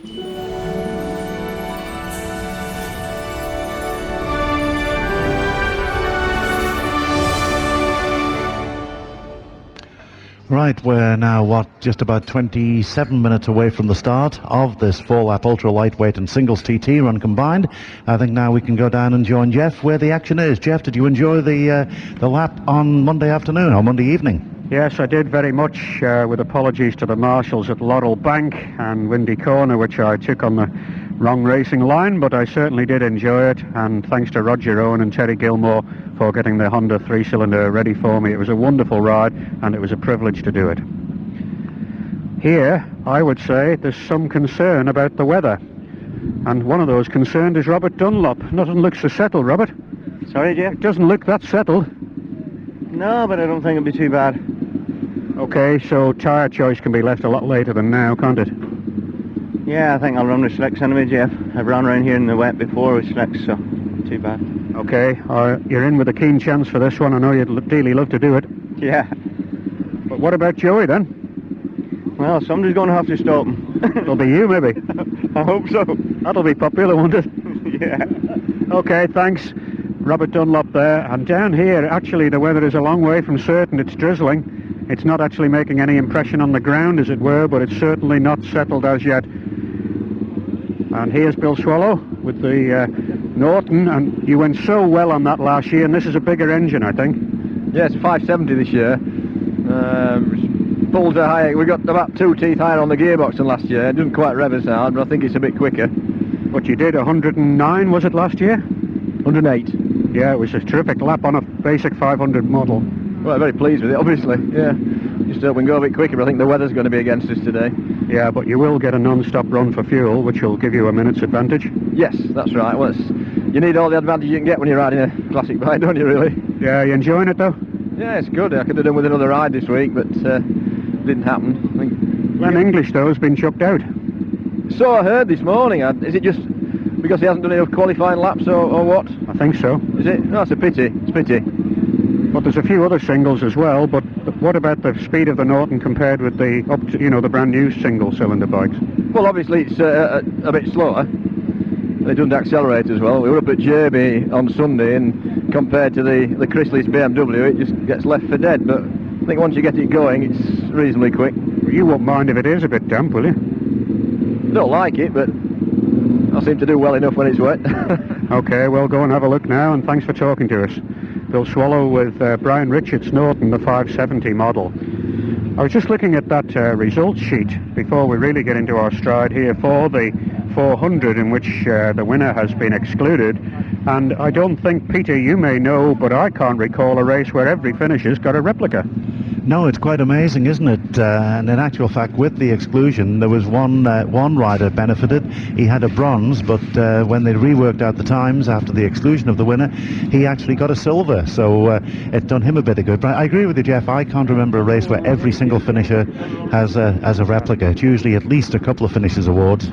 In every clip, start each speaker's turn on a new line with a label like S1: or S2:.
S1: Right, we're now, just about 27 minutes away from the start of this 4-lap ultra lightweight and singles TT run combined. I think now we can go down and join Jeff where the action is. Jeff, did you enjoy the lap on Monday afternoon or Monday evening?
S2: Yes, I did very much, with apologies to the marshals at Laurel Bank and Windy Corner, which I took on the wrong racing line, but I certainly did enjoy it, and thanks to Roger Owen and Terry Gilmore for getting the Honda 3-cylinder ready for me. It was a wonderful ride, and it was a privilege to do it. Here, I would say there's some concern about the weather, and one of those concerned is Robert Dunlop. Nothing looks so settled, Robert.
S3: Sorry, Jeff?
S2: It doesn't look that settled.
S3: No, but I don't think it'll be too bad.
S2: Okay, so tyre choice can be left a lot later than now, can't it?
S3: Yeah, I think I'll run with slicks anyway, Jeff. I've run around here in the wet before with slicks, so too bad.
S2: Okay, you're in with a keen chance for this one. I know you'd really love to do it.
S3: Yeah.
S2: But what about Joey then?
S3: Well, somebody's going to have to stop him.
S2: It'll be you, maybe.
S3: I hope so.
S2: That'll be popular, won't it?
S3: Yeah.
S2: Okay, thanks. Robert Dunlop there. And down here, actually, the weather is a long way from certain. It's drizzling. It's not actually making any impression on the ground, as it were, but it's certainly not settled as yet. And here's Bill Swallow with the Norton, and you went so well on that last year, and this is a bigger engine, I think.
S4: Yes, 570 this year. Pulls are higher. We got about 2 teeth higher on the gearbox than last year. It doesn't quite rev as hard, but I think it's a bit quicker.
S2: But you did 109, was it last year?
S4: 108.
S2: Yeah, it was a terrific lap on a basic 500 model.
S4: Well, I'm very pleased with it, obviously. Yeah, just hope we can go a bit quicker, but I think the weather's going to be against us today.
S2: Yeah, but you will get a non-stop run for fuel, which will give you a minute's advantage.
S4: Yes, that's right. Well, you need all the advantage you can get when you're riding a classic bike, don't you, really?
S2: Yeah, you enjoying it, though?
S4: Yeah, it's good. I could have done with another ride this week, but didn't happen. I think
S2: Glenn English, though, has been chucked out.
S4: So I heard this morning. Is it just because he hasn't done enough qualifying laps or what?
S2: I think so.
S4: Is it? No, it's a pity. It's a pity.
S2: But there's a few other singles as well, but what about the speed of the Norton compared with the the brand new single cylinder bikes?
S4: Well, obviously it's a bit slower. They don't accelerate as well. We were up at JB on Sunday, and compared to the Chrysler's BMW, it just gets left for dead. But I think once you get it going, it's reasonably quick.
S2: Well, you won't mind if it is a bit damp, will you?
S4: Don't like it, but I seem to do well enough when it's wet.
S2: Okay, well, go and have a look now, and thanks for talking to us. Bill Swallow with Brian Richards Norton, the 570 model. I was just looking at that results sheet before we really get into our stride here for the 400, in which the winner has been excluded. And I don't think, Peter, you may know, but I can't recall a race where every finisher's got a replica.
S1: No, it's quite amazing, isn't it? And in actual fact, with the exclusion, there was one rider benefited. He had a bronze, but when they reworked out the times after the exclusion of the winner, he actually got a silver. So it done him a bit of good. But I agree with you, Jeff. I can't remember a race where every single finisher has a replica. It's usually at least a couple of finishers awards.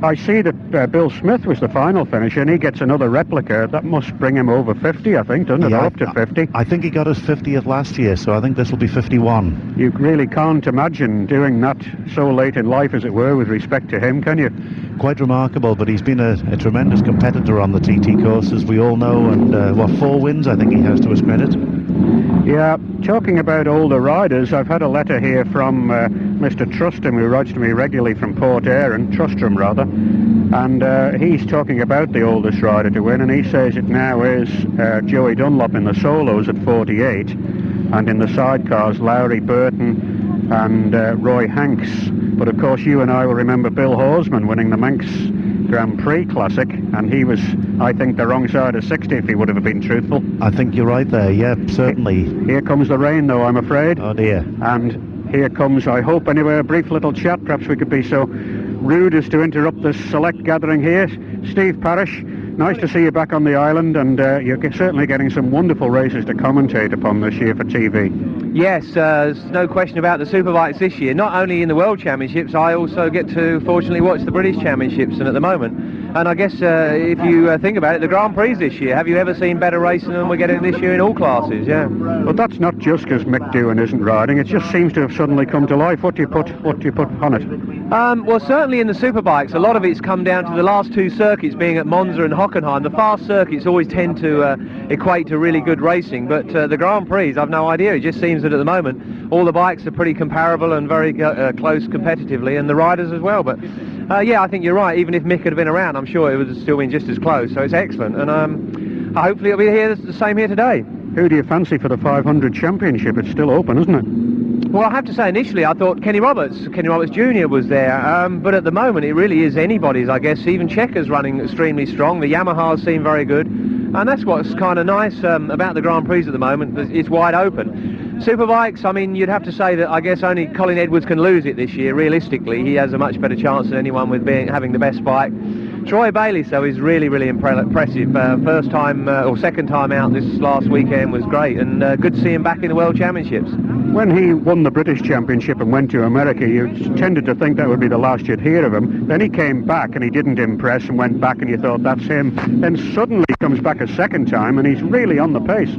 S2: I see that Bill Smith was the final finisher, and he gets another replica. That must bring him over 50, I think, doesn't it?
S1: Yeah,
S2: or up to 50.
S1: I think he got his 50th last year, so I think this will be 51.
S2: You really can't imagine doing that so late in life, as it were, with respect to him, can you?
S1: Quite remarkable, but he's been a tremendous competitor on the TT course, as we all know, and 4 wins I think he has to his credit.
S2: Yeah, talking about older riders, I've had a letter here from Mr. Trustram, who writes to me regularly from Port Erin, Trustram rather, and he's talking about the oldest rider to win, and he says it now is Joey Dunlop in the solos at 48, and in the sidecars Lowry Burton and Roy Hanks. But of course you and I will remember Bill Horsman winning the Manx Grand Prix Classic, and he was, I think, the wrong side of 60 if he would have been truthful.
S1: I think you're right there, yeah, certainly.
S2: Here comes the rain though, I'm afraid.
S1: Oh dear.
S2: And here comes, I hope anyway, a brief little chat. Perhaps we could be so rude as to interrupt this select gathering here. Steve Parrish, nice to see you back on the island, and you're certainly getting some wonderful races to commentate upon this year for TV.
S5: Yes, there's no question about the Superbikes this year. Not only in the World Championships, I also get to fortunately watch the British Championships, and at the moment And I guess if you think about it, the Grand Prix this year, have you ever seen better racing than we're getting this year in all classes? Yeah.
S2: But that's not just because Mick Doohan isn't riding. It just seems to have suddenly come to life. What do you put on it?
S5: Well, certainly in the superbikes, a lot of it's come down to the last two circuits being at Monza and Hockenheim. The fast circuits always tend to equate to really good racing, but the Grand Prix, I've no idea. It just seems that at the moment, all the bikes are pretty comparable and very close competitively, and the riders as well. But yeah, I think you're right. Even if Mick had been around, I'm sure it would have still been just as close. So it's excellent, and hopefully it'll be here the same here today.
S2: Who do you fancy for the 500 championship? It's still open, isn't it?
S5: Well, I have to say, initially I thought Kenny Roberts Jr. was there, but at the moment it really is anybody's, I guess. Even Checker's running extremely strong. The Yamahas seem very good, and that's what's kind of nice about the Grand Prix at the moment. It's wide open. Superbikes, I mean, you'd have to say that I guess only Colin Edwards can lose it this year. Realistically, he has a much better chance than anyone with having the best bike. Troy Bayliss, though, is really, really impressive. First time or second time out this last weekend was great, and good to see him back in the World Championships.
S2: When he won the British Championship and went to America, you tended to think that would be the last you'd hear of him. Then he came back and he didn't impress and went back and you thought, that's him. Then suddenly he comes back a second time and he's really on the pace.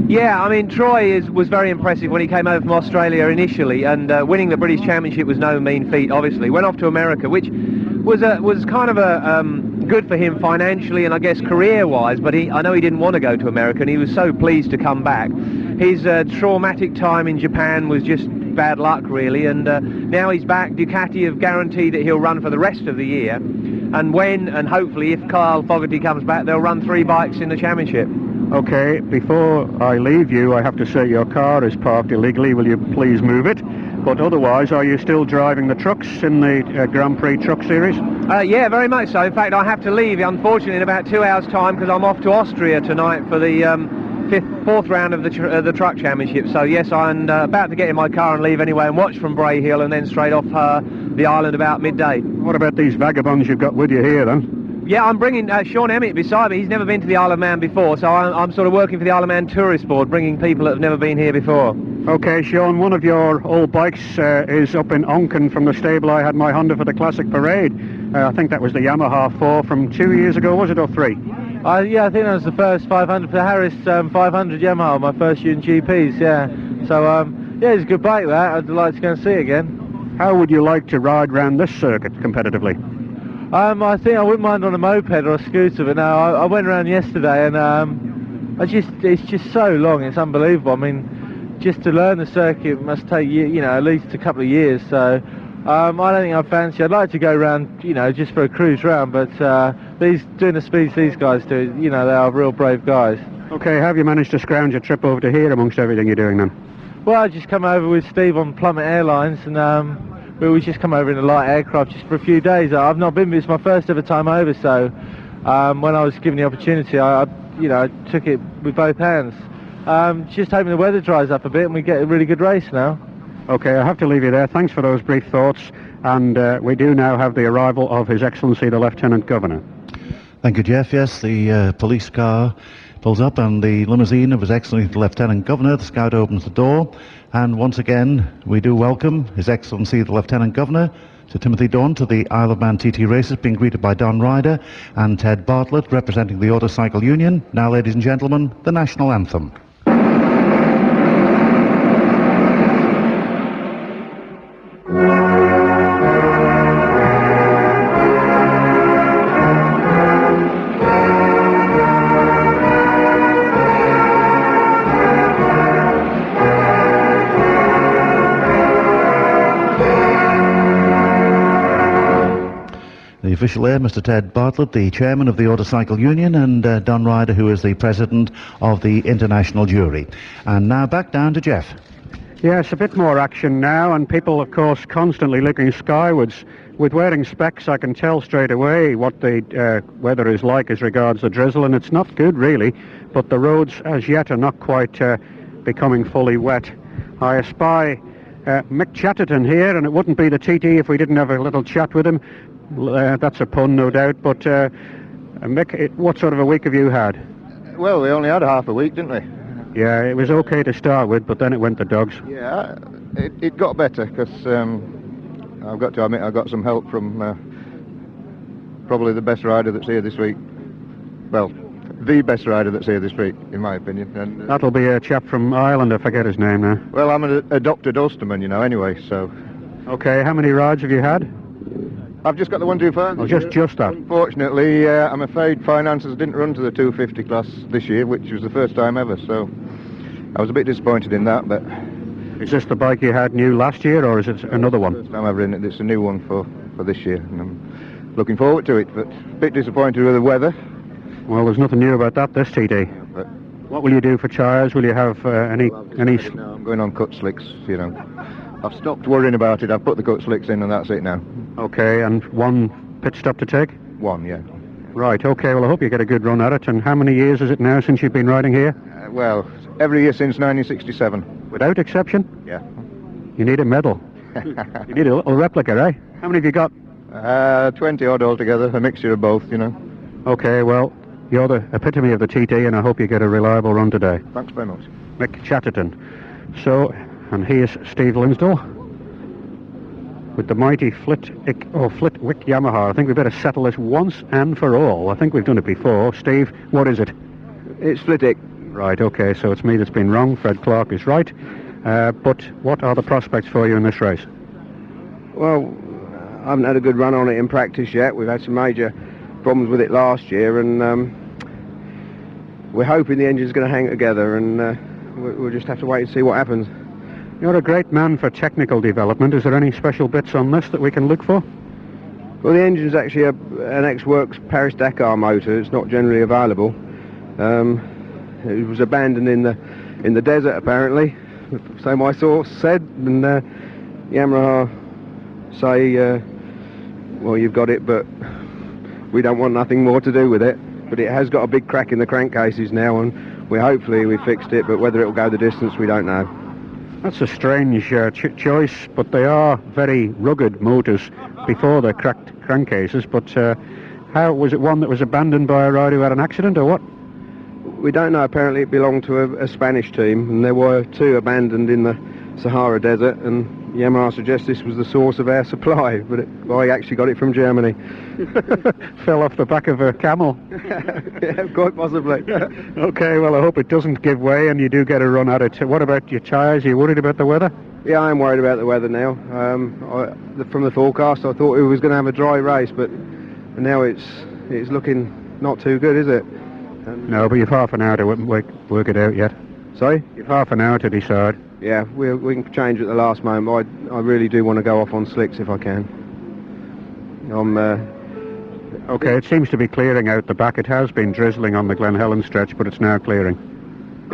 S5: Yeah, I mean, Troy was very impressive when he came over from Australia initially, and winning the British Championship was no mean feat, obviously. Went off to America, which was kind of a good for him financially and I guess career-wise, but I know he didn't want to go to America, and he was so pleased to come back. His traumatic time in Japan was just bad luck, really, and now he's back. Ducati have guaranteed that he'll run for the rest of the year, and hopefully if Kyle Fogarty comes back, they'll run 3 bikes in the championship.
S2: Okay, before I leave you, I have to say your car is parked illegally. Will you please move it? But otherwise, are you still driving the trucks in the Grand Prix Truck Series?
S5: Yeah, very much so. In fact, I have to leave, unfortunately, in about 2 hours' time, because I'm off to Austria tonight for the fourth round of the Truck Championship. So yes, I'm about to get in my car and leave anyway and watch from Bray Hill and then straight off the island about midday.
S2: What about these vagabonds you've got with you here, then?
S5: Yeah, I'm bringing Sean Emmett beside me. He's never been to the Isle of Man before, so I'm sort of working for the Isle of Man Tourist Board, bringing people that have never been here before.
S2: Okay, Sean, one of your old bikes is up in Onken from the stable I had my Honda for the Classic Parade. I think that was the Yamaha 4 from 2 years ago, was it, or 3?
S6: Yeah, I think that was the first 500 for the Harris 500 Yamaha, my first year in GPs, yeah. So, yeah, it's a good bike, that. I'd like to go and see it again.
S2: How would you like to ride round this circuit competitively?
S6: I think I wouldn't mind on a moped or a scooter, but no, I went around yesterday and it's just so long, it's unbelievable. I mean, just to learn the circuit must take, at least a couple of years, so I don't think I fancy. I'd like to go around, just for a cruise round, but doing the speeds these guys do, they are real brave guys.
S2: Okay, have you managed to scrounge a trip over to here amongst everything you're doing then?
S6: Well, I just come over with Steve on Plummet Airlines, and we just come over in a light aircraft just for a few days. I've not been, it's my first ever time over, so when I was given the opportunity, I took it with both hands. Just hoping the weather dries up a bit and we get a really good race now.
S2: Okay, I have to leave you there. Thanks for those brief thoughts, and we do now have the arrival of His Excellency the Lieutenant Governor.
S1: Thank you, Jeff. Yes, the police car pulls up and the limousine of His Excellency the Lieutenant Governor. The Scout opens the door, and once again we do welcome His Excellency the Lieutenant Governor, Sir Timothy Dawn, to the Isle of Man TT races, being greeted by Don Ryder and Ted Bartlett representing the Autocycle Union. Now, ladies and gentlemen, the national anthem. The official air, Mr. Ted Bartlett, the chairman of the Autocycle Union, and Don Ryder, who is the president of the international jury. And now back down to Jeff.
S2: Yes, a bit more action now, and people, of course, constantly looking skywards. With wearing specs, I can tell straight away what the weather is like as regards the drizzle, and it's not good, really, but the roads, as yet, are not quite becoming fully wet. I espy Mick Chatterton here, and it wouldn't be the TT if we didn't have a little chat with him. That's a pun, no doubt, but Mick, what sort of a week have you had?
S4: Well, we only had half a week, didn't we?
S2: Yeah, it was okay to start with, but then it went to dogs.
S4: Yeah, it got better, because I've got to admit I got some help from
S7: probably the best rider that's here this week. Well, the best rider that's here this week, in my opinion. And,
S2: That'll be a chap from Ireland, I forget his name now.
S7: well, I'm an adopted Ulsterman, you know, anyway, so...
S2: Okay, how many rides have you had?
S7: I've just got the 125.
S2: Oh, just that.
S7: Unfortunately, I'm afraid finances didn't run to the 250 class this year, which was the first time ever, so I was a bit disappointed in that, but...
S2: Is this the bike you had new last year, or is it another one?
S7: First time I've ridden it, it's a new one for this year, and I'm looking forward to it, but a bit disappointed with the weather.
S2: Well, there's nothing new about that this TD.
S7: But
S2: What will you do for tyres? Will you have any...
S7: no, I'm going on cut slicks, you know. I've stopped worrying about it, I've put the cut slicks in and that's it now.
S2: Okay, and one pit stop to take?
S7: One, yeah.
S2: Right, okay, well I hope you get a good run at it. And how many years is it now since you've been riding here?
S7: Well, every year since 1967.
S2: Without exception?
S7: Yeah.
S2: You need a medal. You need a little replica, eh? How many have you got?
S7: 20 odd altogether, a mixture of both, you know.
S2: Okay, well, you're the epitome of the TT, and I hope you get a reliable run today.
S7: Thanks very much.
S2: Mick Chatterton. So, and here's Steve Linsdell with the mighty Flitwick Yamaha. I think we better settle this once and for all. I think we've done it before. Steve, what is it?
S8: It's Flitwick.
S2: Right, okay, so it's me that's been wrong. Fred Clark is right. But what are the prospects for you in this race?
S8: Well, I haven't had a good run on it in practice yet. We've had some major problems with it last year, and we're hoping the engine's going to hang together, and we'll just have to wait and see what happens.
S2: You're a great man for technical development. Is there any special bits on this that we can look for?
S8: Well, the engine's actually an ex-works Paris-Dakar motor. It's not generally available. It was abandoned in the desert, apparently, so my source said, and Yamaha say, well, you've got it, but we don't want nothing more to do with it. But it has got a big crack in the crankcases now, and hopefully we fixed it, but whether it'll go the distance, we don't know.
S2: That's a strange choice, but they are very rugged motors before the cracked crankcases. But how was it? One that was abandoned by a rider who had an accident, or what?
S8: We don't know. Apparently it belonged to a Spanish team, and there were two abandoned in the Sahara Desert, and Yamaha suggests this was the source of our supply, but I actually got it from Germany.
S2: Fell off the back of a camel.
S8: Yeah, quite possibly.
S2: Okay, well I hope it doesn't give way and you do get a run at it. What about your tyres? Are you worried about the weather?
S8: Yeah, I am worried about the weather now. From the forecast I thought we was going to have a dry race, but now it's looking not too good, is it?
S2: No, but you've half an hour to work it out yet.
S8: Sorry?
S2: You've half an hour to decide.
S8: Yeah, we can change at the last moment. I really do want to go off on slicks if I can.
S2: Okay, it seems to be clearing out the back. It has been drizzling on the Glen Helen stretch, but it's now clearing.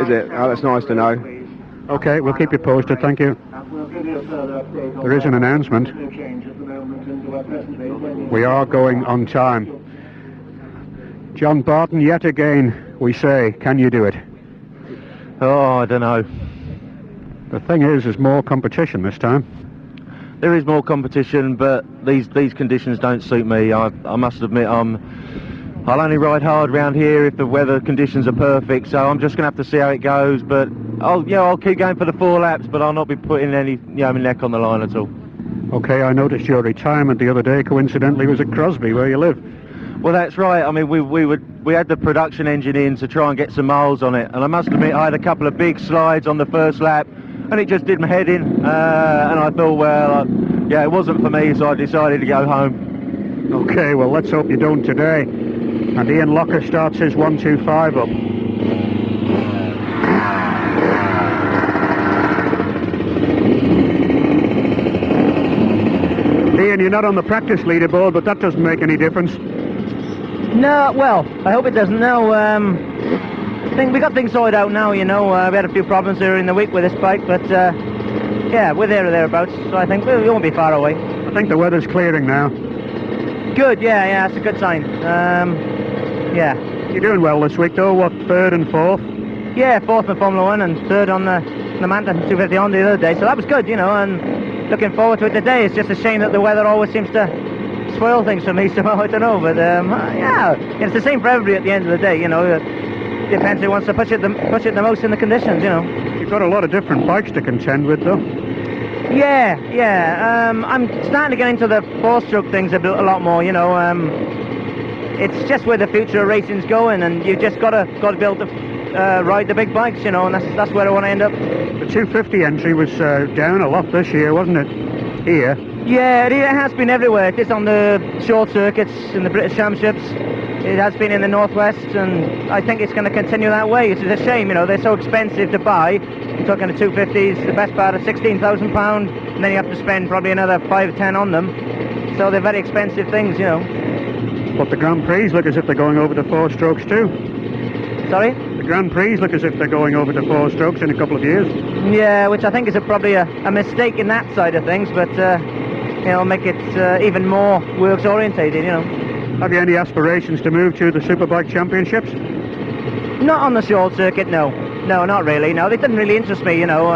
S8: Is it? Oh, that's nice to know.
S2: Okay, we'll keep you posted, thank you. There is an announcement. We are going on time. John Barton, yet again, we say, can you do it?
S6: Oh, I don't know.
S2: The thing is, there's more competition this time.
S6: There is more competition, but these conditions don't suit me. I must admit, I'll only ride hard round here if the weather conditions are perfect. So I'm just going to have to see how it goes. But I'll keep going for the 4 laps, but I'll not be putting any my neck on the line at all.
S2: Okay, I noticed your retirement the other day. Coincidentally, was at Crosby, where you live.
S6: Well, that's right. I mean, we had the production engine in to try and get some miles on it, and I must admit I had a couple of big slides on the first lap, and it just did my head in, and I thought, well, it wasn't for me, so I decided to go home.
S2: Okay, well, let's hope you don't today. And Ian Locker starts his 125 up. Ian, you're not on the practice leaderboard, but that doesn't make any difference.
S9: No, well, I hope it doesn't. No, I think we got things sorted out now, we had a few problems during the week with this bike, but yeah, we're there or thereabouts, so I think we won't be far away.
S2: I think the weather's clearing now.
S9: Good, yeah, that's a good sign. Yeah.
S2: You're doing well this week though, what, 3rd and 4th?
S9: Yeah, 4th in Formula 1 and 3rd on the Mountain 250 on the other day, so that was good, and looking forward to it today. It's just a shame that the weather always seems to spoil things for me, so I don't know, but it's the same for everybody at the end of the day, depends who wants to push it the most in the conditions,
S2: You've got a lot of different bikes to contend with though.
S9: Yeah, I'm starting to get into the 4-stroke things a lot more, it's just where the future of racing's going, and you've just got to be able to ride the big bikes, you know, and that's where I want to end up.
S2: The 250 entry was down a lot this year, wasn't it? Here.
S9: Yeah, it has been everywhere. It's on the short circuits in the British Championships. It has been in the Northwest, and I think it's going to continue that way. It's a shame, you know, they're so expensive to buy. You're talking the 250s, the best part of £16,000, and then you have to spend probably another 5 or 10 on them. So they're very expensive things, you know.
S2: But the Grand Prix look as if they're going over to 4 strokes too.
S9: Sorry?
S2: The Grand Prix look as if they're going over to 4 strokes in a couple of years.
S9: Yeah, which I think is probably a mistake in that side of things, but you know, make it even more works orientated, you know.
S2: Have you any aspirations to move to the Superbike Championships?
S9: Not on the short circuit, no. No, not really. No, they didn't really interest me, you know.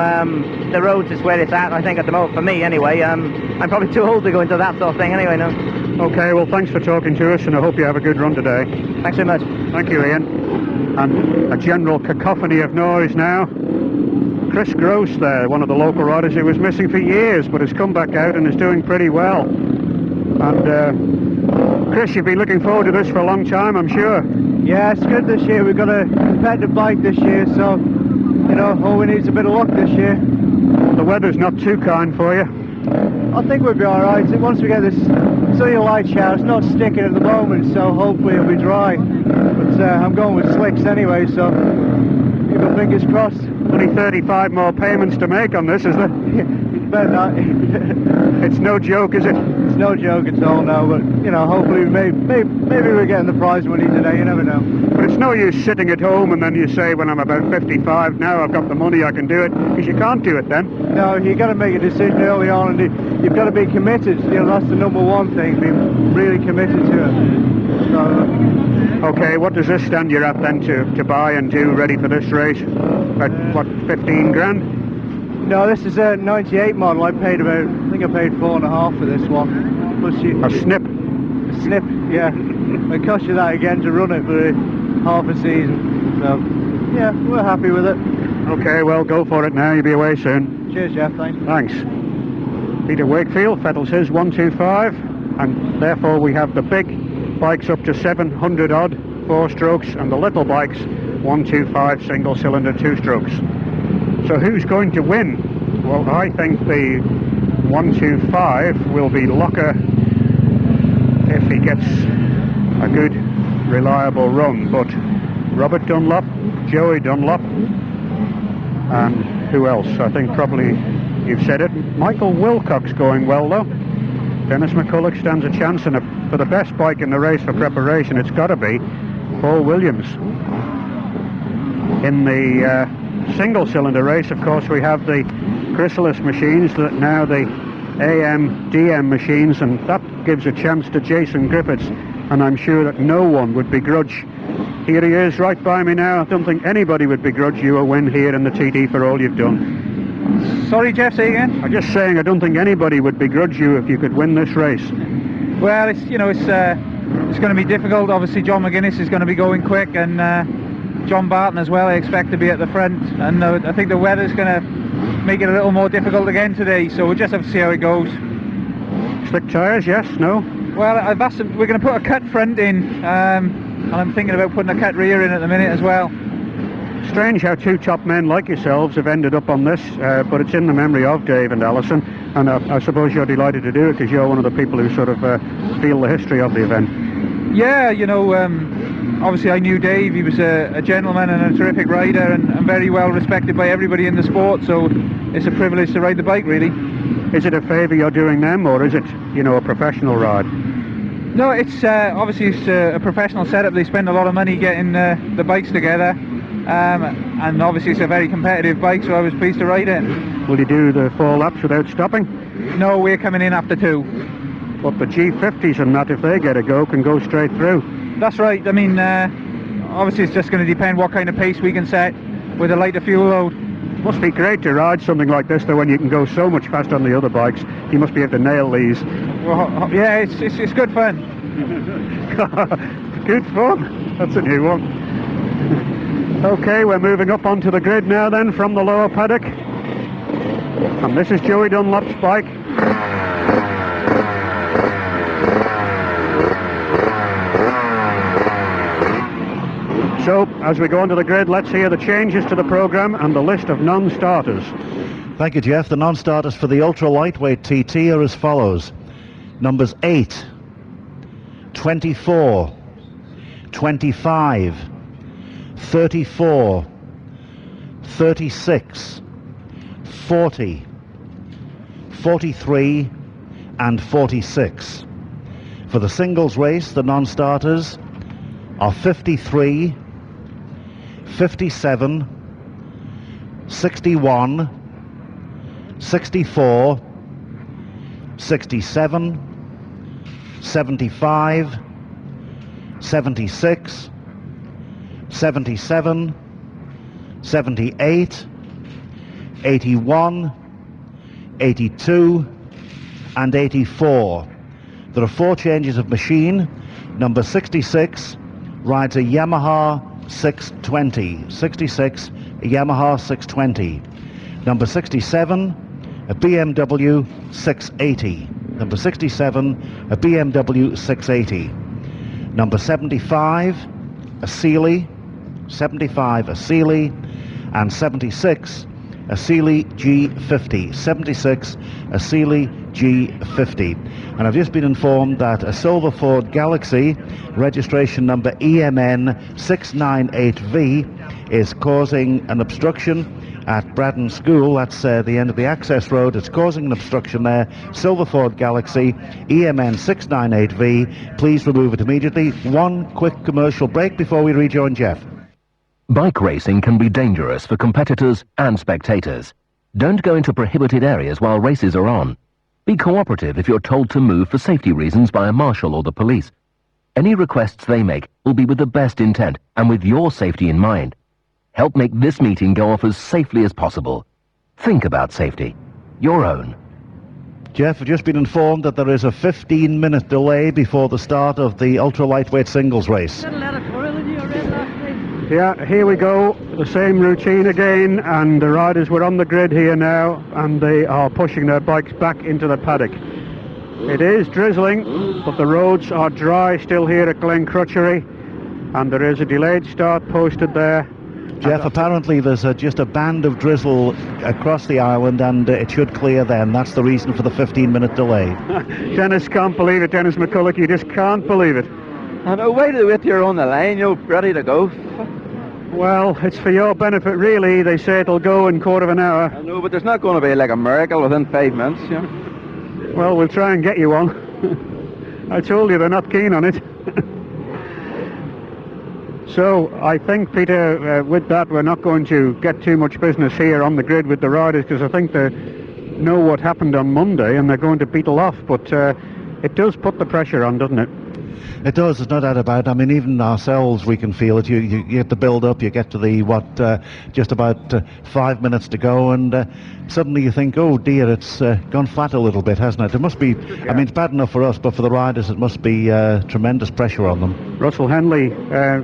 S9: The roads is where it's at, I think, at the moment, for me anyway. I'm probably too old to go into that sort of thing anyway, no.
S2: Okay, well, thanks for talking to us, and I hope you have a good run today.
S9: Thanks very much.
S2: Thank you, Ian. And a general cacophony of noise now. Chris Gross there, one of the local riders who was missing for years, but has come back out and is doing pretty well. And Chris, you've been looking forward to this for a long time, I'm sure.
S6: Yeah, it's good this year. We've got a competitive bike this year, so, you know, all we need is a bit of luck this year.
S2: The weather's not too kind for you.
S6: I think we'll be alright. Once we get this sunny light shower, it's not sticking at the moment, so hopefully it'll be dry. But I'm going with slicks anyway, so keep our fingers crossed.
S2: Only 35 more payments to make on this, is there?
S6: Better not.
S2: It's no joke, is it?
S6: It's no joke at all, no, but, you know, hopefully maybe we're getting the prize money today, you never know.
S2: But it's no use sitting at home and then you say, when I'm about 55, now I've got the money, I can do it, because you can't do it then.
S6: No, you've got to make a decision early on, and you've got to be committed. You know, that's the number one thing, be really committed to it. So,
S2: okay, what does this stand you at then to buy and do ready for this race? At what, 15 grand?
S6: No, this is a 98 model. I think I paid 4.5 for this one. Plus
S2: a snip?
S6: A snip, yeah. It costs you that again to run it for half a season. So, yeah, we're happy with it.
S2: Okay, well, go for it now. You'll be away soon.
S6: Cheers, Jeff. Thanks.
S2: Thanks. Peter Wakefield fettles his 125, and therefore we have the big bikes up to 700 odd 4 strokes, and the little bikes 125 single cylinder 2 strokes. So who's going to win? Well, I think the 125 will be Locker if he gets a good reliable run, but Robert Dunlop, Joey Dunlop, and who else? I think probably you've said it, Michael Wilcox going well though. Dennis McCulloch stands a chance, and for the best bike in the race for preparation, it's got to be Paul Williams. In the single cylinder race, of course, we have the Chrysalis machines, that now the AM DM machines, and that gives a chance to Jason Griffiths, and I'm sure that no one would begrudge. Here he is right by me now. I don't think anybody would begrudge you a win here in the TD for all you've done.
S10: Sorry, Jeff, say again?
S2: I'm just saying, I don't think anybody would begrudge you if you could win this race.
S10: Well, it's going to be difficult. Obviously John McGuinness is going to be going quick, and John Barton as well, I expect to be at the front, and I think the weather's going to make it a little more difficult again today, so we'll just have to see how it goes.
S2: Slick tyres, yes, no?
S10: Well, I've asked them, we're going to put a cut front in, and I'm thinking about putting a cut rear in at the minute as well.
S2: Strange how 2 top men like yourselves have ended up on this, but it's in the memory of Dave and Alison, and I suppose you're delighted to do it because you're one of the people who sort of feel the history of the event.
S10: Yeah, you know, obviously I knew Dave. He was a gentleman and a terrific rider, and very well respected by everybody in the sport, so it's a privilege to ride the bike, really.
S2: Is it a favour you're doing them, or is it, you know, a professional ride?
S10: No, it's obviously it's a professional setup. They spend a lot of money getting the bikes together, and obviously it's a very competitive bike, so I was pleased to ride it.
S2: Will you do the 4 laps without stopping?
S10: No, we're coming in after 2.
S2: But the G50s and that, if they get a go, can go straight through.
S10: That's right. I mean, obviously it's just going to depend what kind of pace we can set with a lighter fuel load.
S2: It must be great to ride something like this, though, when you can go so much faster on the other bikes. You must be able to nail these.
S10: Well, yeah, it's good fun.
S2: Good fun. That's a new one. Okay, we're moving up onto the grid now then from the lower paddock. And this is Joey Dunlop's bike. So, as we go onto the grid, let's hear the changes to the programme and the list of non-starters.
S1: Thank you, Jeff. The non-starters for the ultra-lightweight TT are as follows. Numbers 8, 24, 25, 34, 36, 40, 43 and 46. For the singles race, the non-starters are 53, 57, 61, 64, 67, 75, 76, 77, 78, 81, 82 and 84. There are 4 changes of machine. Number 66 rides a Yamaha 620. 66, a Yamaha 620. Number 67, a BMW 680. Number 67, a BMW 680. Number 75, a Sealy. 75, a Sealy. And 76, a Sealy G50. 76, a Sealy G50. And I've just been informed that a silver Ford Galaxy, registration number EMN 698V, is causing an obstruction at Braddon School. That's the end of the access road. It's causing an obstruction there. Silver Ford Galaxy, EMN 698V. Please remove it immediately. One quick commercial break before we rejoin Jeff.
S11: Bike racing can be dangerous for competitors and spectators. Don't go into prohibited areas while races are on. Be cooperative if you're told to move for safety reasons by a marshal or the police. Any requests they make will be with the best intent and with your safety in mind. Help make this meeting go off as safely as possible. Think about safety. Your own.
S1: Jeff, I've just been informed that there is a 15-minute delay before the start of the ultra-lightweight singles race.
S2: Yeah, here we go, the same routine again, and the riders were on the grid here now, and they are pushing their bikes back into the paddock. It is drizzling, but the roads are dry still here at Glen Crutchery, and there is a delayed start posted there.
S1: Jeff, apparently there's just a band of drizzle across the island, and it should clear then. That's the reason for the 15-minute delay.
S2: Dennis can't believe it, Dennis McCulloch, you just can't believe it.
S4: I know, wait till you're on the line, you're ready to go.
S2: Well, it's for your benefit, really. They say it'll go in quarter of an hour.
S4: I know, but there's not going to be like a miracle within 5 minutes, you know.
S2: Well, we'll try and get you one. I told you they're not keen on it. So, I think, Peter, with that, we're not going to get too much business here on the grid with the riders, because I think they know what happened on Monday, and they're going to beetle off, but it does put the pressure on, doesn't it?
S1: It does, there's no doubt about it. I mean, even ourselves, we can feel it. You get the build-up, you get to the, just about 5 minutes to go, and suddenly you think, oh dear, it's gone flat a little bit, hasn't it? It must be, I mean, it's bad enough for us, but for the riders, it must be tremendous pressure on them.
S2: Russell Henley,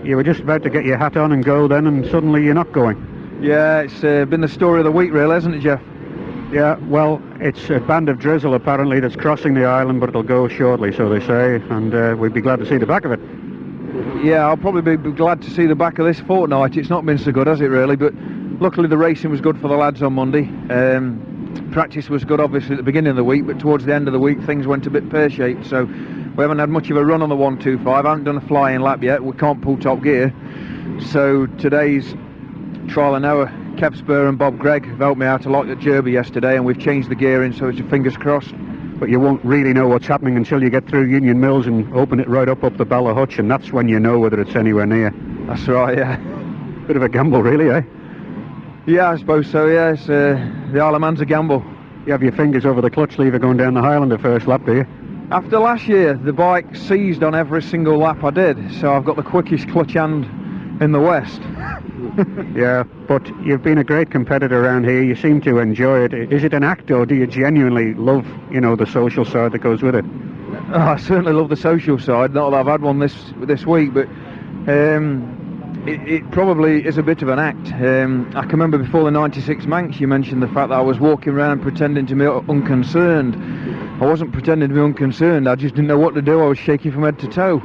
S2: you were just about to get your hat on and go then, and suddenly you're not going.
S10: Yeah, it's been the story of the week, really, hasn't it, Jeff?
S2: Yeah, well, it's a band of drizzle apparently that's crossing the island, but it'll go shortly, so they say, and we'd be glad to see the back of it.
S10: Yeah, I'll probably be glad to see the back of this fortnight. It's not been so good, has it, really? But luckily the racing was good for the lads on Monday. Practice was good, obviously, at the beginning of the week, but towards the end of the week things went a bit pear-shaped, so we haven't had much of a run on the 125. I haven't done a flying lap yet. We can't pull top gear. So today's trial and hour, Kev Spur and Bob Gregg have helped me out a lot at Derby yesterday, and we've changed the gearing, so it's a fingers crossed.
S2: But you won't really know what's happening until you get through Union Mills and open it right up the Bella Hutch, and that's when you know whether it's anywhere near.
S10: That's right, yeah.
S2: Bit of a gamble, really, eh?
S10: Yeah, I suppose so, yeah. It's, the Isle of Man's a gamble.
S2: You have your fingers over the clutch lever going down the Highlander first lap, do you?
S10: After last year, the bike seized on every single lap I did, so I've got the quickest clutch hand in the West.
S2: Yeah, but you've been a great competitor around here. You seem to enjoy it. Is it an act, or do you genuinely love, you know, the social side that goes with it?
S10: Oh, I certainly love the social side. Not that I've had one this week, but it probably is a bit of an act. I can remember before the 96 Manx, you mentioned the fact that I was walking around pretending to be unconcerned. I wasn't pretending to be unconcerned. I just didn't know what to do. I was shaking from head to toe.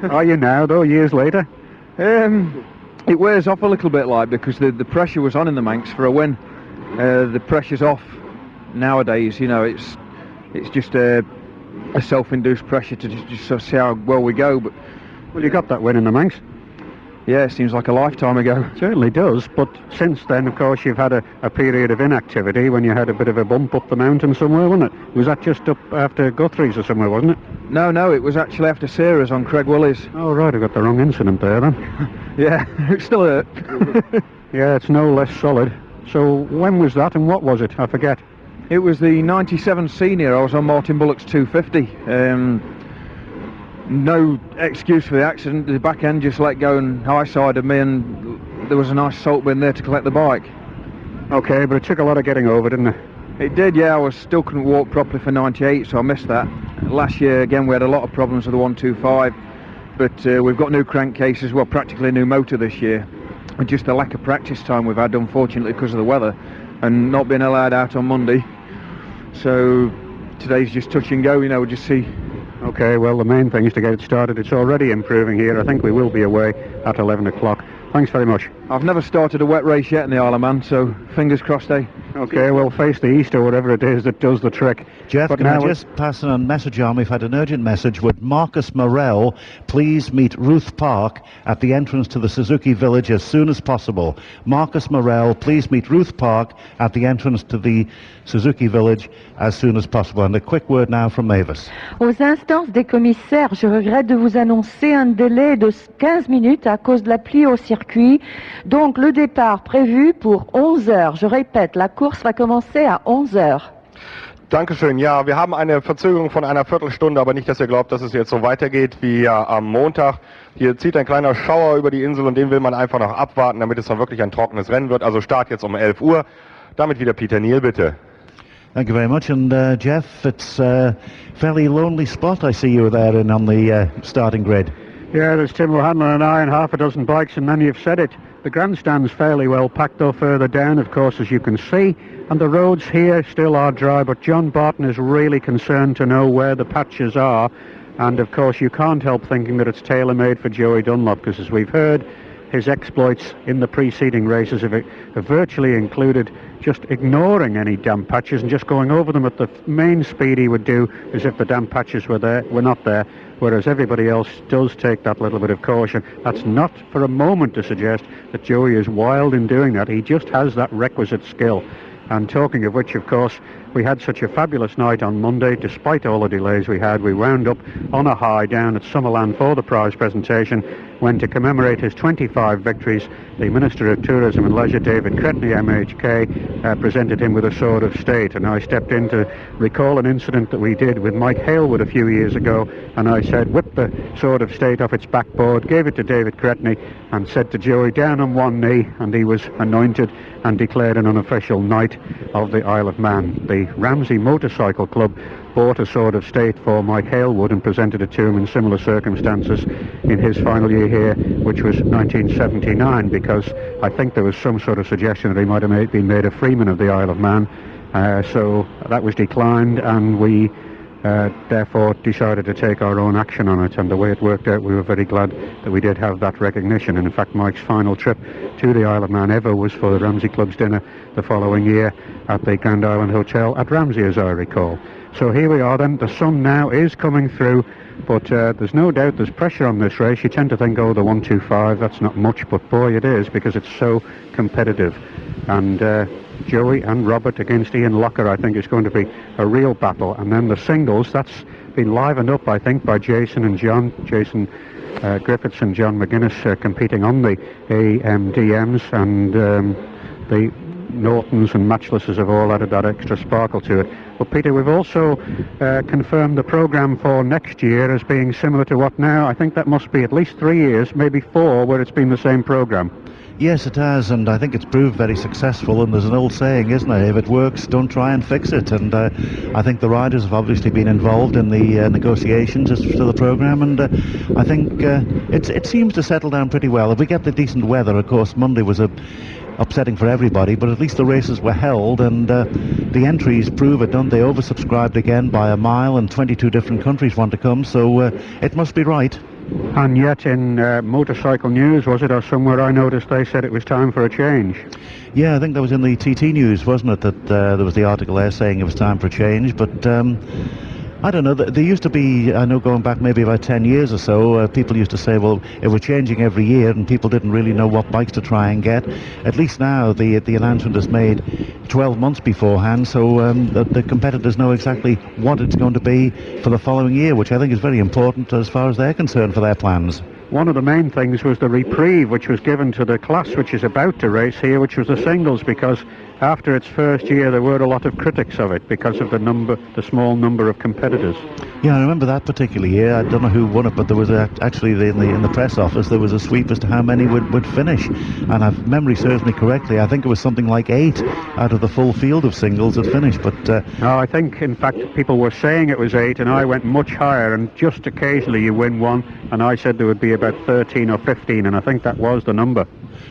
S2: Are you now, though, years later?
S4: It wears off a little bit, like, because the pressure was on in the Manx for a win. The pressure's off nowadays. You know, it's just a self-induced pressure to just sort of see how well we go. But
S2: Well, you got that win in the Manx.
S4: yeah, it seems like a lifetime ago.
S2: Certainly does, but since then, of course, you've had a period of inactivity when you had a bit of a bump up the mountain somewhere, wasn't it? Was that just up after Guthrie's or somewhere, wasn't it?
S4: No, it was actually after Sarah's on Craig Willie's.
S2: Oh, right, I got the wrong incident there, then.
S4: Yeah, it still hurt.
S2: Yeah, it's no less solid. So when was that and what was it? I forget.
S4: It was the 97 senior. I was on Martin Bullock's 250. No excuse for the accident. The back end just let go and high-sided me, and there was a nice salt bin there to collect the bike.
S2: Okay, but it took a lot of getting over, didn't it?
S4: It did, yeah. I still couldn't walk properly for 98, so I missed that. Last year, again, we had a lot of problems with the 125, but we've got new crankcases, well, practically a new motor this year. And just the lack of practice time we've had, unfortunately, because of the weather, and not being allowed out on Monday. So today's just touch and go, you know, we'll just see.
S2: Okay, well, the main thing is to get it started. It's already improving here. I think we will be away at 11 o'clock. Thanks very much.
S4: I've never started a wet race yet in the Isle of Man, so fingers crossed, eh?
S2: Okay, well, face the east or whatever it is that does the trick.
S1: Jeff,
S2: But
S1: can I
S2: now
S1: just pass on a message on? We've had an urgent message. Would Marcus Morell please meet Ruth Park at the entrance to the Suzuki Village as soon as possible? Marcus Morell, please meet Ruth Park at the entrance to the Suzuki Village as soon as possible. And a quick word now from Mavis.
S12: Aux instances des commissaires, je regrette de vous annoncer un délai de 15 minutes à cause de la pluie au circuit. Donc le départ prévu pour 11 heures. Je répète, la course va commencer à 11 heures.
S13: Dankeschön. Ja, wir haben eine Verzögerung von einer Viertelstunde, aber nicht, dass ihr glaubt, dass es jetzt so weitergeht wie am Montag. Hier zieht ein kleiner Schauer über die Insel und den will man einfach noch abwarten, damit es dann wirklich ein trockenes Rennen wird. Also Start jetzt um 11 Uhr. Damit wieder Peter Kneale, bitte.
S1: Thank you very much. And Jeff, it's a fairly lonely spot I see you there in on the starting grid.
S2: Yeah, there's Tim O'Hanlon and I and half a dozen bikes, and then you've said it. The grandstand's fairly well packed though further down, of course, as you can see, and the roads here still are dry, but John Barton is really concerned to know where the patches are, and of course you can't help thinking that it's tailor-made for Joey Dunlop, because as we've heard, his exploits in the preceding races have virtually included just ignoring any damp patches and just going over them at the main speed he would do as if the damp patches were not there, whereas everybody else does take that little bit of caution. That's not for a moment to suggest that Joey is wild in doing that. He just has that requisite skill. And talking of which, of course, we had such a fabulous night on Monday. Despite all the delays we had, we wound up on a high down at Summerland for the prize presentation, when to commemorate his 25 victories, the Minister of Tourism and Leisure, David Cretney, MHK, presented him with a Sword of State. And I stepped in to recall an incident that we did with Mike Halewood a few years ago, and I said, whip the Sword of State off its backboard, gave it to David Cretney, and said to Joey, down on one knee, and he was anointed and declared an unofficial Knight of the Isle of Man. The Ramsey Motorcycle Club bought a Sword of State for Mike Halewood and presented it to him in similar circumstances in his final year here, which was 1979, because I think there was some sort of suggestion that he might have been made a freeman of the Isle of Man. So that was declined, and we therefore decided to take our own action on it, and the way it worked out, we were very glad that we did have that recognition. And in fact, Mike's final trip to the Isle of Man ever was for the Ramsey Club's dinner the following year at the Grand Island Hotel at Ramsey, as I recall. So here we are then. The sun now is coming through, but there's no doubt there's pressure on this race. You tend to think, oh, the 125, that's not much, but boy, it is, because it's so competitive. And Joey and Robert against Ian Locker, I think, is going to be a real battle. And then the singles, that's been livened up, I think, by Jason and John. Jason Griffiths and John McGuinness competing on the AMDMs, and the Nortons and Matchlesses have all added that extra sparkle to it. But Peter, we've also confirmed the programme for next year as being similar to what now, I think that must be at least 3 years, maybe 4, where it's been the same programme.
S1: Yes, it has, and I think it's proved very successful, and there's an old saying, isn't there, if it works, don't try and fix it, and I think the riders have obviously been involved in the negotiations as to the programme, and I think it seems to settle down pretty well. If we get the decent weather, of course, Monday was upsetting for everybody, but at least the races were held, and the entries prove it, don't they? Oversubscribed again by a mile, and 22 different countries want to come, so it must be right.
S2: And yet in Motorcycle News, was it, or somewhere I noticed they said it was time for a change.
S1: Yeah, I think that was in the TT News, wasn't it, that there was the article there saying it was time for a change, but I don't know, there used to be, I know going back maybe about 10 years or so, people used to say, well, it was changing every year and people didn't really know what bikes to try and get. At least now the announcement is made 12 months beforehand, so the competitors know exactly what it's going to be for the following year, which I think is very important as far as they're concerned for their plans.
S2: One of the main things was the reprieve which was given to the class which is about to race here, which was the singles, because after its first year there were a lot of critics of it because of the small number of competitors.
S1: Yeah, I remember that particular year. I don't know who won it, but there was actually in the press office there was a sweep as to how many would finish, and if memory serves me correctly, I think it was something like 8 out of the full field of singles that finished. But
S2: no, I think in fact people were saying it was 8, and I went much higher, and just occasionally you win one, and I said there would be about 13 or 15, and I think that was the number.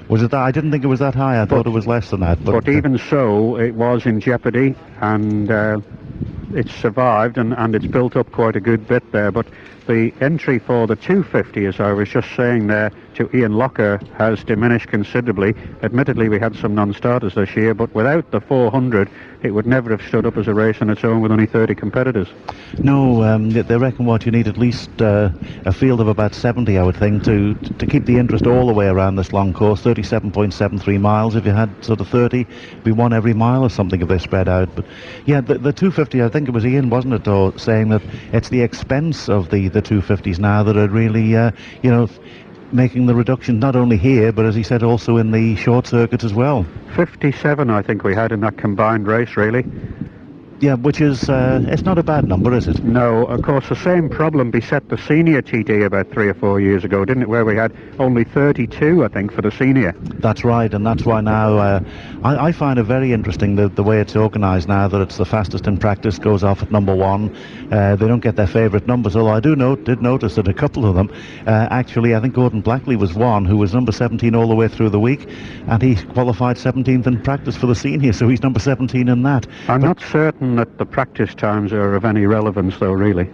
S1: Was it that? I didn't think it was that high. I thought it was less than that.
S2: But even so, it was in jeopardy, and it's survived, and it's built up quite a good bit there. But the entry for the 250, as I was just saying there, to Ian Locker has diminished considerably. Admittedly, we had some non-starters this year, but without the 400, it would never have stood up as a race on its own with only 30 competitors.
S1: No, they reckon what you need at least a field of about 70, I would think, to keep the interest all the way around this long course. 37.73 miles. If you had sort of 30, it'd be one every mile or something if they spread out. But yeah, the 250, I think it was Ian, wasn't it, or saying that it's the expense of the 250s now that are really, making the reduction not only here, but as he said, also in the short circuits as well.
S2: 57, I think we had in that combined race, really.
S1: Yeah, which is, it's not a bad number, is it?
S2: No, of course, the same problem beset the senior TT about 3 or 4 years ago, didn't it, where we had only 32, I think, for the senior.
S1: That's right, and that's why now I find it very interesting the way it's organised now, that it's the fastest in practice goes off at number 1. They don't get their favourite numbers, although I did notice that a couple of them, actually, I think Gordon Blackley was one, who was number 17 all the way through the week, and he qualified 17th in practice for the senior, so he's number 17 in that.
S2: I'm not certain that the practice times are of any relevance, though, really.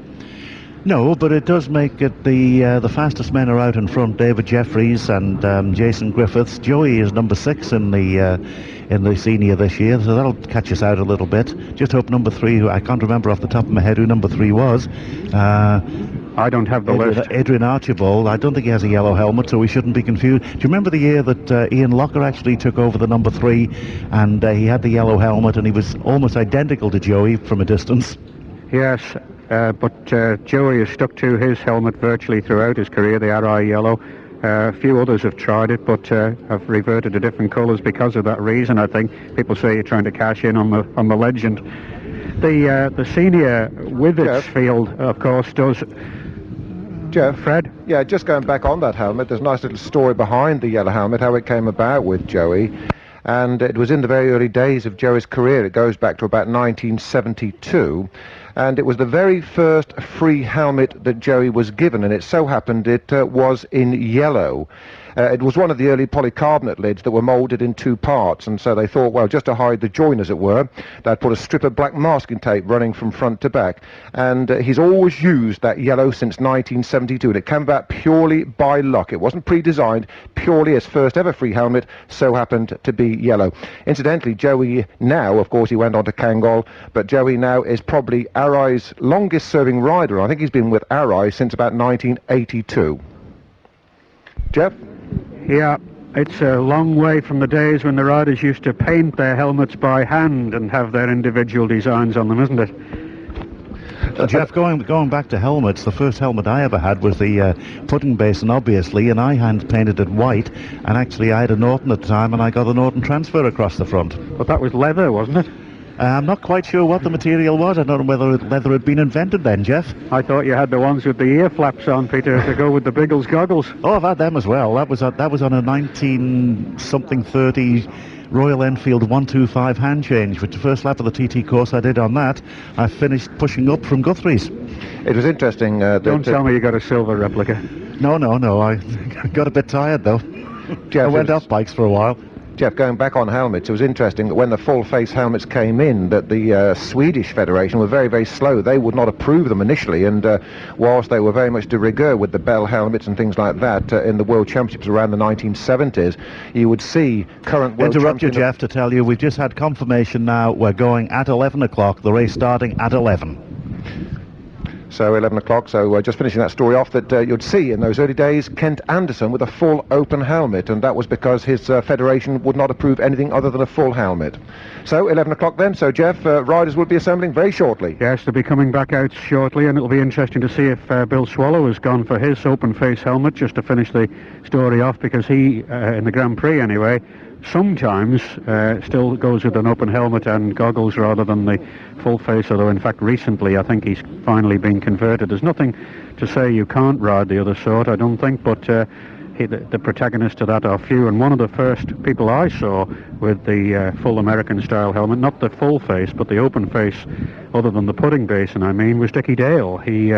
S1: No, but it does make it the fastest men are out in front. David Jeffries and Jason Griffiths. Joey is number 6 in the senior this year, so that'll catch us out a little bit. Just hope number 3, who I can't remember off the top of my head who number 3 was.
S2: I don't have the list.
S1: Adrian Archibald. I don't think he has a yellow helmet, so we shouldn't be confused. Do you remember the year that Ian Locker actually took over the number 3, and he had the yellow helmet, and he was almost identical to Joey from a distance?
S2: Yes, but Joey has stuck to his helmet virtually throughout his career, the RI yellow. A few others have tried it, but have reverted to different colours because of that reason, I think. People say you're trying to cash in on the legend. The senior with its field, of course, does...
S14: Jeff?
S2: Fred?
S14: Yeah, just going back on that helmet, there's a nice little story behind the yellow helmet, how it came about with Joey. And it was in the very early days of Joey's career. It goes back to about 1972. And it was the very first free helmet that Joey was given, and it so happened it was in yellow. It was one of the early polycarbonate lids that were moulded in 2 parts, and so they thought, well, just to hide the join, as it were, they'd put a strip of black masking tape running from front to back. And he's always used that yellow since 1972, and it came about purely by luck. It wasn't pre-designed, purely his first ever free helmet so happened to be yellow. Incidentally, Joey now, of course, he went on to Kangol, but Joey now is probably RI's longest-serving rider. I think he's been with RI since about 1982. Jeff?
S2: Yeah, it's a long way from the days when the riders used to paint their helmets by hand and have their individual designs on them, isn't it?
S1: Jeff, going back to helmets, the first helmet I ever had was the pudding basin, obviously, and I hand painted it white, and actually I had a Norton at the time, and I got a Norton transfer across the front.
S2: But that was leather, wasn't it?
S1: I'm not quite sure what the material was. I don't know whether leather had been invented then, Jeff.
S2: I thought you had the ones with the ear flaps on, Peter, to go with the Biggles goggles.
S1: Oh, I've had them as well. That was on a 19-something-30 Royal Enfield 125 hand change, which the first lap of the TT course I did on that, I finished pushing up from Guthrie's.
S14: It was interesting.
S2: Don't tell me you got a silver replica.
S1: No. I got a bit tired, though.
S14: Jeff,
S1: I went off bikes for a while.
S14: Jeff, going back on helmets, it was interesting that when the full-face helmets came in, that the Swedish Federation were very, very slow. They would not approve them initially, and whilst they were very much de rigueur with the Bell helmets and things like that in the World Championships around the 1970s, you would see current World
S1: Interrupt you,
S14: champion...
S1: Jeff, to tell you we've just had confirmation now. We're going at 11 o'clock, the race starting at 11.
S14: So 11 o'clock, so just finishing that story off, that you'd see in those early days Kent Anderson with a full open helmet, and that was because his federation would not approve anything other than a full helmet. So 11 o'clock then, so Jeff, riders will be assembling very shortly.
S2: Yes, they'll be coming back out shortly, and it'll be interesting to see if Bill Swallow has gone for his open face helmet, just to finish the story off, because he, in the Grand Prix anyway, sometimes still goes with an open helmet and goggles rather than the full face, although in fact recently I think he's finally been converted. There's nothing to say you can't ride the other sort, I don't think, but the protagonists to that are few, and one of the first people I saw with the full American style helmet, not the full face but the open face other than the pudding basin I mean, was Dickie Dale. He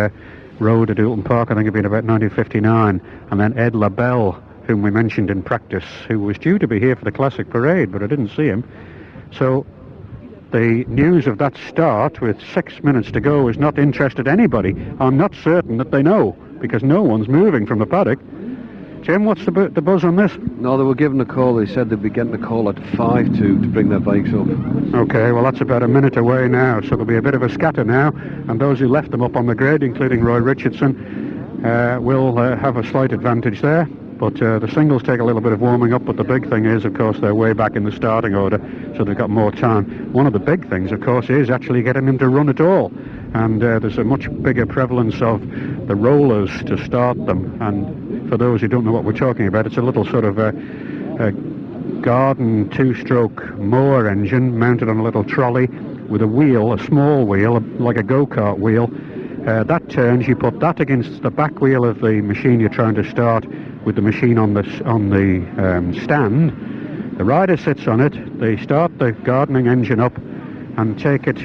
S2: rode at Oulton Park, I think it'd been about 1959, and then Ed LaBelle, whom we mentioned in practice, who was due to be here for the Classic Parade, but I didn't see him. So the news of that start with 6 minutes to go has not interested anybody. I'm not certain that they know, because no one's moving from the paddock. Jim, what's the buzz on this?
S15: No, they were given a call. They said they'd be getting a call at 5 to bring their bikes up.
S2: Okay, well that's about a minute away now, so there'll be a bit of a scatter now, and those who left them up on the grid, including Roy Richardson, will have a slight advantage there. But the singles take a little bit of warming up, but the big thing is, of course, they're way back in the starting order, so they've got more time. One of the big things, of course, is actually getting them to run at all. And there's a much bigger prevalence of the rollers to start them. And for those who don't know what we're talking about, it's a little sort of a garden two-stroke mower engine mounted on a little trolley with a wheel, a small wheel, like a go-kart wheel. That turns, you put that against the back wheel of the machine you're trying to start, with the machine on the stand. The rider sits on it, they start the gardening engine up and take it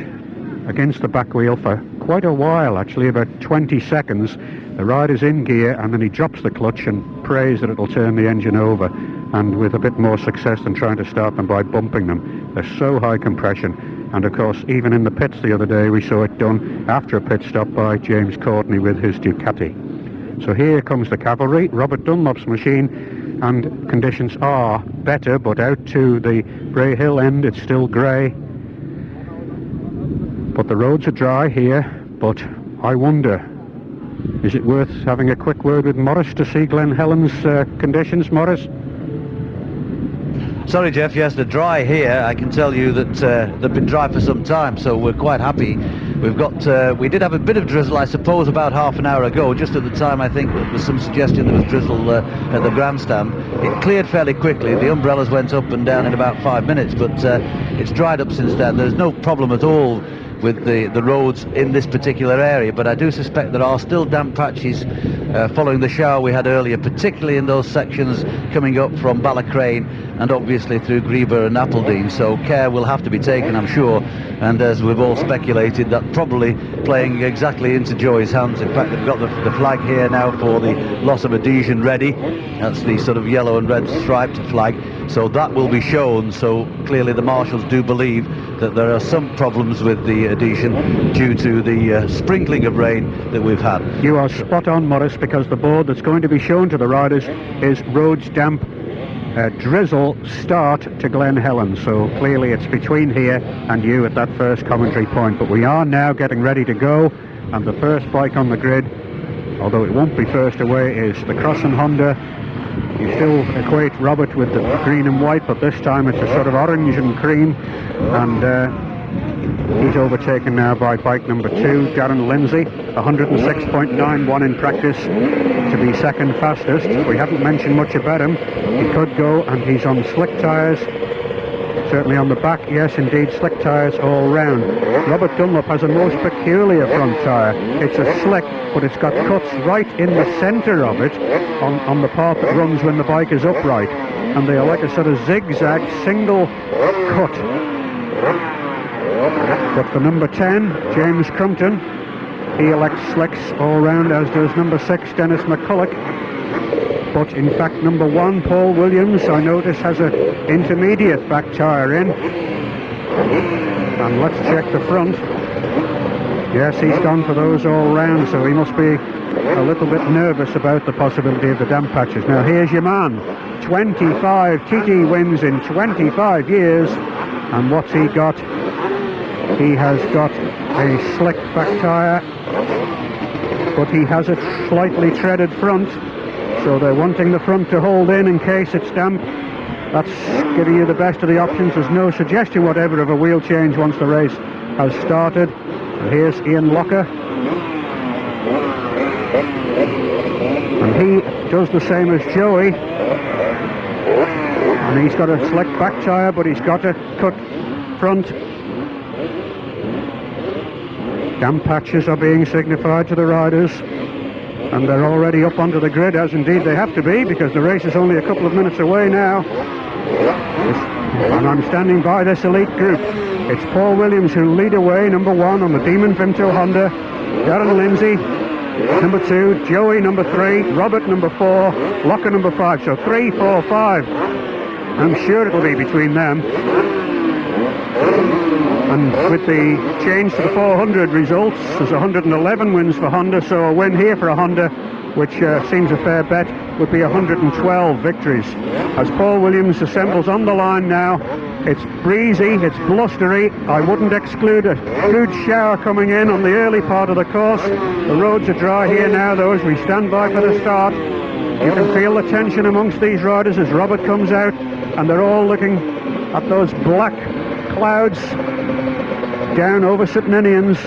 S2: against the back wheel for quite a while, actually, about 20 seconds. The rider's in gear, and then he drops the clutch and prays that it'll turn the engine over, and with a bit more success than trying to start them by bumping them. They're so high compression. And of course, even in the pits the other day, we saw it done after a pit stop by James Courtney with his Ducati. So here comes the cavalry, Robert Dunlop's machine, and conditions are better, but out to the Bray Hill end it's still grey. But the roads are dry here, but I wonder, is it worth having a quick word with Morris to see Glen Helen's conditions, Morris?
S16: Sorry, Jeff, yes, they're dry here. I can tell you that they've been dry for some time, so we're quite happy. We've got, we did have a bit of drizzle, I suppose, about half an hour ago, just at the time I think there was some suggestion there was drizzle at the grandstand. It cleared fairly quickly. The umbrellas went up and down in about 5 minutes, but it's dried up since then. There's no problem at all with the roads in this particular area, but I do suspect there are still damp patches following the shower we had earlier, particularly in those sections coming up from Ballacrane and obviously through Griever and Appledene, so care will have to be taken, I'm sure, and as we've all speculated, that probably playing exactly into Joey's hands. In fact, they've got the flag here now for the loss of adhesion ready. That's the sort of yellow and red striped flag, so that will be shown. So clearly the marshals do believe that there are some problems with the adhesion due to the sprinkling of rain that we've had.
S2: You are spot on, Morris, because the board that's going to be shown to the riders is roads damp, drizzle start to Glen Helen, so clearly it's between here and you at that first commentary point. But we are now getting ready to go, and the first bike on the grid, although it won't be first away, is the Crossan Honda. You still equate Robert with the green and white, but this time it's a sort of orange and cream, and he's overtaken now by bike number 2, Darren Lindsay, 106.91 in practice to be second fastest. We haven't mentioned much about him. He could go, and he's on slick tyres, certainly on the back, yes indeed, slick tyres all round. Robert Dunlop has a most peculiar front tyre. It's a slick, but it's got cuts right in the centre of it on the part that runs when the bike is upright, and they are like a sort of zigzag single cut. But for number 10, James Crumpton, he elects slicks all round, as does number 6, Dennis McCulloch. But in fact, number 1, Paul Williams, I notice has an intermediate back tyre in. And let's check the front. Yes, he's gone for those all round, so he must be a little bit nervous about the possibility of the damp patches. Now here's your man, 25 TT wins in 25 years, and what's he got? He has got a slick back tyre, but he has a slightly treaded front, so they're wanting the front to hold in case it's damp. That's giving you the best of the options. There's no suggestion whatever of a wheel change once the race has started. And here's Ian Locker. And he does the same as Joey. And he's got a slick back tyre, but he's got a cut front. Damp patches are being signified to the riders. And they're already up onto the grid, as indeed they have to be, because the race is only a couple of minutes away now. And I'm standing by this elite group. It's Paul Williams who lead away, number 1 on the Demon Vimto Honda. Darren Lindsay, number 2. Joey, number 3. Robert, number 4. Locker, number 5. So 3, 4, 5. I'm sure it'll be between them. And with the change to the 400 results, there's 111 wins for Honda, so a win here for a Honda, which seems a fair bet, would be 112 victories. As Paul Williams assembles on the line now, it's breezy, it's blustery. I wouldn't exclude a good shower coming in on the early part of the course. The roads are dry here now, though, as we stand by for the start. You can feel the tension amongst these riders as Robert comes out, and they're all looking at those black clouds down over St Ninians.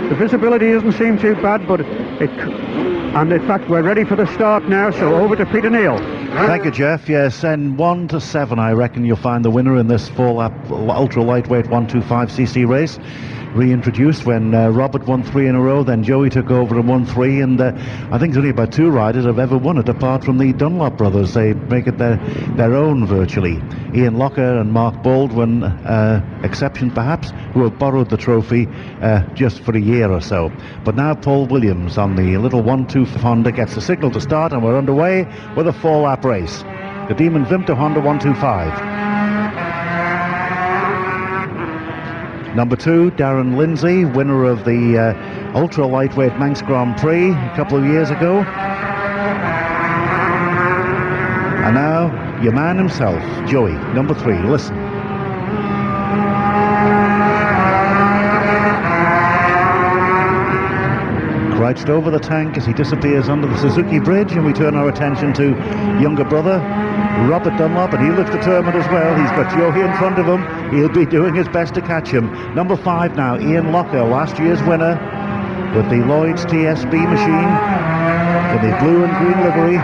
S2: The visibility doesn't seem too bad, but and in fact we're ready for the start now, so over to Peter Kneale.
S1: Thank you, Jeff. Yes, and 1 to 7 I reckon you'll find the winner in this 4-lap ultra lightweight 125cc race. Reintroduced when Robert won 3 in a row, then Joey took over and won 3, and I think there's only about 2 riders have ever won it apart from the Dunlop brothers. They make it their own virtually. Ian Locker and Mark Baldwin, exception perhaps, who have borrowed the trophy just for a year or so. But now Paul Williams on the little 1-2 Honda gets the signal to start, and we're underway with a 4-lap race. The Demon Vimto Honda 125. Number 2, Darren Lindsay, winner of the ultra lightweight Manx Grand Prix a couple of years ago. And now your man himself, Joey, number 3. Listen. Crouched over the tank as he disappears under the Suzuki Bridge, and we turn our attention to younger brother Robert Dunlop, and he looks determined as well. He's got Joey in front of him. He'll be doing his best to catch him. Number 5 now, Ian Locker, last year's winner with the Lloyd's TSB machine in the blue and green livery.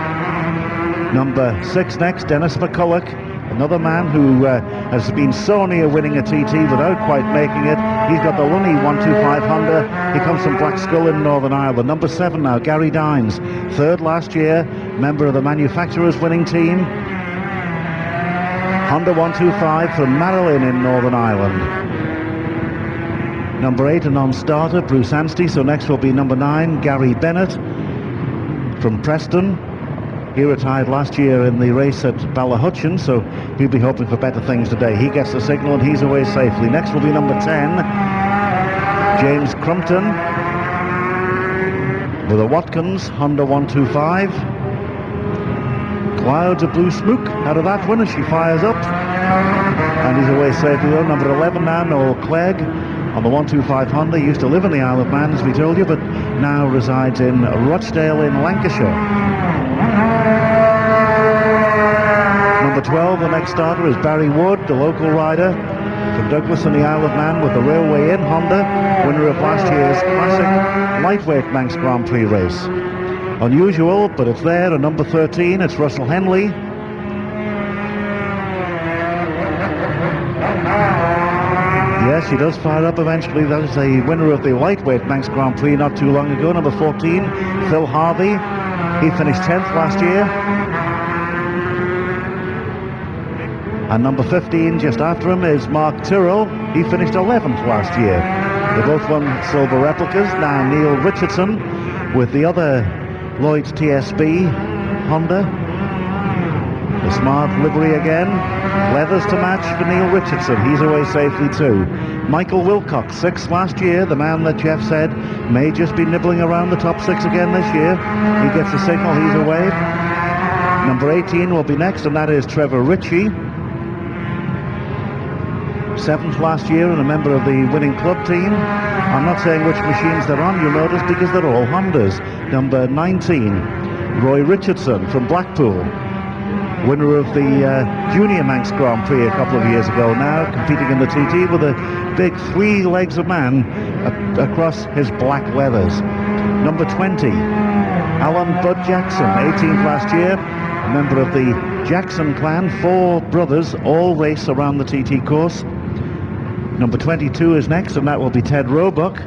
S1: Number 6 next, Dennis McCulloch, another man who has been so near winning a TT without quite making it. He's got the Lunny 125 Honda. He comes from Blackskull in Northern Ireland. Number 7 now, Gary Dines, 3rd last year, member of the manufacturers winning team. Honda 125 from Marilyn in Northern Ireland. Number 8, a non-starter, Bruce Anstey. So next will be number 9, Gary Bennett from Preston. He retired last year in the race at Ballahutchin, so we'll be hoping for better things today. He gets the signal and he's away safely. Next will be number 10, James Crumpton with a Watkins Honda 125. Clouds of blue smoke out of that one as she fires up, and he's away safely though. Number 11 now, Noel Clegg on the 125 Honda. He used to live in the Isle of Man, as we told you, but now resides in Rochdale in Lancashire. Number 12, the next starter, is Barry Wood, the local rider from Douglas in the Isle of Man with the Railway Inn Honda, winner of last year's classic lightweight Manx Grand Prix race. Unusual, but it's there. And number 13, it's Russell Henley. Yes, he does fire up eventually. That is the winner of the lightweight Manx Grand Prix not too long ago. Number 14, Phil Harvey. He finished 10th last year. And number 15, just after him, is Mark Tyrrell. He finished 11th last year. They both won silver replicas. Now Neil Richardson with the other Lloyd's TSB Honda smart livery again. Leathers to match for Neil Richardson. He's away safely too. Michael Wilcox, 6th last year. The man that Jeff said may just be nibbling around the top 6 again this year. He gets the signal, he's away. Number 18 will be next, and that is Trevor Ritchie. 7th last year and a member of the winning club team. I'm not saying which machines they're on, you'll notice, because they're all Hondas. Number 19, Roy Richardson from Blackpool. Winner of the Junior Manx Grand Prix a couple of years ago now, competing in the TT with a big 3 legs of man across his black leathers. Number 20, Alan Bud Jackson, 18th last year, a member of the Jackson clan. 4 brothers all race around the TT course. Number 22 is next, and that will be Ted Roebuck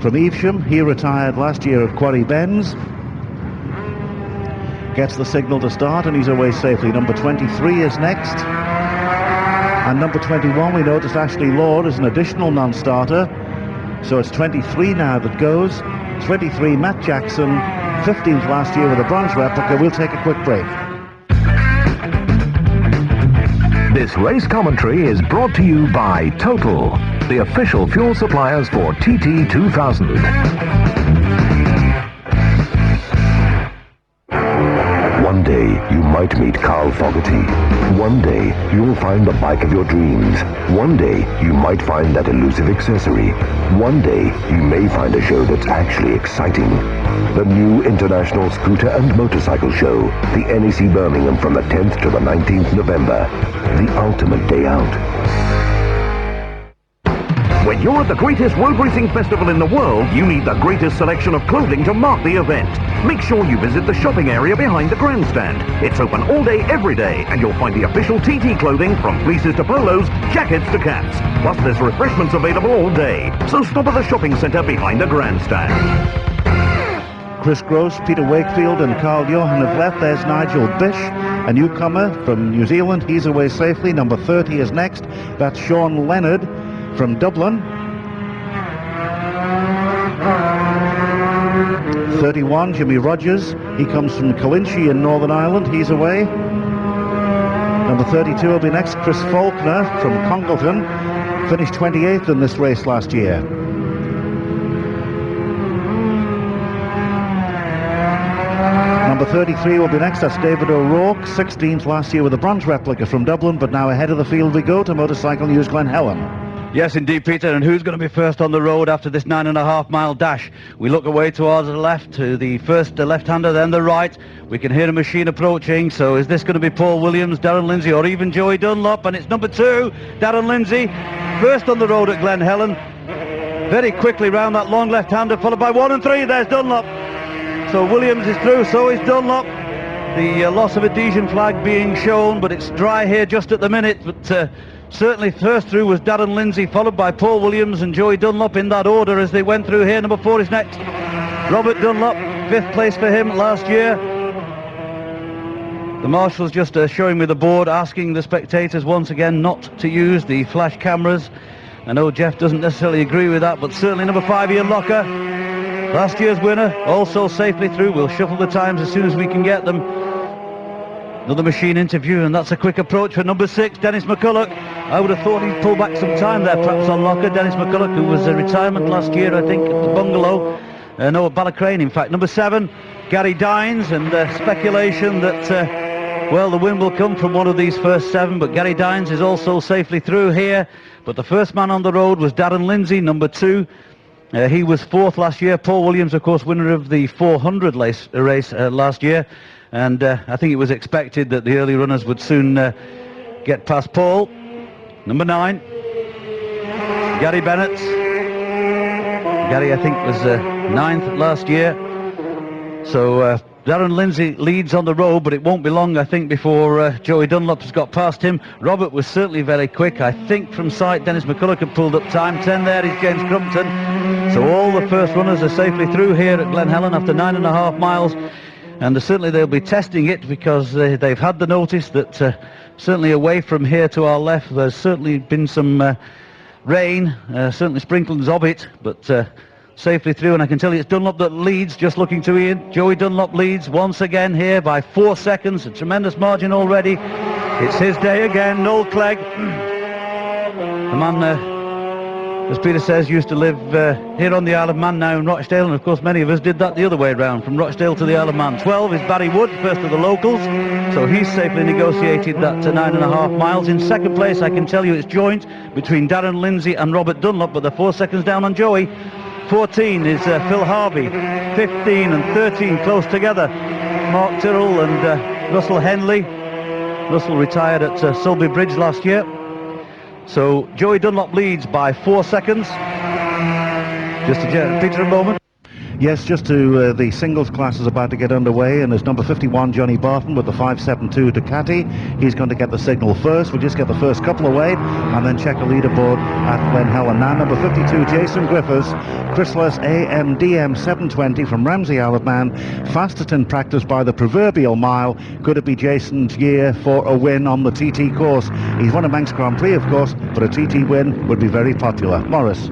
S1: from Evesham. He retired last year at Quarry Bends. Gets the signal to start, and he's away safely. Number 23 is next. And number 21, we noticed Ashley Lord is an additional non-starter. So it's 23 now that goes. 23, Matt Jackson, 15th last year with a bronze replica. We'll take a quick break.
S17: This race commentary is brought to you by Total, the official fuel suppliers for TT 2000. One day you might meet Carl Fogarty. One day you'll find the bike of your dreams. One day you might find that elusive accessory. One day you may find a show that's actually exciting. The new International Scooter and Motorcycle Show, the NEC Birmingham, from the 10th to the 19th November. The ultimate day out.
S18: When you're at the greatest road racing festival in the world, you need the greatest selection of clothing to mark the event. Make sure you visit the shopping area behind the grandstand. It's open all day, every day, and you'll find the official TT clothing from fleeces to polos, jackets to caps. Plus, there's refreshments available all day. So stop at the shopping centre behind the grandstand.
S1: Chris Gross, Peter Wakefield and Carl Johan have left. There's Nigel Bish, a newcomer from New Zealand. He's away safely. Number 30 is next. That's Sean Leonard from Dublin. 31, Jimmy Rogers. He comes from Colinchie in Northern Ireland. He's away. Number 32 will be next. Chris Faulkner from Congleton. Finished 28th in this race last year. Number 33 will be next. That's David O'Rourke, 16th last year with a bronze replica from Dublin, but now ahead of the field we go to Motorcycle News Glen Helen.
S16: Yes, indeed, Peter. And who's going to be first on the road after this 9.5-mile dash? We look away towards the left, to the first left-hander, then the right. We can hear a machine approaching. So is this going to be Paul Williams, Darren Lindsay, or even Joey Dunlop? And it's number 2, Darren Lindsay, first on the road at Glen Helen. Very quickly round that long left-hander, followed by 1 and 3. There's Dunlop. So Williams is through, so is Dunlop. The loss of adhesion flag being shown, but it's dry here just at the minute. But certainly first through was Darren Lindsay, followed by Paul Williams and Joey Dunlop in that order as they went through here. Number 4 is next. Robert Dunlop, 5th place for him last year. The marshal's just showing me the board, asking the spectators once again not to use the flash cameras. I know Jeff doesn't necessarily agree with that, but certainly number 5, Ian Locker, last year's winner, also safely through. We'll shuffle the times as soon as we can get them. Another machine interview, and that's a quick approach for number 6, Dennis McCulloch. I would have thought he'd pull back some time there, perhaps on Locker. Dennis McCulloch, who was a retirement last year, I think, at the Bungalow. No, at Ballacrane, in fact. Number 7, Gary Dines, and speculation that, well, the win will come from one of these first 7, but Gary Dines is also safely through here. But the first man on the road was Darren Lindsay, number 2. He was 4th last year. Paul Williams, of course, winner of the 400 race last year. And I think it was expected that the early runners would soon get past Paul. Number 9, Gary Bennett. Gary, I think, was 9th last year. So Darren Lindsay leads on the road, but it won't be long, I think, before Joey Dunlop has got past him. Robert was certainly very quick. I think from sight Dennis McCulloch had pulled up time. 10 there is James Crumpton. So all the first runners are safely through here at Glen Helen after 9.5 miles. And certainly they'll be testing it, because they've had the notice that certainly away from here to our left there's certainly been some rain, certainly sprinklings of it, but safely through, and I can tell you it's Dunlop that leads, just looking to Ian. Joey Dunlop leads once again here by 4 seconds, a tremendous margin already. It's his day again, Noel Clegg. The man, as Peter says, used to live here on the Isle of Man, now in Rochdale, and of course many of us did that the other way around, from Rochdale to the Isle of Man. 12 is Barry Wood, first of the locals, so he's safely negotiated that 9.5 miles. In second place, I can tell you it's joint between Darren Lindsay and Robert Dunlop, but they're 4 seconds down on Joey. 14 is Phil Harvey, 15 and 13 close together. Mark Tyrrell and Russell Henley. Russell retired at Sulby Bridge last year. So Joey Dunlop leads by 4 seconds. Just to Peter, a moment.
S1: Yes, just to the singles class is about to get underway, and there's number 51 Johnny Barton with the 572 Ducati. He's going to get the signal first. We'll just get the first couple away and then check the leaderboard at Glen Helen. Now number 52 Jason Griffiths, Chrysalis AMDM 720 from Ramsey Isle of Man, fastest in practice by the proverbial mile. Could it be Jason's year for a win on the TT course? He's won a Manx Grand Prix, of course, but a TT win would be very popular. Morris.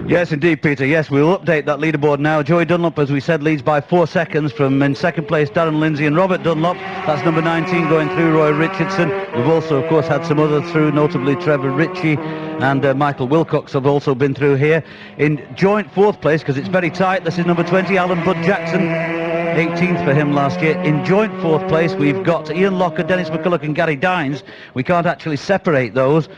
S16: Yes, indeed, Peter. Yes, we'll update that leaderboard now. Joey Dunlop, as we said, leads by 4 seconds from in second place Darren Lindsay and Robert Dunlop. That's number 19 going through, Roy Richardson. We've also, of course, had some others through, notably Trevor Ritchie and Michael Wilcox have also been through here. In joint fourth place, because it's very tight, this is number 20, Alan Bud Jackson. 18th for him last year. In joint fourth place, we've got Ian Locker, Dennis McCulloch and Gary Dines. We can't actually separate those.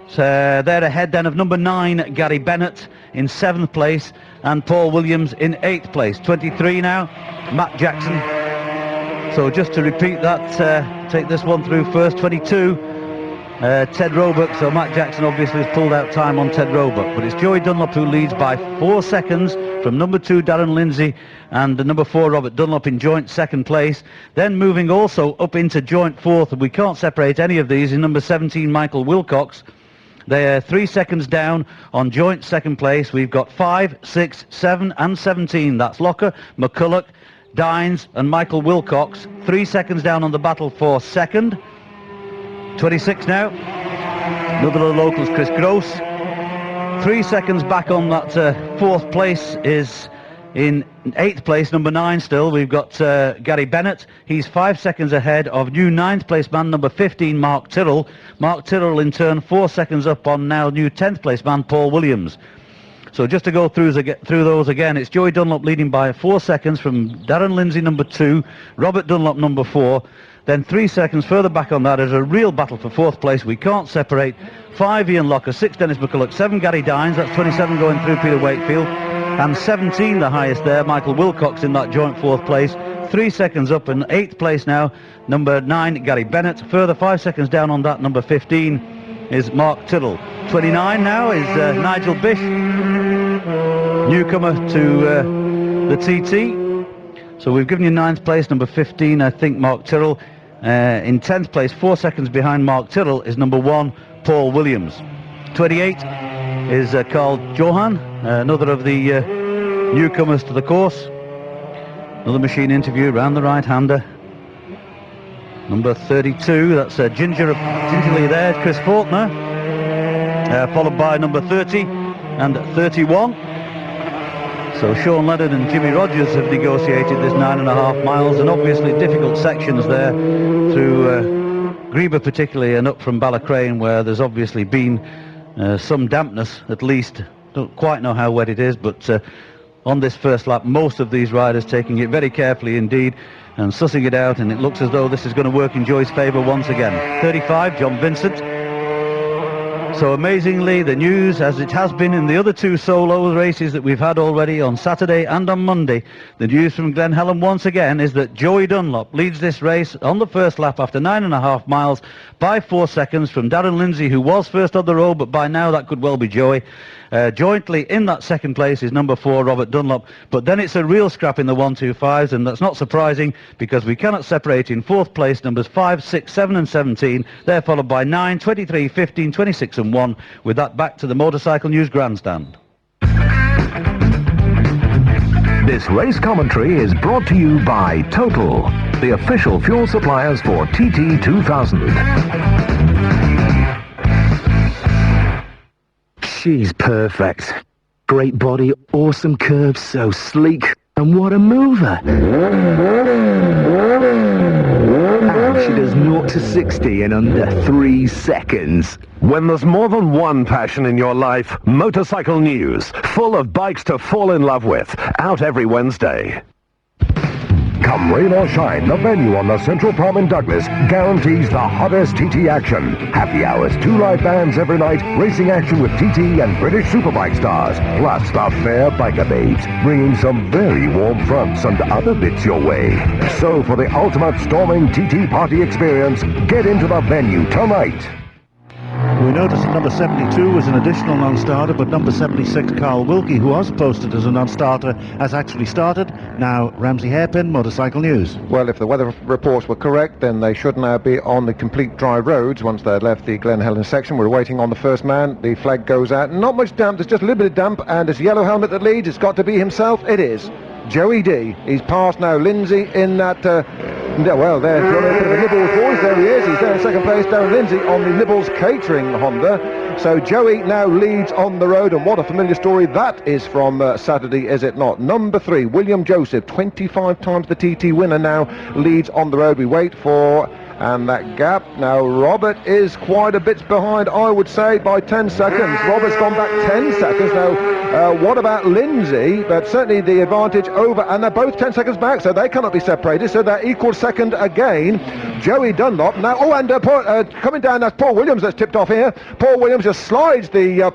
S16: So they're ahead then of number 9, Gary Bennett in 7th place, and Paul Williams in 8th place. 23 now, Matt Jackson. So just to repeat that, take this one through first. 22, Ted Roebuck. So Matt Jackson obviously has pulled out time on Ted Roebuck, but it's Joey Dunlop who leads by 4 seconds from number 2 Darren Lindsay and number 4 Robert Dunlop in joint second place. Then moving also up into joint fourth, and we can't separate any of these, in number 17 Michael Wilcox. They're 3 seconds down on joint second place. We've got 5, 6, 7 and 17. That's Locker, McCulloch, Dines and Michael Wilcox. 3 seconds down on the battle for second. 26 now. Another of the locals, Chris Gross. 3 seconds back on that fourth place is in 8th place, number 9 still. We've got Gary Bennett. He's 5 seconds ahead of new 9th place man, number 15, Mark Tyrrell. Mark Tyrrell in turn 4 seconds up on now new 10th place man, Paul Williams. So just to go through those again, it's Joey Dunlop leading by 4 seconds from Darren Lindsay, number 2, Robert Dunlop, number 4. Then 3 seconds further back on that is a real battle for 4th place. We can't separate. 5 Ian Locker, 6 Dennis McCulloch, 7 Gary Dines. That's 27 going through Peter Wakefield. And 17, the highest there, Michael Wilcox in that joint 4th place. 3 seconds up in 8th place now, number 9, Gary Bennett. Further 5 seconds down on that, number 15 is Mark Tyrrell. 29 now is Nigel Bish, newcomer to the TT. So we've given you 9th place, number 15, I think, Mark Tyrrell. In 10th place, 4 seconds behind Mark Tyrrell, is number 1, Paul Williams. 28 is Carl Johan, another of the newcomers to the course. Another machine interview round the right-hander. Number 32, that's gingerly there, Chris Faulkner, followed by number 30 and 31. So Sean Leonard and Jimmy Rogers have negotiated this 9.5 miles, and obviously difficult sections there through Greba particularly, and up from Ballacrane, where there's obviously been some dampness, at least. Don't quite know how wet it is, but on this first lap, most of these riders taking it very carefully indeed and sussing it out, and it looks as though this is going to work in Joy's favour once again. 35, John Vincent. So amazingly, the news, as it has been in the other 2 solo races that we've had already on Saturday and on Monday, the news from Glen Helen once again is that Joey Dunlop leads this race on the first lap after 9.5 miles by 4 seconds from Darren Lindsay, who was first on the road, but by now that could well be Joey. Jointly in that second place is number 4, Robert Dunlop, but then it's a real scrap in the 1-2-5s, and that's not surprising because we cannot separate in 4th place numbers 5, 6, 7 and 17. They're followed by 9, 23, 15, 26 and 1. With that, back to the Motorcycle News grandstand.
S18: This race commentary is brought to you by Total, the official fuel suppliers for TT2000.
S19: She's perfect. Great body, awesome curves, so sleek. And what a mover. And she does 0 to 60 in under 3 seconds.
S20: When there's more than one passion in your life, Motorcycle News, full of bikes to fall in love with, out every Wednesday.
S17: Come rain or shine, the venue on the Central Prom in Douglas guarantees the hottest TT action. Happy hours, 2 live bands every night, racing action with TT and British Superbike stars, plus the fair biker babes, bringing some very warm fronts and other bits your way. So for the ultimate storming TT party experience, get into the venue tonight.
S1: We noticed that number 72 was an additional non-starter, but number 76, Carl Wilkie, who was posted as a non-starter, has actually started. Now, Ramsey Hairpin, Motorcycle News.
S14: Well, if the weather reports were correct, then they should now be on the complete dry roads once they'd left the Glen Helen section. We're waiting on the first man. The flag goes out. Not much damp, there's just a little bit of damp, and it's Yellow Helmet that leads. It's got to be himself. It is Joey D. He's passed now Lindsay in that... well, there's a bit of a Nibbles voice. There he is. He's there in second place. Darren Lindsay on the Nibbles Catering Honda. So Joey now leads on the road, and what a familiar story that is from Saturday, is it not? Number 3, William Joseph, 25 times the TT winner, now leads on the road. We wait for... and that gap, now Robert is quite a bit behind, I would say, by 10 seconds. Robert's gone back 10 seconds. Now, what about Lindsay? But certainly the advantage over, and they're both 10 seconds back, so they cannot be separated, so they're equal second again. Joey Dunlop now, coming down, that's Paul Williams that's tipped off here. Paul Williams just slides the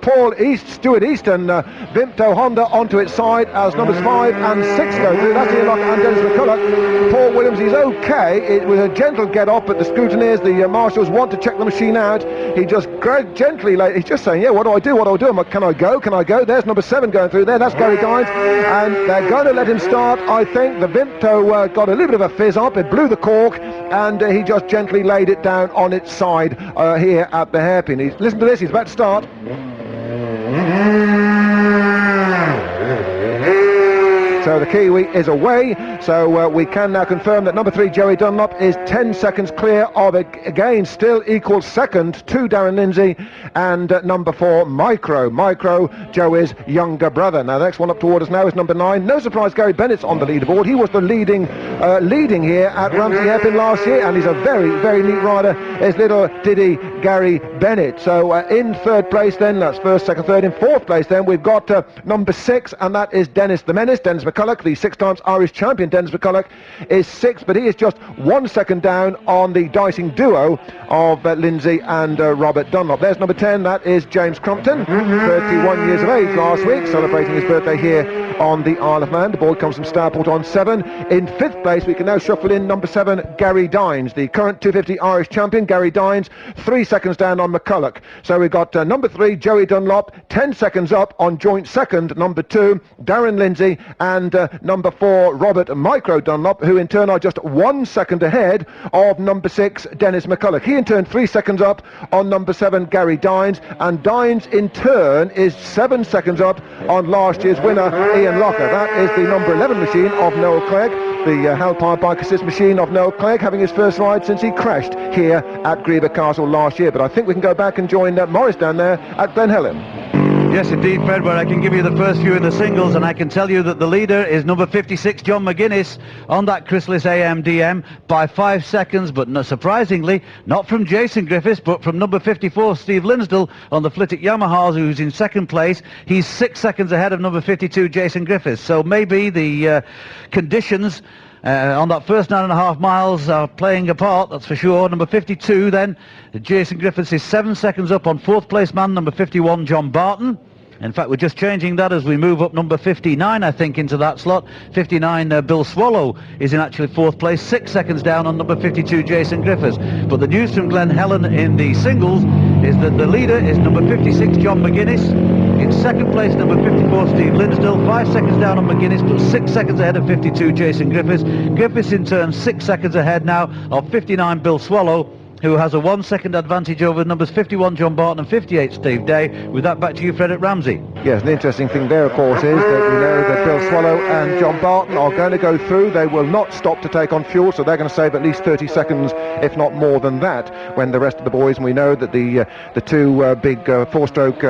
S14: Stuart Easton Vimto Honda onto its side as numbers 5 and 6 go through. That's Ian Locker and Dennis McCulloch. Paul Williams, he's okay. It was a gentle get off, but the scrutineers, the marshals want to check the machine out. He just gently, he's just saying, yeah, what do I do? Can I go? There's number 7 going through there. That's Gary Dines, and they're going to let him start. I think the Vimto got a little bit of a fizz up. It blew the cork, and he just gently laid it down on its side here at the hairpin. Listen to this. He's about to start. So the Kiwi is away, so we can now confirm that number 3, Joey Dunlop, is 10 seconds clear of, again, still equals second to Darren Lindsay, and number 4, Micro, Joey's younger brother. Now the next one up toward us now is number 9. No surprise, Gary Bennett's on the leaderboard. He was the leading here at Ramsey Hairpin last year, and he's a very, very neat rider, is little Diddy Gary Bennett. So in third place then, that's first, second, third. In fourth place then, we've got number 6, and that is Dennis the Menace, Dennis McCulloch, the 6 times Irish champion. Dennis McCulloch is 6th, but he is just 1 second down on the dicing duo of Lindsay and Robert Dunlop. There's number 10, that is James Crumpton, 31 years of age last week, celebrating his birthday here on the Isle of Man. The ball comes from Starport on 7. In 5th place, we can now shuffle in number 7, Gary Dines, the current 250 Irish champion. Gary Dines, 3 seconds down on McCulloch. So we've got number 3, Joey Dunlop, 10 seconds up on joint second, number 2, Darren Lindsay, and number 4, Robert Micro Dunlop, who in turn are just 1 second ahead of number 6, Dennis McCulloch. He in turn 3 seconds up on number 7, Gary Dines, and Dines in turn is 7 seconds up on last year's winner, Ian Locker. That is the number 11 machine of Noel Clegg, the Halpine Bike Assist machine of Noel Clegg, having his first ride since he crashed here at Greeba Castle last year. But I think we can go back and join Morris down there at Glen Helen.
S16: Yes, indeed, Fred, where I can give you the first few in the singles, and I can tell you that the leader is number 56, John McGuinness, on that Chrysalis AMDM by 5 seconds, but not surprisingly, not from Jason Griffiths, but from number 54, Steve Linsdell, on the Flitwick Yamahas, who's in second place. He's 6 seconds ahead of number 52, Jason Griffiths. So maybe the conditions on that first 9.5 miles are playing a part, that's for sure. Number 52 then, Jason Griffiths is 7 seconds up on 4th place man, number 51, John Barton. In fact, we're just changing that as we move up number 59, I think, into that slot. 59, Bill Swallow is in actually 4th place, 6 seconds down on number 52, Jason Griffiths. But the news from Glen Helen in the singles is that the leader is number 56, John McGuinness. In second place, number 54, Steve Linsdell, 5 seconds down on McGuinness, but 6 seconds ahead of 52, Jason Griffiths. Griffiths in turn 6 seconds ahead now of 59, Bill Swallow. who has a 1 second advantage over numbers 51 John Barton and 58 Steve Day. With that, back to you, Frederick Ramsey.
S14: Yes, the interesting thing there, of course, is that we know that Bill Swallow and John Barton are going to go through. They will not stop to take on fuel, so they're going to save at least 30 seconds, if not more than that, when the rest of the boys, and we know that the two big four-stroke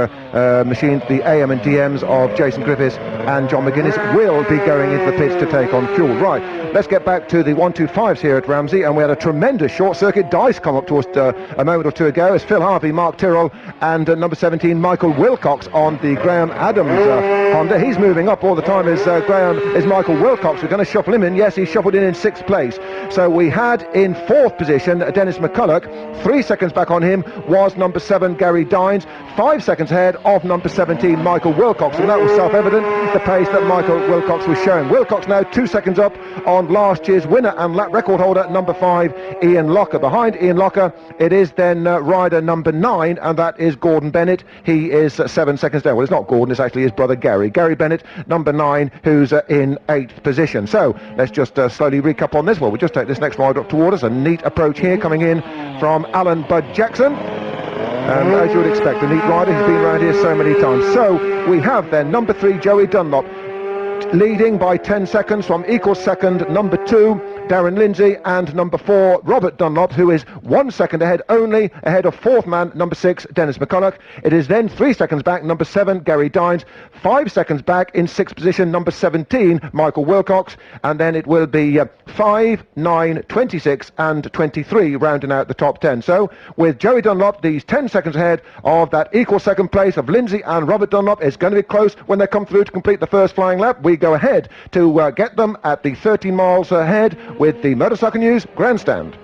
S14: machines, the AM and DMs of Jason Griffiths and John McGuinness, will be going into the pits to take on fuel. Right, let's get back to the 125s here at Ramsey, and we had a tremendous short-circuit dice come up to us a moment or two ago as Phil Harvey, Mark Tyrrell and number 17 Michael Wilcox on the Graham Adams Honda. He's moving up all the time as Michael Wilcox. We're going to shuffle him in. Yes, he's shuffled in 6th place. So we had in 4th position Dennis McCulloch. 3 seconds back on him was number 7 Gary Dines. 5 seconds ahead of number 17 Michael Wilcox, and that was self-evident, the pace that Michael Wilcox was showing. Wilcox now 2 seconds up on last year's winner and lap record holder number 5 Ian Locker. Behind Ian Locker it is then rider number 9, and that is Gordon Bennett. He is 7 seconds down. Well, it's not Gordon, it's actually his brother Gary Bennett, number 9, who's in 8th position. So let's just slowly recap on this. Well, we'll just take this next rider up toward us. A neat approach here coming in from Alan Bud Jackson. And as you would expect, a neat rider. He's been around here so many times. So we have then number 3 Joey Dunlop leading by 10 seconds from equal second number 2 Darren Lindsay and number 4 Robert Dunlop, who is 1 second ahead only, ahead of 4th man number 6 Dennis McCulloch. It is then 3 seconds back number 7 Gary Dines, 5 seconds back in 6th position number 17 Michael Wilcox, and then it will be 5, 9, 26 and 23 rounding out the top 10. So with Joey Dunlop, these 10 seconds ahead of that equal second place of Lindsay and Robert Dunlop. It's going to be close when they come through to complete the first flying lap. We go ahead to get them at the 13 miles ahead with the Motorcycle News Grandstand.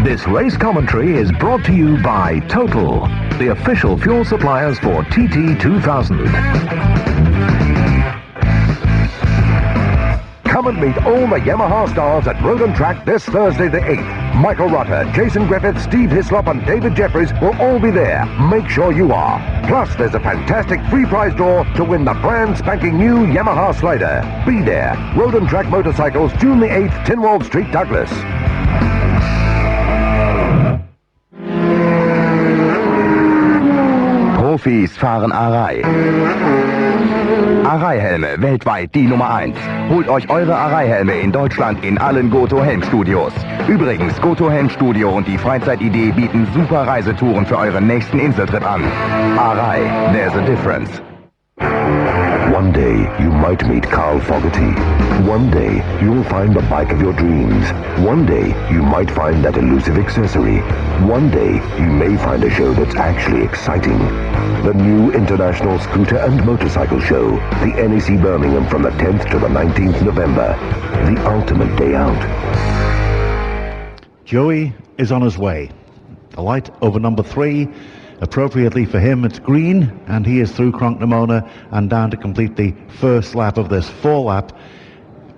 S20: This race commentary is brought to you by Total, the official fuel suppliers for TT2000. Come and meet all the Yamaha stars at Road and Track this Thursday the 8th. Michael Rutter, Jason Griffith, Steve Hislop and David Jeffries will all be there. Make sure you are. Plus, there's a fantastic free prize draw to win the brand spanking new Yamaha Slider. Be there. Road and Track Motorcycles, June the 8th, Tynwald Street, Douglas.
S21: Profis fahren Arai. Arai-Helme, weltweit die Nummer 1. Holt euch eure Arai-Helme in Deutschland in allen Goto-Helm-Studios. Übrigens, Goto-Helm-Studio und die Freizeitidee bieten super Reisetouren für euren nächsten Inseltrip an. Arai, there's a difference.
S17: One day you might meet Carl Fogarty. One day you'll find the bike of your dreams. One day you might find that elusive accessory. One day you may find a show that's actually exciting. The new International Scooter and Motorcycle Show, the NEC Birmingham, from the 10th to the 19th November. The ultimate day out.
S1: Joey is on his way. The light over number 3. Appropriately for him, it's green, and he is through Cronknamona and down to complete the first lap of this 4-lap,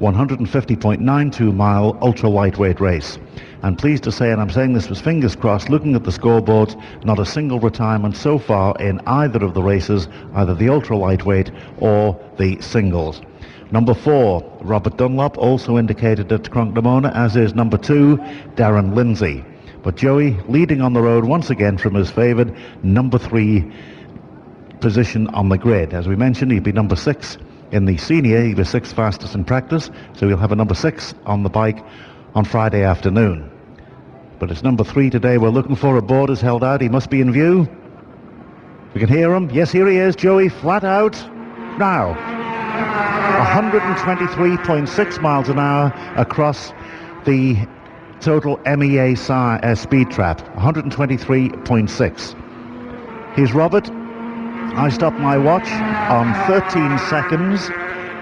S1: 150.92 mile ultra lightweight race. And pleased to say, and I'm saying this with fingers crossed, looking at the scoreboards, not a single retirement so far in either of the races, either the ultra lightweight or the singles. Number 4, Robert Dunlop, also indicated at Cronknamona, as is number 2, Darren Lindsay. But Joey leading on the road once again from his favoured number 3 position on the grid. As we mentioned, he'd be number 6 in the senior. He was 6th fastest in practice, so he'll have a number 6 on the bike on Friday afternoon. But it's number 3 today we're looking for. A board is held out. He must be in view. We can hear him. Yes, here he is. Joey flat out now. 123.6 miles an hour across the total MEA speed trap, 123.6. Here's Robert. I stopped my watch on 13 seconds,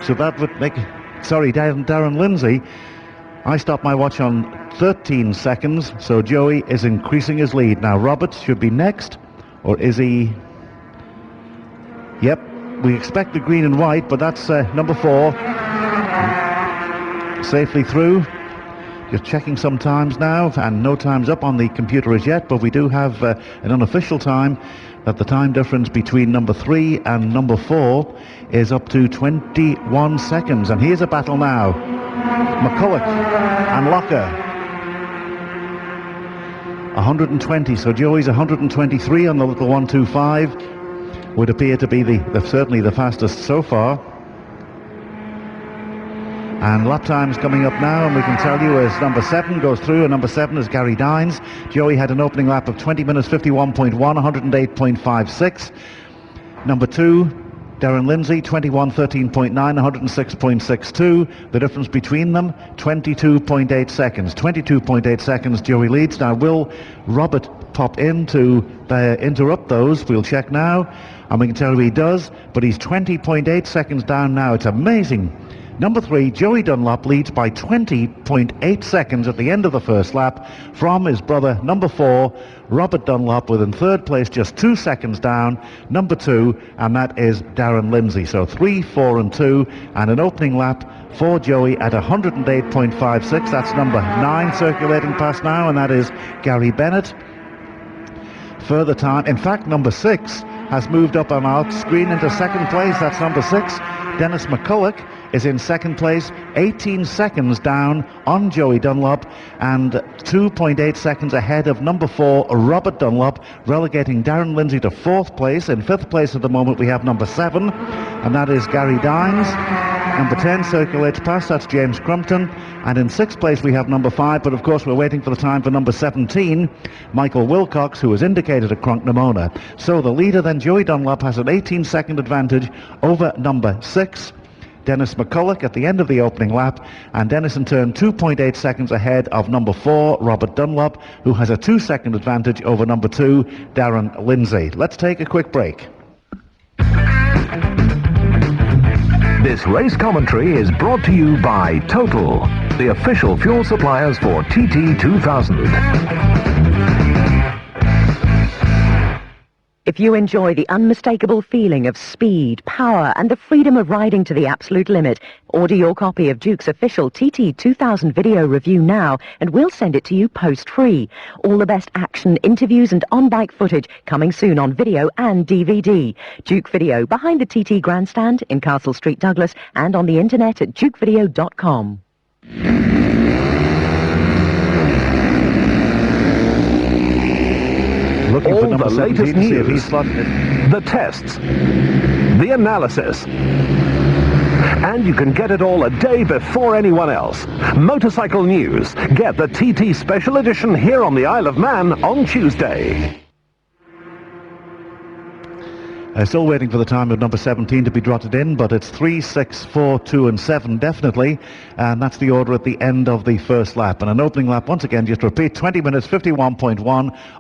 S1: so that would make... Sorry, Darren Lindsay. I stopped my watch on 13 seconds, so Joey is increasing his lead. Now, Robert should be next, or is he... Yep, we expect the green and white, but that's number 4. Safely through. Just checking some times now, and no time's up on the computer as yet, but we do have an unofficial time that the time difference between number 3 and number 4 is up to 21 seconds. And here's a battle now. McCulloch and Locker. 120. So Joey's 123 on the little 125. Would appear to be certainly the fastest so far. And lap time's coming up now, and we can tell you as number 7 goes through, and number 7 is Gary Dines. Joey had an opening lap of 20 minutes 51.1, 108.56. Number 2, Darren Lindsay, 21:13.9, 106.62. The difference between them, 22.8 seconds. 22.8 seconds, Joey leads. Now, will Robert pop in to interrupt those? We'll check now, and we can tell you he does, but he's 20.8 seconds down now. It's amazing. Number 3, Joey Dunlop, leads by 20.8 seconds at the end of the first lap from his brother, number 4, Robert Dunlop, within third place, just 2 seconds down, number 2, and that is Darren Lindsay. So 3, 4 and 2, and an opening lap for Joey at 108.56. That's number 9 circulating past now, and that is Gary Bennett. Further time, in fact, number 6 has moved up on our screen into second place. That's number 6. Dennis McCulloch is in second place, 18 seconds down on Joey Dunlop, and 2.8 seconds ahead of number 4, Robert Dunlop, relegating Darren Lindsay to fourth place. In fifth place at the moment we have number 7, and that is Gary Dines. Number 10 circulates past, that's James Crumpton, and in sixth place we have number 5, but of course we're waiting for the time for number 17, Michael Wilcox, who has indicated a Cronknamona. So the leader then, Joey Dunlop, has an 18-second advantage over number 6, Dennis McCulloch, at the end of the opening lap, and Dennis in turn 2.8 seconds ahead of number 4, Robert Dunlop, who has a 2-second advantage over number 2, Darren Lindsay. Let's take a quick break.
S18: This race commentary is brought to you by Total, the official fuel suppliers for TT2000.
S3: If you enjoy the unmistakable feeling of speed, power, and the freedom of riding to the absolute limit, order your copy of Duke's official TT2000 video review now, and we'll send it to you post-free. All the best action, interviews, and on-bike footage coming soon on video and DVD. Duke Video, behind the TT Grandstand in Castle Street, Douglas, and on the internet at dukevideo.com.
S1: Looking
S18: all
S1: for number
S18: the
S1: 17
S18: latest
S1: to see if
S18: news,
S1: he's slotted it.
S18: the tests, the analysis, and you can get it all a day before anyone else. Motorcycle news. Get the TT Special Edition here on the Isle of Man on Tuesday.
S1: Still waiting for the time of number 17 to be drotted in, but it's 3, 6, 4, 2 and 7 definitely, and that's the order at the end of the first lap. And an opening lap, once again, just to repeat, 20 minutes 51.1,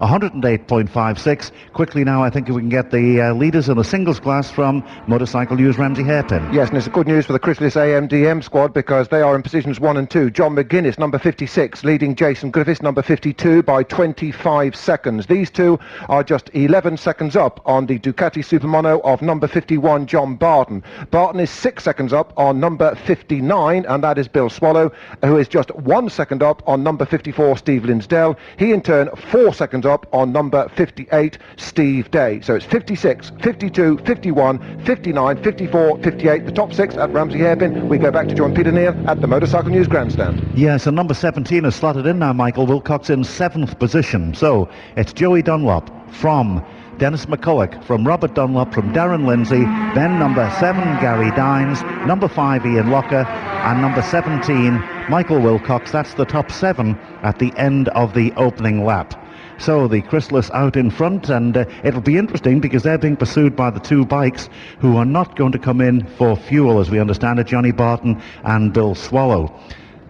S1: 108.56. Quickly now, I think if we can get the leaders in the singles class from Motorcycle News, Ramsey Hairpin.
S14: Yes, and it's good news for the Chrysalis AMDM squad, because they are in positions 1 and 2. John McGuinness, number 56, leading Jason Griffiths, number 52, by 25 seconds. These two are just 11 seconds up on the Ducati Supermono of number 51, John Barton. Barton is 6 seconds up on number 59, and that is Bill Swallow, who is just 1 second up on number 54, Steve Linsdell. He in turn 4 seconds up on number 58, Steve Day. So it's 56, 52, 51, 59, 54, 58, the top 6 at Ramsey Hairpin. We go back to join Peter Kneale at the Motorcycle News Grandstand.
S1: Yes, and number 17 is slotted in now, Michael Wilcox, in 7th position. So it's Joey Dunlop from Dennis McCulloch, from Robert Dunlop, from Darren Lindsay, then number 7, Gary Dines, number 5, Ian Locker, and number 17, Michael Wilcox. That's the top 7 at the end of the opening lap. So the Chrysalis out in front, and it'll be interesting because they're being pursued by the two bikes who are not going to come in for fuel, as we understand it, Johnny Barton and Bill Swallow.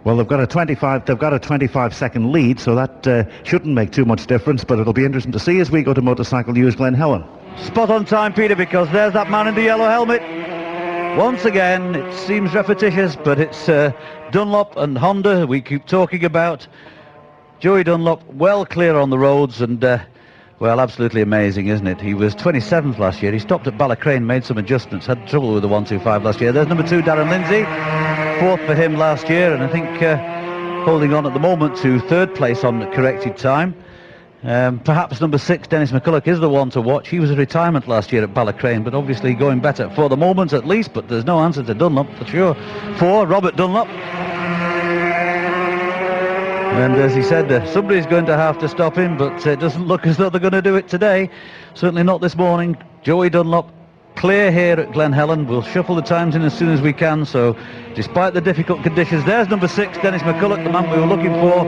S1: Well, they've got a 25-second lead, so that shouldn't make too much difference, but it'll be interesting to see as we go to Motorcycle News. Glenn Helen.
S16: Spot on time, Peter, because there's that man in the yellow helmet. Once again, it seems repetitious, but it's Dunlop and Honda we keep talking about. Joey Dunlop well clear on the roads, and well, absolutely amazing, isn't it? He was 27th last year. He stopped at Ballacrane, made some adjustments, had trouble with the 125 last year. There's number 2, Darren Lindsay. 4th for him last year, and I think holding on at the moment to 3rd place on the corrected time. Perhaps number 6, Dennis McCulloch, is the one to watch. He was a retirement last year at Ballacrane, but obviously going better for the moment at least, but there's no answer to Dunlop for sure. 4, Robert Dunlop. And as he said, somebody's going to have to stop him, but it doesn't look as though they're going to do it today. Certainly not this morning. Joey Dunlop clear here at Glen Helen. We'll shuffle the times in as soon as we can. So despite the difficult conditions, there's number 6, Dennis McCulloch, the man we were looking for.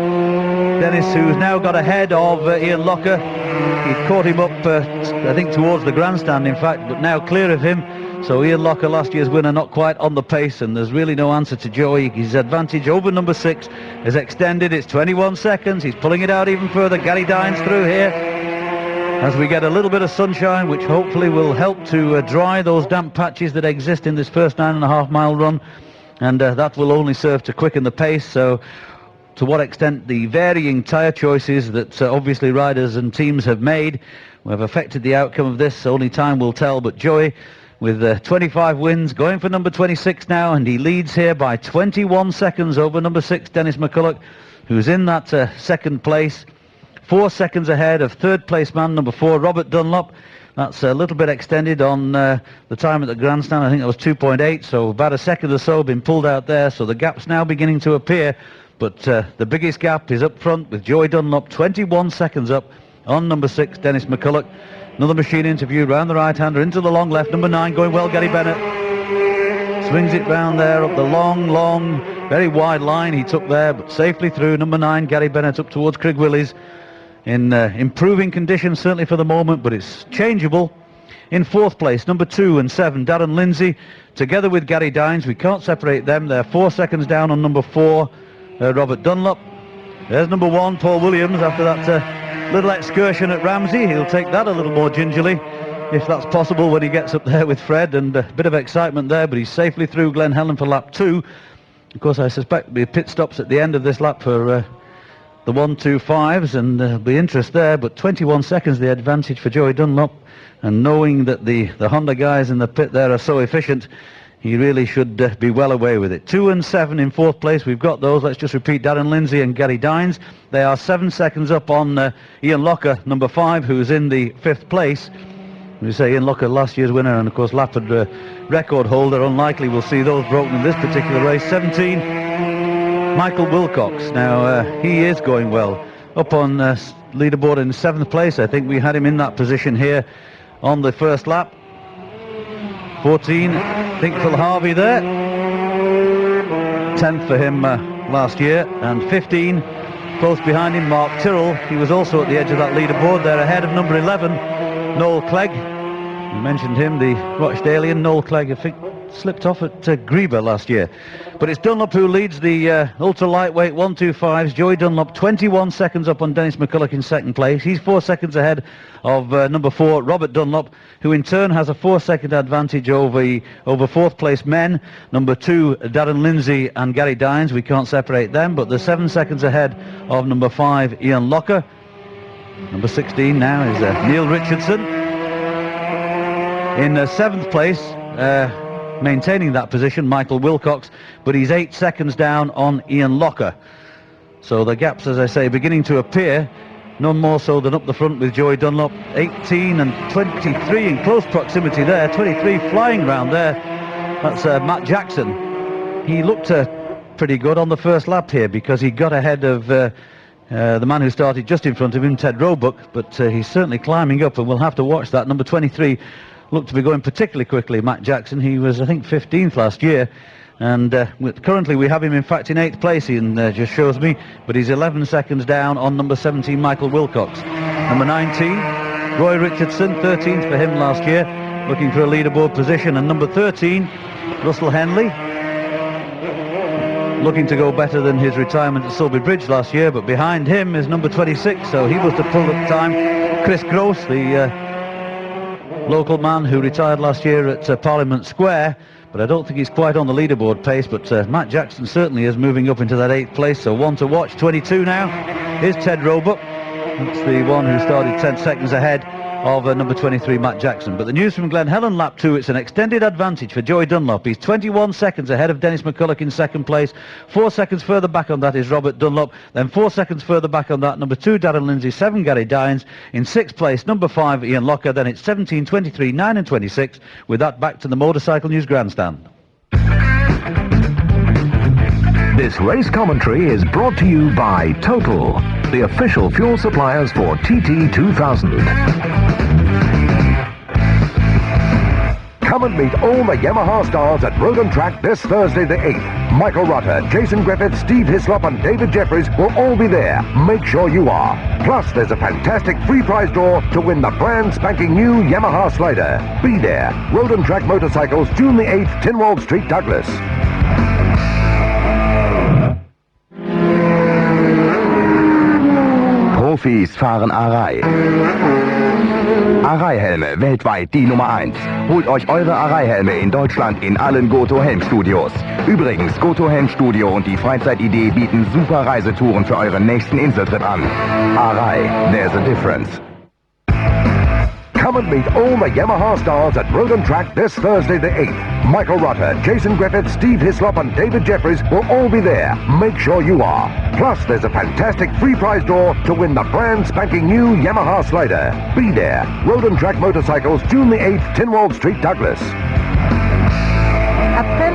S16: Dennis, who's now got ahead of Ian Locker. He caught him up, I think, towards the grandstand, in fact, but now clear of him. So Ian Locker, last year's winner, not quite on the pace, and there's really no answer to Joey. His advantage over number 6 is extended. It's 21 seconds. He's pulling it out even further. Gary Dines through here as we get a little bit of sunshine, which hopefully will help to dry those damp patches that exist in this first 9.5 mile run, and that will only serve to quicken the pace. So to what extent the varying tyre choices that obviously riders and teams have made have affected the outcome of this, only time will tell. But Joey, with 25 wins, going for number 26 now, and he leads here by 21 seconds over number 6, Dennis McCulloch, who's in that second place, 4 seconds ahead of third place man number 4, Robert Dunlop. That's a little bit extended on the time at the grandstand. I think that was 2.8, so about a second or so been pulled out there, so the gap's now beginning to appear. But the biggest gap is up front with Joey Dunlop, 21 seconds up on number 6, Dennis McCulloch. Another machine interview round the right-hander into the long left. Number 9 going well, Gary Bennett. Swings it round there up the long, very wide line he took there, but safely through. Number 9, Gary Bennett, up towards Craig Willis. In improving conditions, certainly for the moment, but it's changeable. In fourth place, number 2 and 7, Darren Lindsay, together with Gary Dines. We can't separate them. They're 4 seconds down on number 4, Robert Dunlop. There's number 1, Paul Williams, after that little excursion at Ramsey. He'll take that a little more gingerly, if that's possible, when he gets up there with Fred, and a bit of excitement there, but he's safely through Glen Helen for lap 2. Of course, I suspect there'll be pit stops at the end of this lap for the 1-2-5s, and there'll be interest there, but 21 seconds the advantage for Joey Dunlop, and knowing that the Honda guys in the pit there are so efficient, he really should be well away with it. 2 and 7 in fourth place. We've got those. Let's just repeat: Darren Lindsay and Gary Dines. They are 7 seconds up on Ian Locker, number 5, who's in the 5th place. We say Ian Locker, last year's winner, and of course Lapid record holder. Unlikely we'll see those broken in this particular race. 17, Michael Wilcox. Now he is going well. Up on leaderboard in 7th place. I think we had him in that position here on the first lap. 14, I think Phil Harvey there. 10th for him last year. And 15, close behind him, Mark Tyrrell. He was also at the edge of that leaderboard. They're ahead of number 11, Noel Clegg. You mentioned him, the Rochdalian. Noel Clegg, I think, slipped off at Greba last year. But it's Dunlop who leads the ultra-lightweight 1-2-5s. Joey Dunlop, 21 seconds up on Dennis McCulloch in 2nd place. He's 4 seconds ahead of number 4, Robert Dunlop, who in turn has a 4-second advantage over 4th place men. Number 2, Darren Lindsay and Gary Dines. We can't separate them, but they're 7 seconds ahead of number 5, Ian Locker. Number 16 now is Neil Richardson. In 7th place, maintaining that position, Michael Wilcox, but he's 8 seconds down on Ian Locker. So the gaps, as I say, beginning to appear, none more so than up the front with Joey Dunlop. 18 and 23 in close proximity there, 23 flying round there. That's Matt Jackson. He looked pretty good on the first lap here, because he got ahead of the man who started just in front of him, Ted Roebuck, but he's certainly climbing up, and we'll have to watch that. Number 23 looked to be going particularly quickly, Matt Jackson. He was, I think, 15th last year, and currently we have him in fact in 8th place, he just shows me, but he's 11 seconds down on number 17, Michael Wilcox. Number 19, Roy Richardson, 13th for him last year, looking for a leaderboard position. And number 13, Russell Henley, looking to go better than his retirement at Sulby Bridge last year, but behind him is number 26, so he was to pull at the time, Chris Gross, the local man who retired last year at Parliament Square, but I don't think he's quite on the leaderboard pace. But Matt Jackson certainly is moving up into that 8th place, so one to watch. 22 now is Ted Roebuck. That's the one who started 10 seconds ahead of number 23, Matt Jackson. But the news from Glen Helen lap 2, it's an extended advantage for Joey Dunlop. He's 21 seconds ahead of Dennis McCulloch in 2nd place. 4 seconds further back on that is Robert Dunlop. Then 4 seconds further back on that, number 2, Darren Lindsay, 7, Gary Dines. In 6th place, number 5, Ian Locker. Then it's 17, 23, 9 and 26. With that, back to the Motorcycle News Grandstand.
S17: This race commentary is brought to you by Total, the official fuel suppliers for TT2000.
S20: Come and meet all the Yamaha stars at Road and Track this Thursday the 8th. Michael Rutter, Jason Griffith, Steve Hislop and David Jeffries will all be there. Make sure you are. Plus, there's a fantastic free prize draw to win the brand spanking new Yamaha Slider. Be there. Road and Track Motorcycles, June the 8th, Tynwald Street, Douglas.
S21: Profis fahren Arai. Arai-Helme, weltweit die Nummer 1. Holt euch eure Arai-Helme in Deutschland in allen Goto-Helm-Studios. Übrigens, Goto-Helm-Studio und die Freizeitidee bieten super Reisetouren für euren nächsten Inseltrip an. Arai, there's a difference.
S20: Come and meet all the Yamaha stars at Road and Track this Thursday the 8th. Michael Rutter, Jason Griffith, Steve Hislop and David Jeffries will all be there. Make sure you are. Plus, there's a fantastic free prize draw to win the brand spanking new Yamaha Slider. Be there. Road and Track Motorcycles, June the 8th, Tynwald Street, Douglas.
S12: Après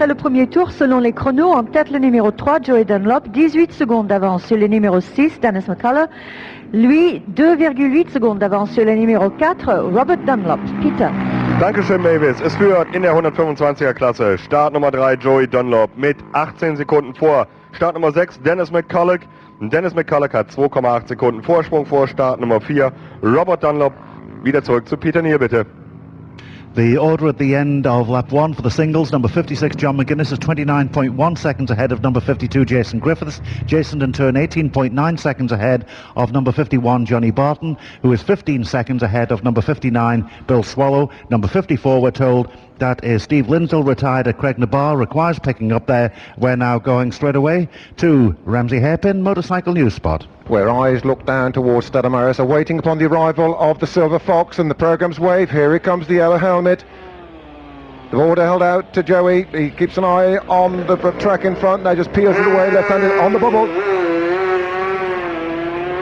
S12: le premier tour, selon les chronos, en tête le numéro 3, Joey Dunlop, 18 secondes d'avance sur le numéro 6, Dennis McCullough. Lui, 2,8 secondes d'avance sur le numéro 4, Robert Dunlop. Peter.
S13: Dankeschön, Mavis. Es führt in der 125er Klasse Start Nummer 3 Joey Dunlop mit 18 Sekunden vor. Start Nummer 6 Dennis McCullough. Dennis McCullough hat 2,8 Sekunden Vorsprung vor Start Nummer 4 Robert Dunlop. Wieder zurück zu Peter Kneale, bitte.
S1: The order at the end of lap 1 for the singles, number 56 John McGuinness is 29.1 seconds ahead of number 52 Jason Griffiths. Jason in turn 18.9 seconds ahead of number 51 Johnny Barton, who is 15 seconds ahead of number 59 Bill Swallow. Number 54, we're told, that is Steve Lindsell, retired at Craig Nabar, requires picking up there. We're now going straight away to Ramsey Hairpin Motorcycle News Spot,
S14: where eyes look down towards Stadamaris, awaiting upon the arrival of the Silver Fox and the programme's wave. Here he comes, the yellow helmet. The border held out to Joey. He keeps an eye on the track in front. Now just peels it away, left-handed on the bubble.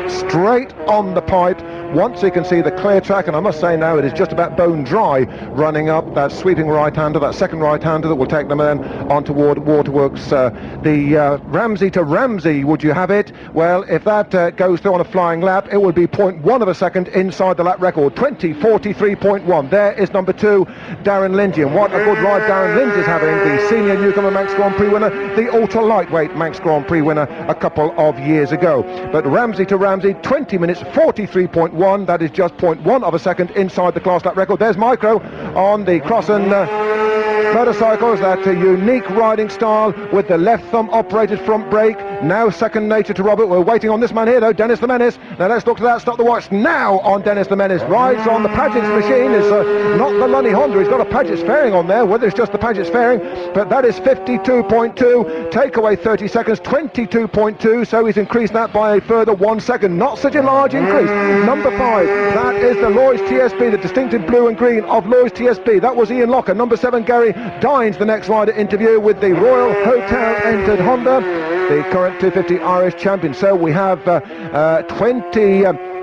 S14: Straight on the pipe. Once he can see the clear track, and I must say now it is just about bone dry running up that sweeping right-hander, that second right-hander that will take them then on toward Waterworks. The Ramsey to Ramsey, would you have it? Well, if that goes through on a flying lap, it would be 0.1 of a second inside the lap record, 20:43.1. There is number 2, Darren Lindsay, and what a good ride Darren Lindsay's having, the senior newcomer Manx Grand Prix winner, the ultra-lightweight Manx Grand Prix winner a couple of years ago. But Ramsey to Ramsey, 20 minutes 43.1. That is just 0.1 of a second inside the class lap record. There's Micro on the Crossan motorcycles, that unique riding style with the left thumb operated front brake, now second nature to Robert. We're waiting on this man here though, Dennis the Menace. Now let's look to that, stop the watch now on Dennis the Menace. Rides on the Paget's machine, is not the Lunny Honda, he's got a Paget's fairing on there, whether it's just the Paget's fairing, but that is 52.2, take away 30 seconds, 22.2, so he's increased that by a further 1 second, not such a large increase. Number 5, that is the Lloyd's TSB, the distinctive blue and green of Lloyd's TSB, that was Ian Locker. Number 7, Gary Dines, the next rider interview with the Royal Hotel entered Honda, the current 250 Irish champion. So we have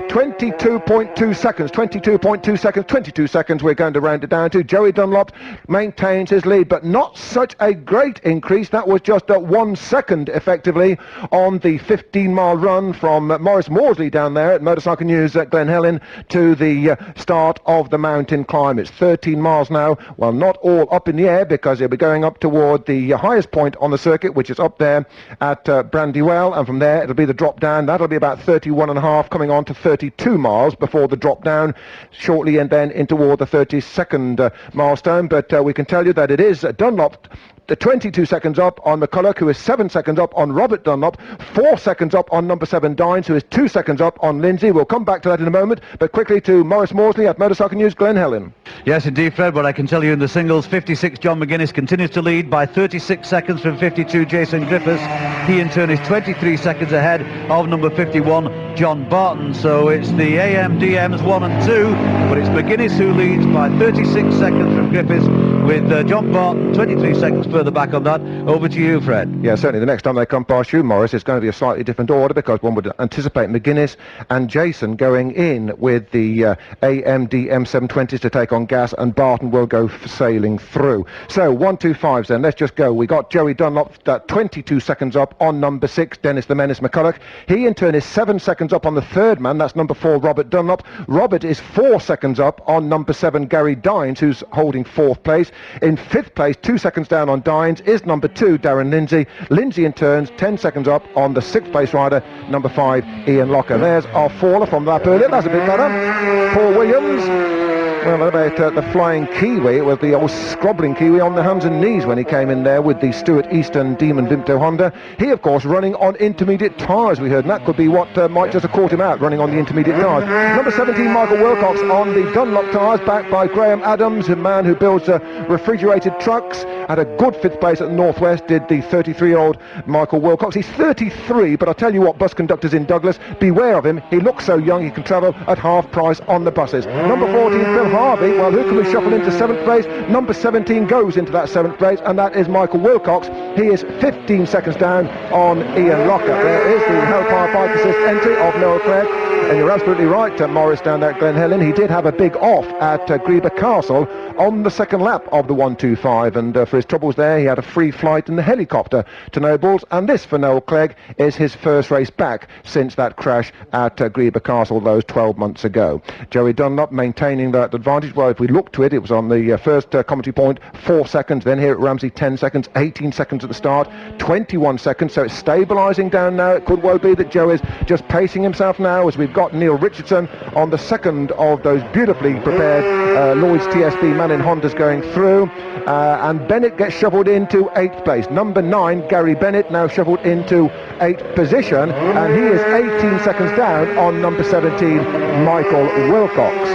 S14: 22.2 seconds, 22 seconds we're going to round it down to. Joey Dunlop maintains his lead, but not such a great increase. That was just 1 second effectively on the 15-mile run from Maurice Morsley down there at Motorcycle News at Glen Helen to the start of the mountain climb. It's 13 miles now. Well, not all up in the air, because he'll be going up toward the highest point on the circuit, which is up there at Brandywell, and from there it'll be the drop down. That'll be about 31.5, coming on to 32 miles before the drop down shortly, and then in toward the 32nd milestone. But we can tell you that it is Dunlop, the 22 seconds up on McCullough, who is 7 seconds up on Robert Dunlop, 4 seconds up on number 7 Dines, who is 2 seconds up on Lindsay. We'll come back to that in a moment, but quickly to Maurice Morsley at Motorcycle News, Glen Helen.
S16: Yes, indeed, Fred, but I can tell you in the singles, 56 John McGuinness continues to lead by 36 seconds from 52 Jason Griffiths. He in turn is 23 seconds ahead of number 51 John Barton. So it's the AMDMs 1 and 2, but it's McGuinness who leads by 36 seconds from Griffiths, with John Barton 23 seconds further back on that. Over to you, Fred.
S14: Yeah, certainly the next time they come past you, Morris, it's going to be a slightly different order, because one would anticipate McGuinness and Jason going in with the AMD M720s to take on Gas, and Barton will go sailing through. So 1-2-5s then, let's just go. We got Joey Dunlop 22 seconds up on number 6, Dennis the Menace McCulloch. He in turn is 7 seconds up on the third man, that's number 4, Robert Dunlop. Robert is 4 seconds up on number 7, Gary Dines, who's holding 4th place. In 5th place, 2 seconds down on Dines, is number 2, Darren Lindsay. Lindsay in turns 10 seconds up on the 6th place rider, number 5, Ian Locker. There's our faller from that earlier, that's a bit better. Paul Williams. Well, about the flying Kiwi, it was the old scrobbling Kiwi on the hands and knees when he came in there with the Stuart Easton Demon Vimto Honda. He, of course, running on intermediate tyres, we heard, and that could be what might just have caught him out, running on the intermediate tyres. Number 17, Michael Wilcox on the Dunlop tyres, backed by Graham Adams, a man who builds refrigerated trucks. Had a good 5th place at the Northwest, did the 33-year-old Michael Wilcox. He's 33, but I tell you what, bus conductors in Douglas, beware of him. He looks so young, he can travel at half price on the buses. Number 14, Phil Harvey. Well, who can we shuffle into 7th place? Number 17 goes into that 7th place, and that is Michael Wilcox. He is 15 seconds down on Ian Locker. There is the Hellfire Bike Assist entry of Noel Craig. And you're absolutely right, Morris, down there at Glen Helen. He did have a big off at Greba Castle on the second lap of the 125, and for his troubles there, he had a free flight in the helicopter to Nobles, and this, for Noel Clegg, is his first race back since that crash at Greba Castle those 12 months ago. Joey Dunlop maintaining that advantage. Well, if we look to it, it was on the first commentary point, 4 seconds, then here at Ramsey, 10 seconds, 18 seconds at the start, 21 seconds, so it's stabilising down now. It could well be that Joe is just pacing himself now, as we've got Neil Richardson on the second of those beautifully prepared Lloyd's TSB Manning Hondas going through, and Bennett gets shuffled into 8th place. Number 9, Gary Bennett, now shuffled into 8th position, and he is 18 seconds down on number 17, Michael Wilcox.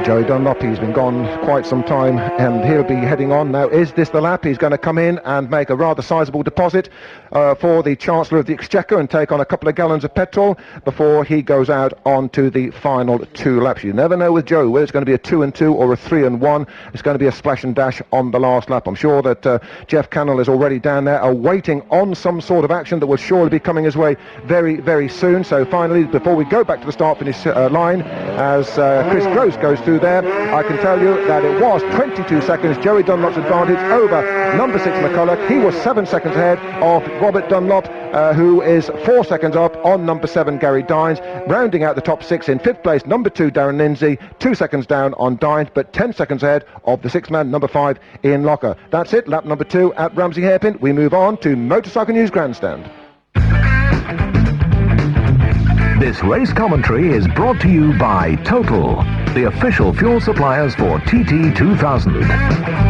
S14: Joey Dunlop, he's been gone quite some time, and he'll be heading on now. Is this the lap? He's going to come in and make a rather sizable deposit for the Chancellor of the Exchequer and take on a couple of gallons of petrol before he goes out onto the final 2 laps. You never know with Joe whether it's going to be a 2-2 or a 3-1. It's going to be a splash and dash on the last lap. I'm sure that Jeff Cannell is already down there awaiting on some sort of action that will surely be coming his way very, very soon. So finally, before we go back to the start-finish line, as Chris Gross goes through there, I can tell you that it was 22 seconds Joey Dunlop's advantage over number 6 McCulloch. He was 7 seconds ahead of Robert Dunlop, who is 4 seconds up on number 7 Gary Dines. Rounding out the top 6 in 5th place, number 2 Darren Lindsay, 2 seconds down on Dines, but 10 seconds ahead of the 6th man, number 5 Ian Locker. That's it, lap number 2 at Ramsey Hairpin. We move on to Motorcycle News Grandstand.
S18: This race commentary is brought to you by Total, the official fuel suppliers for TT2000.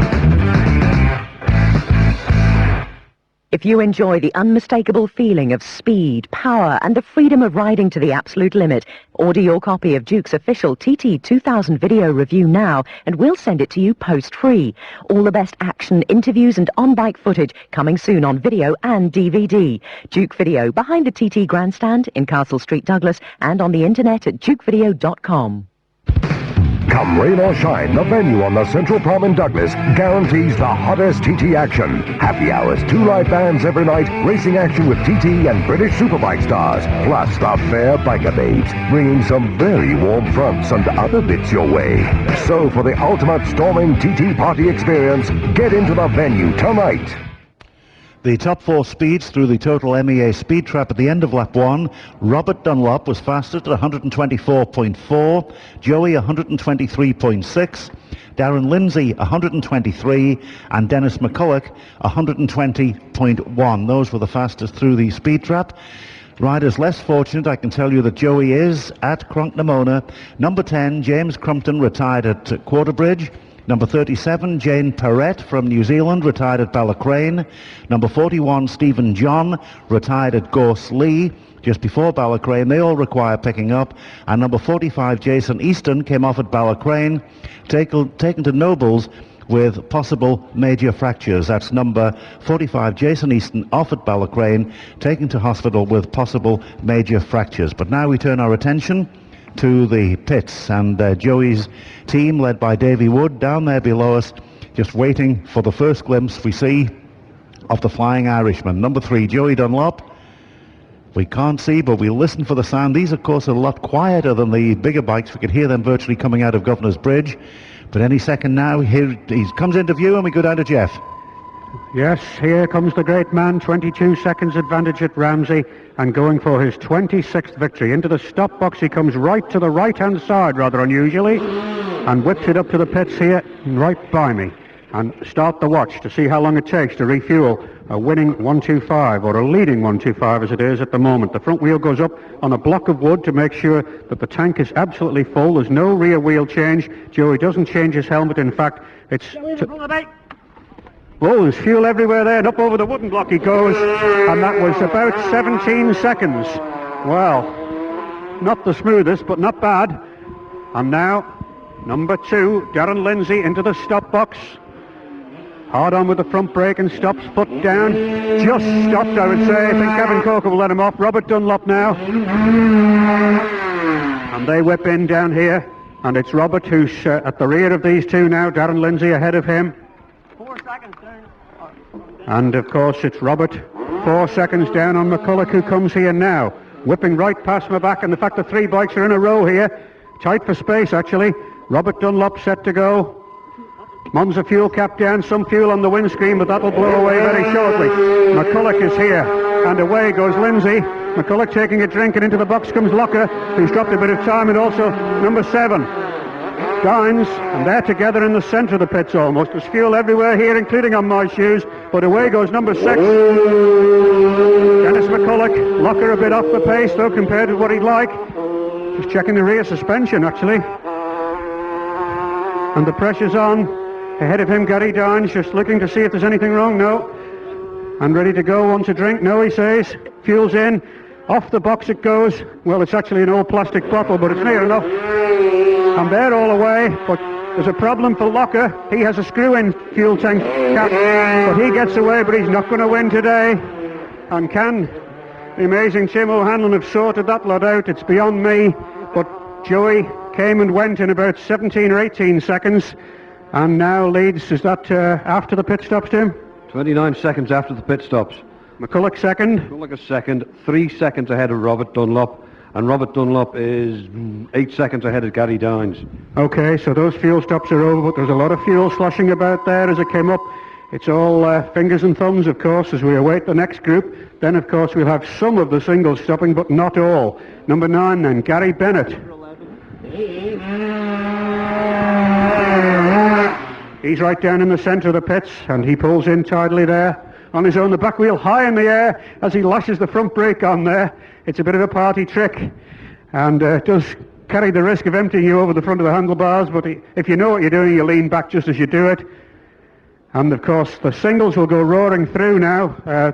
S3: If you enjoy the unmistakable feeling of speed, power, and the freedom of riding to the absolute limit, order your copy of Duke's official TT2000 video review now, and we'll send it to you post-free. All the best action, interviews, and on-bike footage coming soon on video and DVD. Duke Video, behind the TT Grandstand in Castle Street, Douglas, and on the internet at dukevideo.com.
S20: Come rain or shine, the venue on the Central Prom in Douglas guarantees the hottest TT action. Happy hours, 2 live bands every night, racing action with TT and British Superbike stars, plus the fair biker babes, bringing some very warm fronts and other bits your way. So for the ultimate storming TT party experience, get into the venue tonight.
S1: The top 4 speeds through the Total MEA speed trap at the end of lap 1. Robert Dunlop was fastest at 124.4, Joey 123.6, Darren Lindsay 123, and Dennis McCulloch 120.1. Those were the fastest through the speed trap. Riders less fortunate, I can tell you that Joey is at Cronknamona. Number 10, James Crumpton, retired at Quarterbridge. Number 37, Jane Perrett from New Zealand, retired at Ballacrane. Number 41, Stephen John, retired at Gorse Lee, just before Ballacrane. They all require picking up. And number 45, Jason Easton, came off at Ballacrane, taken to Nobles with possible major fractures. That's number 45, Jason Easton, off at Ballacrane, taken to hospital with possible major fractures. But now we turn our attention to the pits, and Joey's team, led by Davy Wood, down there below us, just waiting for the first glimpse we see of the Flying Irishman. Number 3, Joey Dunlop. We can't see, but we'll listen for the sound. These, of course, are a lot quieter than the bigger bikes. We could hear them virtually coming out of Governor's Bridge. But any second now, here he comes into view, and we go down to Jeff.
S2: Yes, here comes the great man, 22 seconds advantage at Ramsey, and going for his 26th victory. Into the stop box, he comes right to the right-hand side, rather unusually, and whips it up to the pits here, right by me. And start the watch to see how long it takes to refuel a winning 125, or a leading 125 as it is at the moment. The front wheel goes up on a block of wood to make sure that the tank is absolutely full. There's no rear wheel change. Joey doesn't change his helmet. In fact, it's... Oh, there's fuel everywhere there, and up over the wooden block he goes, and that was about 17 seconds. Well, not the smoothest, but not bad. And now, number 2, Darren Lindsay into the stop box. Hard on with the front brake and stops, foot down. Just stopped, I would say. I think Kevin Coker will let him off. Robert Dunlop now. And they whip in down here. And it's Robert who's at the rear of these two now. Darren Lindsay ahead of him.
S9: 4 seconds down.
S2: And of course it's Robert 4 seconds down on McCulloch, who comes here now. Whipping right past my back. And the fact the 3 bikes are in a row here. Tight for space, actually. Robert Dunlop set to go. Monza fuel cap down, some fuel on the windscreen, but that'll blow away very shortly. McCulloch is here, and away goes Lindsay. McCulloch taking a drink, and into the box comes Locker, who's dropped a bit of time, and also number 7, Dines, and they're together in the centre of the pits almost. There's fuel everywhere here, including on my shoes, but away goes number 6. Dennis McCulloch. Locker a bit off the pace, though, compared to what he'd like. Just checking the rear suspension, actually. And the pressure's on. Ahead of him, Gary Dines, just looking to see if there's anything wrong. No. And ready to go, wants a drink. No, he says. Fuel's in. Off the box it goes. Well, it's actually an old plastic bottle, but it's near enough. And they're all away, but there's a problem for Locker. He has a screw-in fuel tank cap, but he gets away, but he's not going to win today. And can the amazing Tim O'Hanlon have sorted that lot out? It's beyond me, but Joey came and went in about 17 or 18 seconds. And now leads, is that after the pit stops, Tim?
S15: 29 seconds after the pit stops.
S2: McCulloch second.
S15: McCulloch is second, 3 seconds ahead of Robert Dunlop. And Robert Dunlop is 8 seconds ahead of Gary Dines.
S2: Okay, so those fuel stops are over, but there's a lot of fuel sloshing about there as it came up. It's all fingers and thumbs, of course, as we await the next group. Then, of course, we'll have some of the singles stopping, but not all. Number 9 then, Gary Bennett. He's right down in the centre of the pits, and he pulls in tidily there on his own. The back wheel high in the air as he lashes the front brake on there. It's a bit of a party trick, and does carry the risk of emptying you over the front of the handlebars, but if you know what you're doing, you lean back just as you do it. And of course the singles will go roaring through now,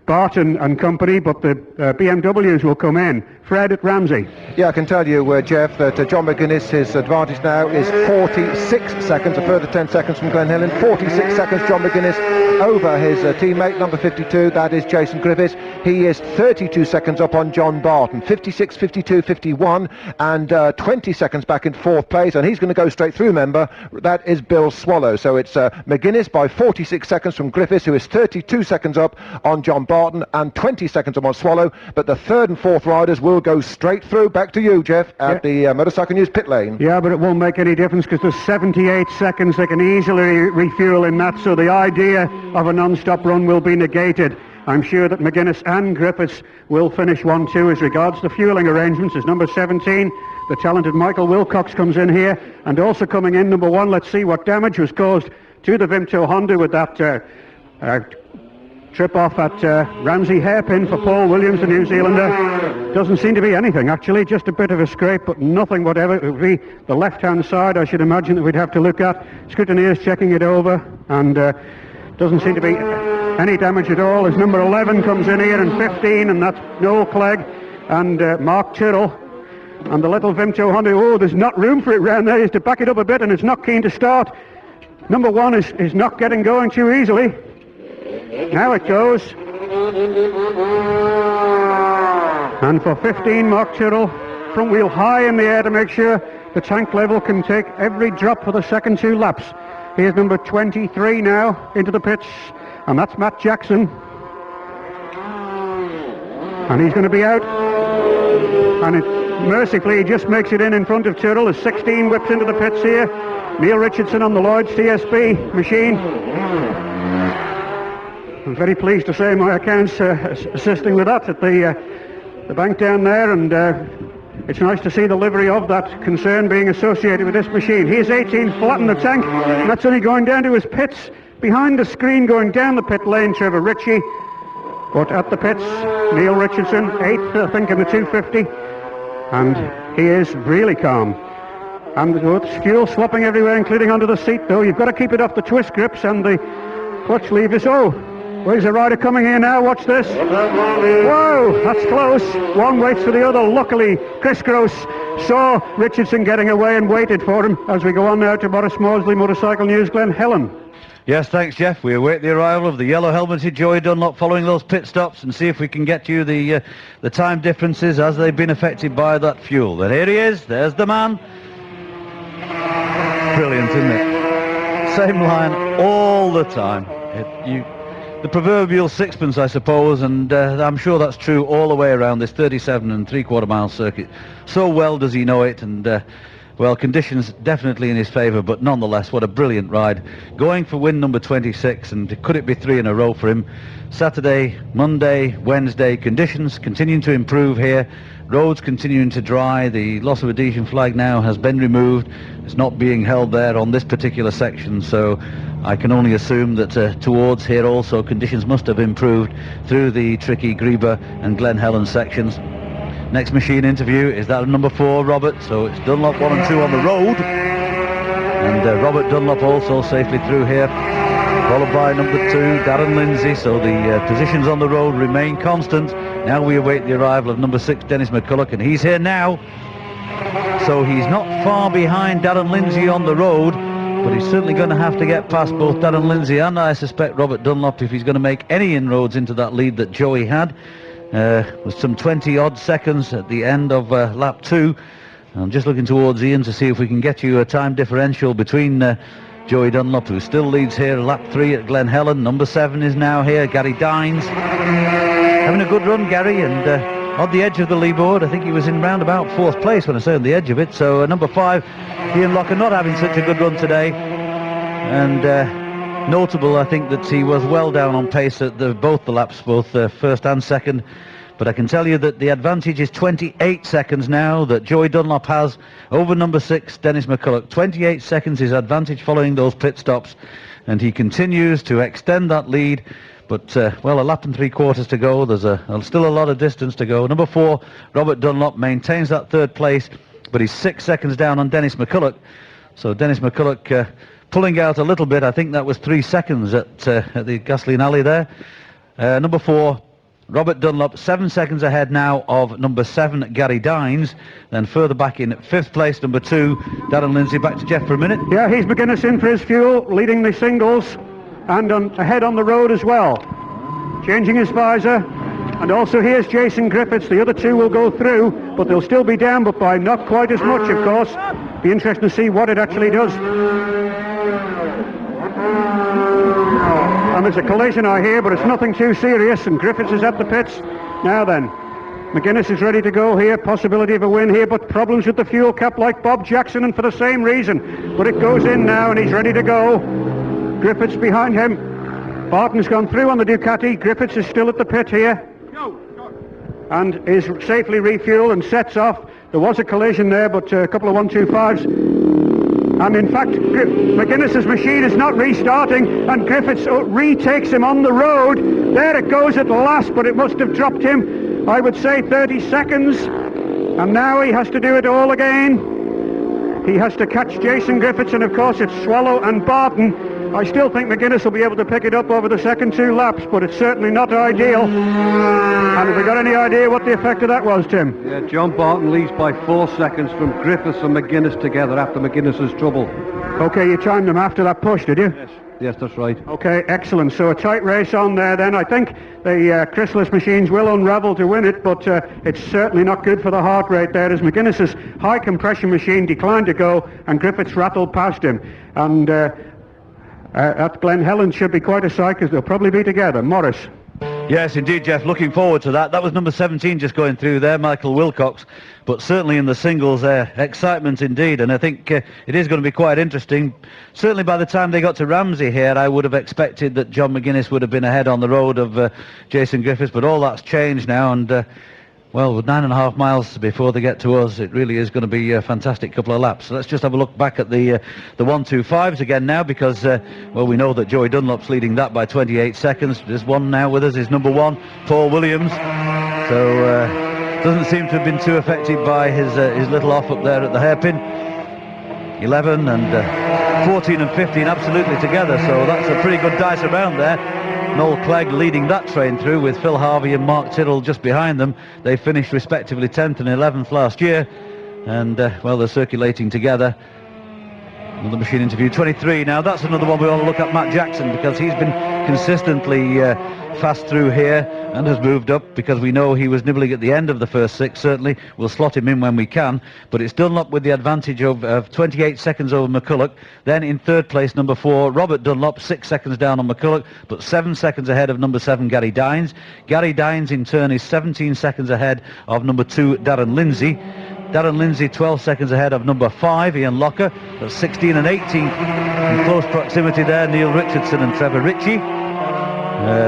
S2: Barton and company, but the BMWs will come in. Fred at Ramsey.
S14: Yeah, I can tell you, Jeff, that John McGuinness, his advantage now is 46 seconds, a further 10 seconds from Glenn Hillen. 46 seconds, John McGuinness over his teammate, number 52, that is Jason Griffiths. He is 32 seconds up on John Barton, 56, 52, 51, and 20 seconds back in 4th place, and he's going to go straight through, remember, that is Bill Swallow. So it's McGuinness by 46 seconds from Griffiths, who is 32 seconds up on John Barton, and 20 seconds up on Swallow, but the 3rd and 4th riders will go straight through. Back to you, Jeff, at the Motorcycle News pit lane.
S2: Yeah, but it won't make any difference because there's 78 seconds. They can easily refuel in that, so the idea of a non-stop run will be negated. I'm sure that McGuinness and Griffiths will finish 1-2 as regards the fueling arrangements. As number 17, the talented Michael Wilcox comes in here, and also coming in, number 1, let's see what damage was caused to the Vimto Honda with that trip off at Ramsey hairpin for Paul Williams, the New Zealander. Doesn't seem to be anything, actually, just a bit of a scrape, but nothing whatever. It would be the left-hand side, I should imagine, that we'd have to look at. Scrutineers checking it over, and doesn't seem to be any damage at all. As number 11 comes in here, and 15, and that's Noel Clegg and Mark Tyrrell. And the little Vimto Honda, oh, there's not room for it round there. He has to back it up a bit, and it's not keen to start. Number 1 is not getting going too easily. Now it goes. And for 15, Mark Tyrrell. front wheel high in the air to make sure the tank level can take every drop for the second 2 laps. Here's number 23 now into the pits, and that's Matt Jackson. And he's going to be out. And mercifully, he just makes it in front of Tyrrell as 16 whips into the pits here. Neil Richardson on the Lloyd's TSB machine. I'm very pleased to say my account's assisting with that at the bank down there, and it's nice to see the livery of that concern being associated with this machine. Here's 18 flat in the tank, and that's only going down to his pits. Behind the screen going down the pit lane, Trevor Ritchie. But at the pits, Neil Richardson, 8th, I think, in the 250. And he is really calm. And with fuel swapping everywhere, including under the seat, though. You've got to keep it off the twist grips and the clutch levers. Oh, where's the rider coming here now? Watch this. Whoa, that's close. One waits for the other. Luckily, Chris Gross saw Richardson getting away and waited for him as we go on now to Boris Maudsley Motorcycle News, Glen Helen.
S16: Yes, thanks, Jeff. We await the arrival of the yellow-helmeted Joey Dunlop following those pit stops and see if we can get you the time differences as they've been affected by that fuel. And here he is. There's the man. Brilliant, isn't it? Same line all the time. The proverbial sixpence, I suppose, and I'm sure that's true all the way around this 37 3/4 mile circuit. So well does he know it, and well, conditions definitely in his favour, but nonetheless, what a brilliant ride. Going for win number 26, and could it be 3 in a row for him? Saturday, Monday, Wednesday, conditions continuing to improve here. Roads continuing to dry. The loss of adhesion flag now has been removed. It's not being held there on this particular section, so I can only assume that towards here also conditions must have improved through the tricky Greba and Glen Helen sections. Next machine interview is that of number 4, Robert. So it's Dunlop 1 and 2 on the road. And Robert Dunlop also safely through here, followed by number 2, Darren Lindsay. So the positions on the road remain constant. Now we await the arrival of number 6, Dennis McCulloch, and he's here now. So he's not far behind Darren Lindsay on the road, but he's certainly going to have to get past both Darren Lindsay and, I suspect, Robert Dunlop if he's going to make any inroads into that lead that Joey had. With some 20-odd seconds at the end of lap 2. I'm just looking towards Ian to see if we can get you a time differential between Joey Dunlop, who still leads here, lap 3 at Glen Helen. Number 7 is now here, Gary Dines. Having a good run, Gary, and on the edge of the leaderboard. I think he was in round about 4th place when I say on the edge of it. So number 5, Ian Locker, not having such a good run today. And notable, I think, that he was well down on pace at both the laps, both first and second. But I can tell you that the advantage is 28 seconds now that Joey Dunlop has over number 6, Dennis McCulloch. 28 seconds his advantage following those pit stops. And he continues to extend that lead. But, well, a lap and 3/4 to go. There's still a lot of distance to go. Number 4, Robert Dunlop, maintains that 3rd place, but he's 6 seconds down on Dennis McCulloch. So Dennis McCulloch pulling out a little bit. I think that was 3 seconds at the gasoline alley there. Number 4, Robert Dunlop, 7 seconds ahead now of number 7, Gary Dines. Then further back in 5th place, number 2, Darren Lindsay. Back to Jeff for a minute.
S2: Yeah, he's McGuinness in for his fuel, leading the singles, and ahead on the road as well. Changing his visor. And also here's Jason Griffiths. The other 2 will go through, but they'll still be down, but by not quite as much, of course. Be interesting to see what it actually does. And there's a collision, I hear, but it's nothing too serious, and Griffiths is at the pits. Now then, McGuinness is ready to go here, possibility of a win here, but problems with the fuel cap like Bob Jackson, and for the same reason. But it goes in now, and he's ready to go. Griffiths behind him. Barton's gone through on the Ducati. Griffiths is still at the pit here. And is safely refueled and sets off. There was a collision there, but a couple of 125s. And in fact, McGuinness's machine is not restarting, and Griffiths retakes him on the road. There it goes at last, but it must have dropped him, I would say, 30 seconds. And now he has to do it all again. He has to catch Jason Griffiths, and of course it's Swallow and Barton. I still think McGuinness will be able to pick it up over the second 2 laps, but it's certainly not ideal. And have we got any idea what the effect of that was, Tim?
S15: Yeah, John Barton leads by 4 seconds from Griffiths and McGuinness together after McGuinness's trouble.
S2: Okay, you timed them after that push, did you?
S15: Yes. Yes, that's right.
S2: Okay, excellent. So a tight race on there then. I think the Chrysalis machines will unravel to win it, but it's certainly not good for the heart rate there, as McGuinness's high compression machine declined to go and Griffiths rattled past him. And at Glen Helen should be quite a sight because they'll probably be together. Morris.
S16: Yes, indeed, Jeff. Looking forward to that. That was number 17 just going through there, Michael Wilcox. But certainly in the singles there, excitement indeed. And I think it is going to be quite interesting. Certainly by the time they got to Ramsey here, I would have expected that John McGuinness would have been ahead on the road of Jason Griffiths. But all that's changed now. And, well, with 9.5 miles before they get to us, it really is going to be a fantastic couple of laps. So let's just have a look back at the 1:25s again now, because, well, we know that Joey Dunlop's leading that by 28 seconds. There's one now with us, is number 1, Paul Williams. So, doesn't seem to have been too affected by his little off up there at the hairpin. 11 and 14 and 15 absolutely together, so that's a pretty good dice around there. Noel Clegg leading that train through with Phil Harvey and Mark Tittle just behind them. They finished respectively 10th and 11th last year, and well, they're circulating together. Another machine interview 23. Now that's another one we want to look at, Matt Jackson, because he's been consistently fast through here and has moved up, because we know he was nibbling at the end of the first 6. Certainly we'll slot him in when we can, but it's Dunlop with the advantage of 28 seconds over McCulloch. Then in third place, number 4, Robert Dunlop, 6 seconds down on McCulloch, but 7 seconds ahead of number 7, Gary Dines. Gary Dines in turn is 17 seconds ahead of number 2, Darren Lindsay. Darren Lindsay 12 seconds ahead of number 5, Ian Locker. That's 16 and 18 in close proximity there, Neil Richardson and Trevor Ritchie.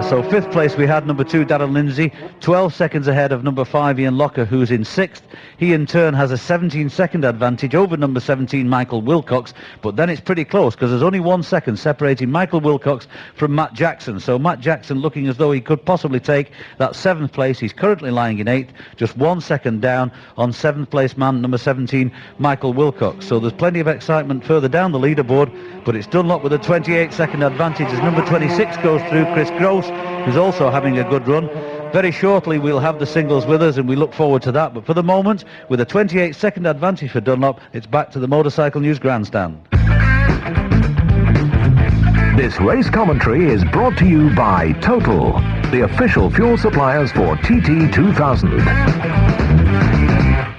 S16: So 5th place we had number 2, Darren Lindsay, 12 seconds ahead of number 5, Ian Locker, who's in 6th. He in turn has a 17-second advantage over number 17, Michael Wilcox, but then it's pretty close because there's only 1 second separating Michael Wilcox from Matt Jackson. So Matt Jackson looking as though he could possibly take that 7th place. He's currently lying in 8th, just 1 second down on 7th place man number 17, Michael Wilcox. So there's plenty of excitement further down the leaderboard, but it's Dunlop with a 28-second advantage as number 26 goes through, Chris Gross, who's also having a good run. Very shortly we'll have the singles with us and we look forward to that, but for the moment, with a 28-second advantage for Dunlop, it's back to the Motorcycle News grandstand.
S20: This race commentary is brought to you by Total, the official fuel suppliers for TT2000.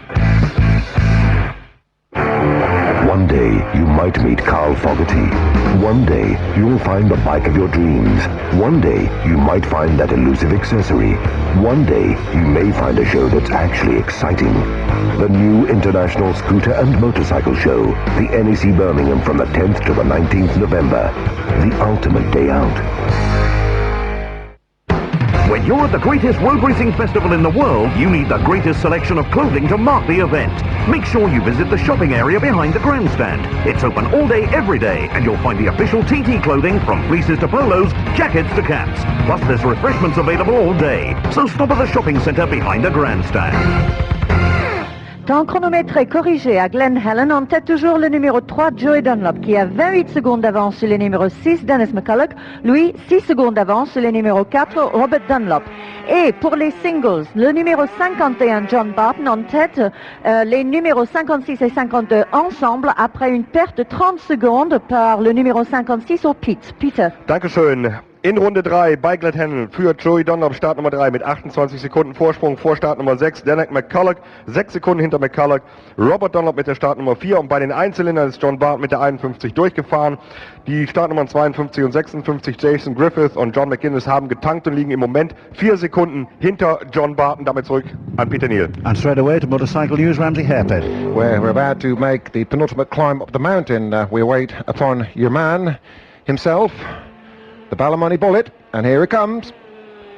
S17: One day, you might meet Carl Fogarty. One day, you'll find the bike of your dreams. One day, you might find that elusive accessory. One day, you may find a show that's actually exciting. The new International Scooter and Motorcycle Show, the NEC Birmingham, from the 10th to the 19th November. The ultimate day out.
S18: When you're at the greatest road racing festival in the world, you need the greatest selection of clothing to mark the event. Make sure you visit the shopping area behind the grandstand. It's open all day, every day, and you'll find the official TT clothing from fleeces to polos, jackets to caps. Plus, there's refreshments available all day. So stop at the shopping centre behind the grandstand.
S12: Temps chronométré corrigé à Glen Helen, en tête toujours le numéro 3, Joey Dunlop, qui a 28 secondes d'avance sur le numéro 6, Dennis McCulloch. Lui, 6 secondes d'avance sur le numéro 4, Robert Dunlop. Et pour les singles, le numéro 51, John Barton, en tête, les numéros 56 et 52 ensemble, après une perte de 30 secondes par le numéro 56 au pit. Peter.
S13: Dankeschön. In Runde 3 bei Glenhennon führt Joey Dunlop Start Nummer 3 mit 28 Sekunden Vorsprung vor Start Nummer 6, Danik McCulloch 6 Sekunden hinter McCulloch, Robert Dunlop mit der Start Nummer 4 und bei den Einzylindern ist John Barton mit der 51 durchgefahren. Die Startnummern 52 und 56, Jason Griffith und John McGuinness, haben getankt und liegen im Moment 4 Sekunden hinter John Barton. Damit zurück an Peter Kneale.
S1: And straight away to Motorcycle News, Ramsey Hairpit.
S14: Where we're about to make the penultimate climb up the mountain. We wait upon your man himself, the Ballymoney Bullet, and here he comes,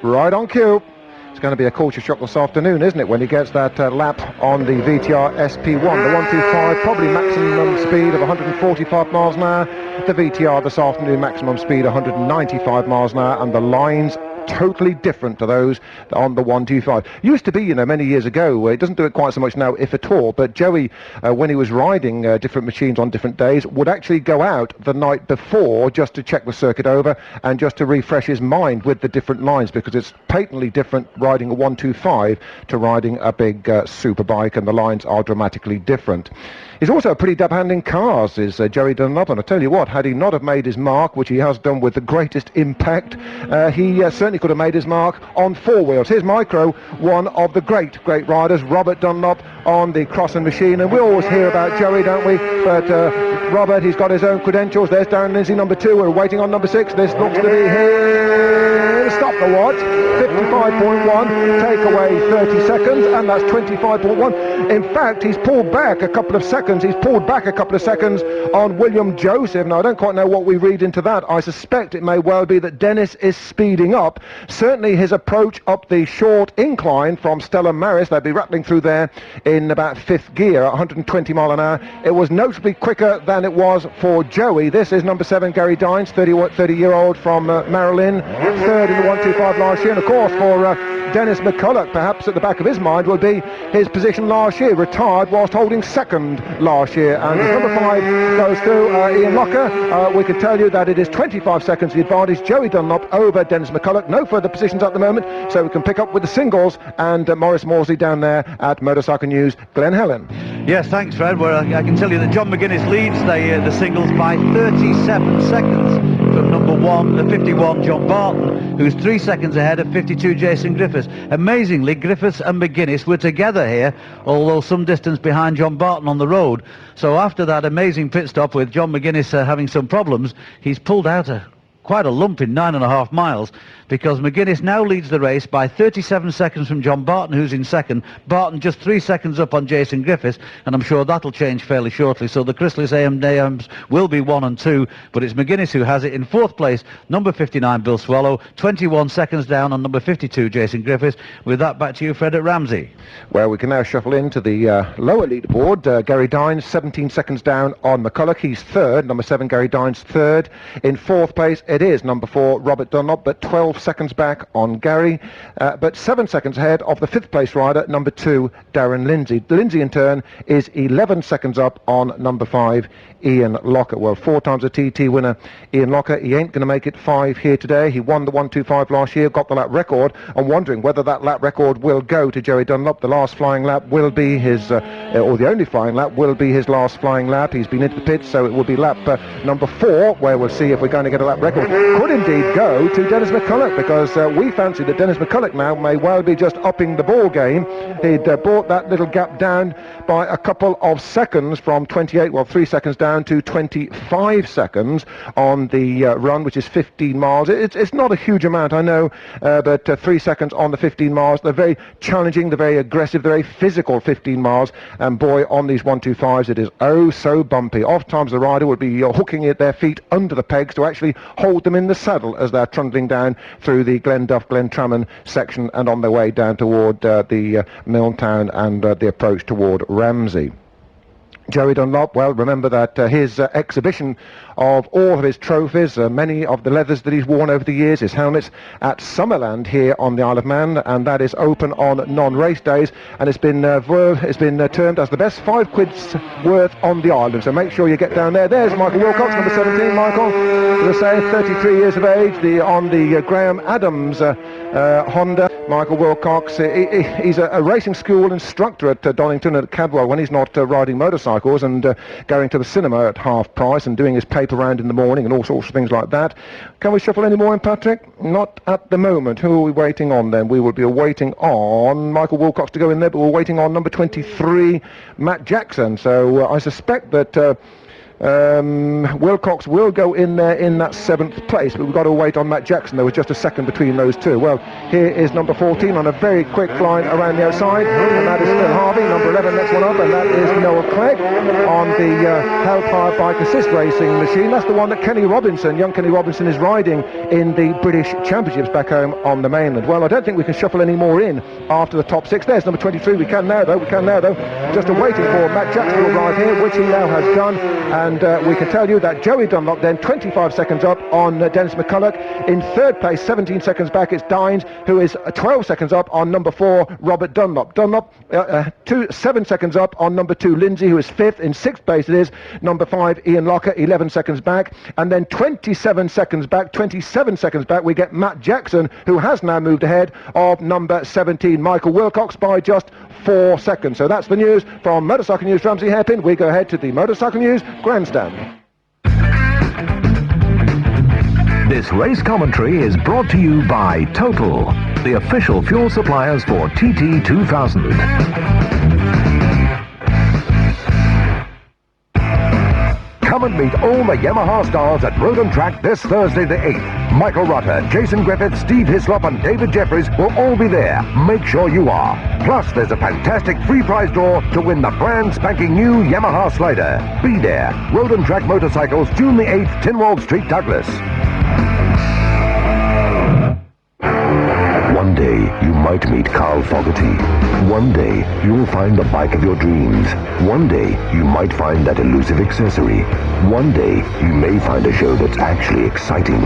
S14: right on cue. It's going to be a culture shock this afternoon, isn't it, when he gets that lap on the VTR SP1, the 125, probably maximum speed of 145 miles an hour. The VTR this afternoon, maximum speed 195 miles an hour, and the lines totally different to those on the 125. Used to be, you know, many years ago, it doesn't do it quite so much now, if at all, but Joey, when he was riding different machines on different days, would actually go out the night before just to check the circuit over and just to refresh his mind with the different lines, because it's patently different riding a 125 to riding a big super bike, and the lines are dramatically different. He's also a pretty dab hand in cars, is Joey Dunlop, and I tell you what, had he not have made his mark, which he has done with the greatest impact, he certainly could have made his mark on four wheels. Here's Micro, one of the great riders, Robert Dunlop, on the Crossan machine, and we always hear about Joey, don't we? But Robert, he's got his own credentials. There's Darren Lindsay, number 2. We're waiting on number 6. This looks to be him. Stop the watch. 55.1. Take away 30 seconds, and that's 25.1. In fact, he's pulled back a couple of seconds. He's pulled back a couple of seconds on William Joseph. Now, I don't quite know what we read into that. I suspect it may well be that Dennis is speeding up. Certainly his approach up the short incline from Stella Maris, they'd be rattling through there in about 5th gear at 120 mile an hour. It was notably quicker than it was for Joey. This is number 7, Gary Dines, 30-year-old from Maryland, 3rd in the 125 last year. And of course, for Dennis McCulloch, perhaps at the back of his mind will be his position last year, retired whilst holding 2nd last year. And as number 5 goes through Ian Locker, we can tell you that it is 25 seconds the advantage. Joey Dunlop over Dennis McCulloch. No further positions at the moment, so we can pick up with the singles and Maurice Morsley down there at Motorcycle News, Glen Helen.
S16: Yes, thanks, Fred. Well, I can tell you that John McGuinness leads the singles by 37 seconds from number 51, John Barton, who's 3 seconds ahead of 52, Jason Griffiths. Amazingly, Griffiths and McGuinness were together here, although some distance behind John Barton on the road. So after that amazing pit stop with John McGuinness having some problems, he's pulled out quite a lump in 9.5 miles, because McGuinness now leads the race by 37 seconds from John Barton, who's in 2nd. Barton just 3 seconds up on Jason Griffiths, and I'm sure that'll change fairly shortly. So the Chrysalis AMs will be 1 and 2, but it's McGuinness who has it. In 4th place, number 59, Bill Swallow, 21 seconds down on number 52, Jason Griffiths. With that, back to you, Fred, at Ramsey.
S14: Well, we can now shuffle into the lower leaderboard. Gary Dines, 17 seconds down on McCulloch. He's 3rd, number 7, Gary Dines, 3rd. In 4th place, it is number 4, Robert Dunlop, but 12 seconds back on Gary, but 7 seconds ahead of the 5th place rider, number 2, Darren Lindsay. Lindsay, in turn, is 11 seconds up on number 5, Ian Locker. Well, 4 times a TT winner, Ian Locker. He ain't going to make it 5 here today. He won the 125 last year, got the lap record. I'm wondering whether that lap record will go to Joey Dunlop. The last flying lap will be his, or the only flying lap will be his last flying lap. He's been into the pits, so it will be lap number 4, where we'll see if we're going to get a lap record. Could indeed go to Dennis McCulloch, because we fancy that Dennis McCulloch now may well be just upping the ball game. He'd brought that little gap down by a couple of seconds from 28, well, 3 seconds down to 25 seconds on the run, which is 15 miles. It's not a huge amount, I know, but 3 seconds on the 15 miles. They're very challenging, they're very aggressive, they're very physical 15 miles, and boy, on these 125s it is oh so bumpy. Oft times the rider would be hooking their feet under the pegs to actually hold them in the saddle as they're trundling down through the Glenduff-Glentrammon section and on their way down toward the Milltown and the approach toward Ramsey. Joey Dunlop, well, remember that his exhibition of all of his trophies, many of the leathers that he's worn over the years, his helmets, at Summerland here on the Isle of Man, and that is open on non-race days, and it's been termed as the best £5 worth on the island. So make sure you get down there. There's Michael Wilcox, number 17. Michael, as I say, 33 years of age, on the Graham Adams Honda. Michael Wilcox, he's a racing school instructor at Donington at Cadwell when he's not riding motorcycles, and going to the cinema at half price and doing his paper round in the morning and all sorts of things like that. Can we shuffle any more in, Patrick? Not at the moment. Who are we waiting on then? We will be waiting on Michael Wilcox to go in there, but we're waiting on number 23, Matt Jackson. So I suspect that Wilcox will go in there in that 7th place, but we've got to wait on Matt Jackson. There was just a second between those two. Well, here is number 14 on a very quick line around the outside, and that is Phil Harvey. Number 11, next one up, and that is Noah Clegg on the Hellfire Bike Assist Racing machine. That's the one that young Kenny Robinson is riding in the British Championships back home on the mainland. Well, I don't think we can shuffle any more in after the top 6. There's number 23. We can now though. Just waiting for Matt Jackson to arrive here, which he now has done. And we can tell you that Joey Dunlop then 25 seconds up on Dennis McCulloch. In 3rd place, 17 seconds back, it's Dines, who is 12 seconds up on number 4, Robert Dunlop. 7 seconds up on number 2, Lindsay, who is 5th. In 6th place it is number 5, Ian Locker, 11 seconds back. And then 27 seconds back, we get Matt Jackson, who has now moved ahead of number 17, Michael Wilcox, by just 4 seconds. So that's the news from Motorcycle News Ramsey Hairpin. We go ahead to the Motorcycle News Grandstand.
S18: This race commentary is brought to you by Total, the official fuel suppliers for TT2000.
S20: Come and meet all the Yamaha stars at Road and Track this Thursday the 8th. Michael Rutter, Jason Griffith, Steve Hislop and David Jeffries will all be there. Make sure you are. Plus, there's a fantastic free prize draw to win the brand spanking new Yamaha Slider. Be there. Road and Track Motorcycles, June the 8th, Tynwald Street, Douglas.
S17: One day, you might meet Carl Fogarty. One day, you'll find the bike of your dreams. One day, you might find that elusive accessory. One day, you may find a show that's actually exciting.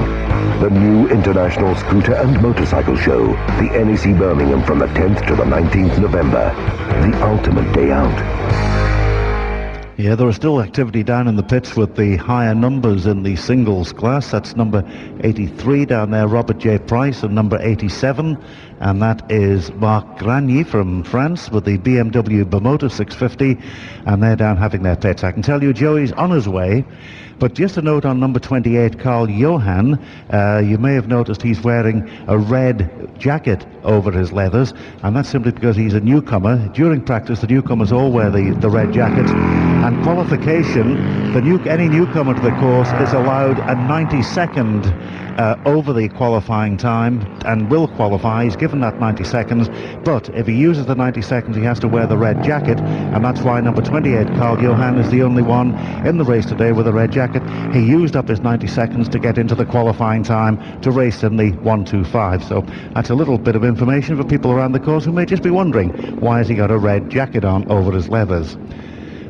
S17: The new International Scooter and Motorcycle Show, the NEC Birmingham from the 10th to the 19th November. The ultimate day out.
S1: Yeah, there is still activity down in the pits with the higher numbers in the singles class. That's number 83 down there, Robert J. Price, and number 87. And that is Marc Gragny from France with the BMW Bimoto 650. And they're down having their pits. I can tell you Joey's on his way. But just a note on number 28, Carl Johan. You may have noticed he's wearing a red jacket over his leathers, and that's simply because he's a newcomer. During practice, the newcomers all wear the red jackets. And qualification, any newcomer to the course is allowed a 90-second over the qualifying time and will qualify. He's given that 90 seconds, but if he uses the 90 seconds, he has to wear the red jacket, and that's why number 28, Carl Johan, is the only one in the race today with a red jacket. He used up his 90 seconds to get into the qualifying time to race in the 1:25. So that's a little bit of information for people around the course who may just be wondering, why has he got a red jacket on over his leathers?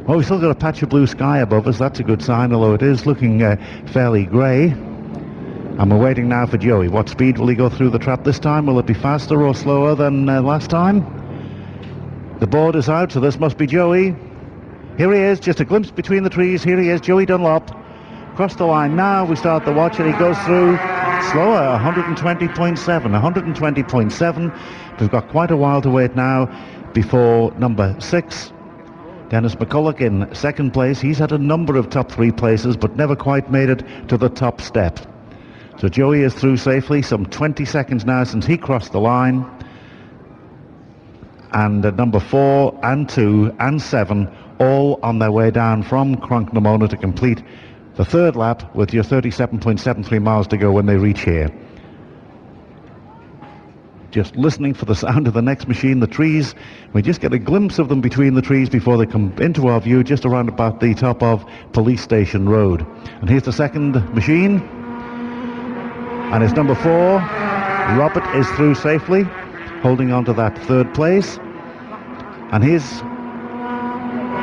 S1: Well, we've still got a patch of blue sky above us. That's a good sign, although it is looking fairly grey. And we're waiting now for Joey. What speed will he go through the trap this time? Will it be faster or slower than last time? The board is out, so this must be Joey. Here he is, just a glimpse between the trees. Here he is, Joey Dunlop. Across the line now, we start the watch, and he goes through slower, 120.7. 120.7. We've got quite a while to wait now before number 6. Dennis McCulloch in second place. He's had a number of top 3 places, but never quite made it to the top step. So Joey is through safely, some 20 seconds now since he crossed the line. And number 4 and 2 and 7 all on their way down from Cronknamona to complete the third lap with your 37.73 miles to go when they reach here. Just listening for the sound of the next machine, the trees. We just get a glimpse of them between the trees before they come into our view, just around about the top of Police Station Road. And here's the second machine. And it's number 4. Robert is through safely, holding on to that third place. And here's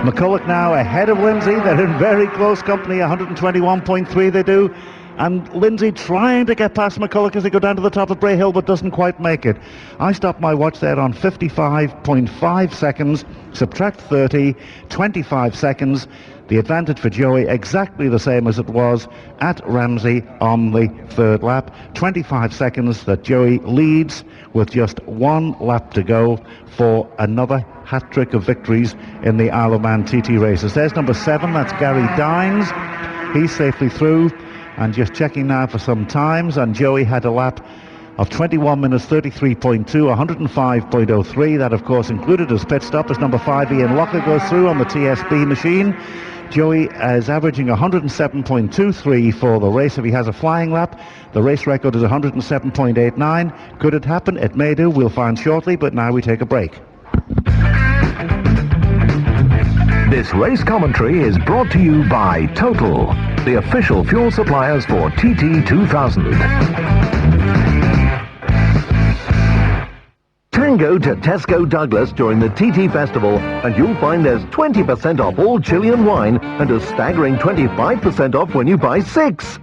S1: McCulloch now ahead of Lindsay. They're in very close company, 121.3 they do. And Lindsay trying to get past McCulloch as they go down to the top of Bray Hill, but doesn't quite make it. I stopped my watch there on 55.5 seconds, subtract 30, 25 seconds. The advantage for Joey exactly the same as it was at Ramsey on the third lap. 25 seconds that Joey leads with just 1 lap to go for another hat-trick of victories in the Isle of Man TT races. There's number 7, that's Gary Dines. He's safely through. And just checking now for some times, and Joey had a lap of 21 minutes 33.2, 105.03. That, of course, included his pit stop as number 5, Ian Locker, goes through on the TSB machine. Joey is averaging 107.23 for the race if he has a flying lap. The race record is 107.89. Could it happen? It may do. We'll find shortly, but now we take a break.
S18: This race commentary is brought to you by Total, the official fuel suppliers for TT2000. Tango to Tesco Douglas during the TT Festival, and you'll find there's 20% off all Chilean wine and a staggering 25% off when you buy 6.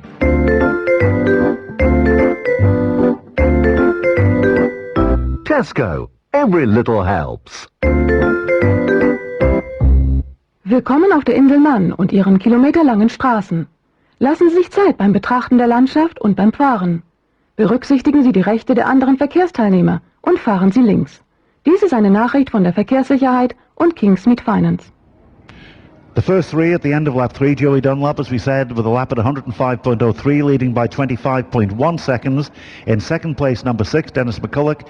S18: Tesco, every little helps.
S5: Willkommen auf der Insel Man und ihren kilometerlangen Straßen. Lassen Sie sich Zeit beim Betrachten der Landschaft und beim Fahren. Berücksichtigen Sie die Rechte der anderen Verkehrsteilnehmer und fahren Sie links. Dies ist eine Nachricht von der Verkehrssicherheit und Kingsmead Finance.
S1: The first three at the end of lap 3, Joey Dunlop, as we said, with a lap at 105.03, leading by 25.1 seconds. In second place, number 6, Dennis McCulloch.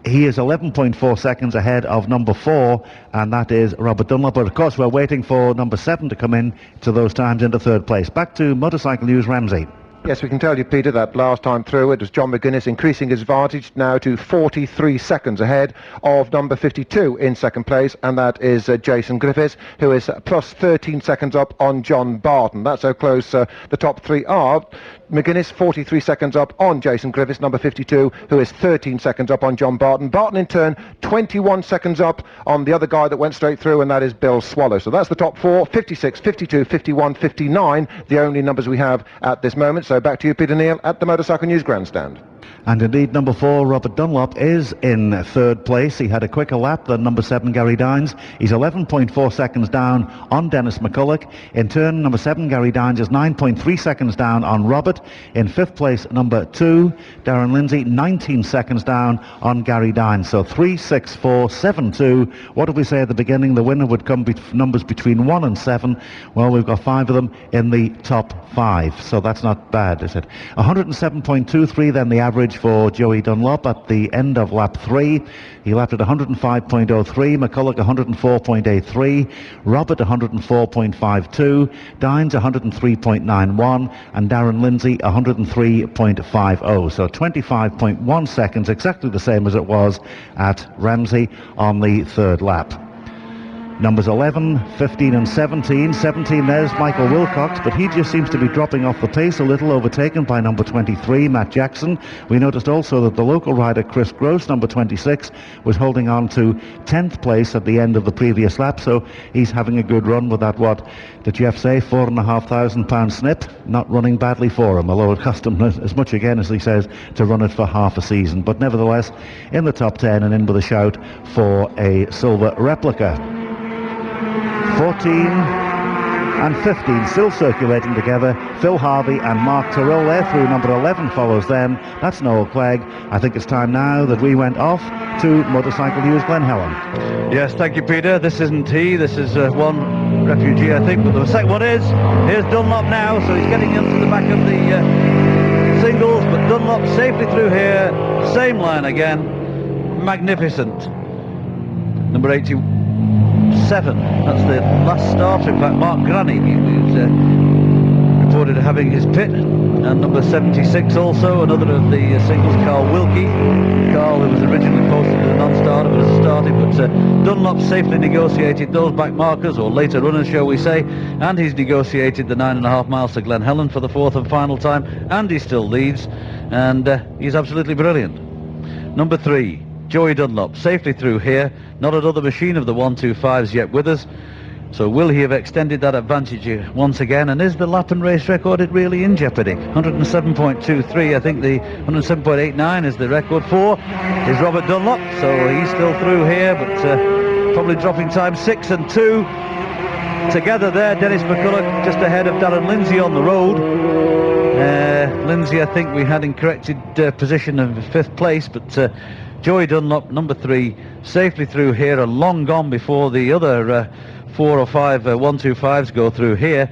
S1: He is 11.4 seconds ahead of number 4, and that is Robert Dunlop. But of course, we're waiting for number 7 to come in to those times into third place. Back to Motorcycle News, Ramsey.
S14: Yes, we can tell you, Peter, that last time through it was John McGuinness increasing his advantage now to 43 seconds ahead of number 52 in second place, and that is Jason Griffiths, who is plus 13 seconds up on John Barton. That's how close the top three are. McGuinness 43 seconds up on Jason Griffiths, number 52, who is 13 seconds up on John Barton. Barton in turn 21 seconds up on the other guy that went straight through, and that is Bill Swallow. So that's the top four, 56, 52, 51, 59, the only numbers we have at this moment. So back to you, Peter Kneale, at the Motorcycle News Grandstand.
S1: And indeed, number 4, Robert Dunlop, is in third place. He had a quicker lap than number 7, Gary Dines. He's 11.4 seconds down on Dennis McCulloch. In turn, number 7, Gary Dines, is 9.3 seconds down on Robert. In fifth place, number 2, Darren Lindsay, 19 seconds down on Gary Dines. So 3, 6, 4, 7, 2. What did we say at the beginning? The winner would come numbers between 1 and 7. Well, we've got 5 of them in the top 5. So that's not bad, is it? 107.23 then the average for Joey Dunlop at the end of lap 3. He lapped at 105.03, McCulloch 104.83, Robert 104.52, Dines 103.91, and Darren Lindsay 103.50. So 25.1 seconds, exactly the same as it was at Ramsey on the third lap. Numbers 11, 15 and 17. 17, there's Michael Wilcox, but he just seems to be dropping off the pace a little, overtaken by number 23, Matt Jackson. We noticed also that the local rider, Chris Gross, number 26, was holding on to 10th place at the end of the previous lap, so he's having a good run with that, what did Jeff say, £4,500 snip? Not running badly for him, although it cost him as much again, as he says, to run it for half a season. But nevertheless, in the top 10 and in with a shout for a silver replica. 14 and 15 still circulating together. Phil Harvey and Mark Tyrrell there through. Number 11 follows them. That's Noel Clegg. I think it's time now that we went off to Motorcycle News Glen Helen.
S16: Yes, thank you, Peter. This isn't he. This is one refugee, I think, but the second one is. Here's Dunlop now, so he's getting into the back of the singles, but Dunlop safely through here. Same line again. Magnificent. Number 87. That's the last starter. In fact, Mark Granny was reported having his pit, and number 76 also, another of the singles, Carl Wilkie. Carl, who was originally posted as a non-starter but has started, but Dunlop safely negotiated those back markers, or later runners shall we say, and he's negotiated the 9.5 miles to Glen Helen for the fourth and final time, and he still leads, and he's absolutely brilliant. Number 3, Joey Dunlop, safely through here. Not another machine of the 125s yet with us. So will he have extended that advantage once again? And is the lap and race record really in jeopardy? 107.23, I think the 107.89 is the record for is Robert Dunlop. So he's still through here, but probably dropping time 6 and 2. Together there, Dennis McCulloch just ahead of Darren Lindsay on the road. Lindsay, I think we had in corrected position of 5th place, but Joey Dunlop, number 3, safely through here and long gone before the other 4 or 5 125s go through here.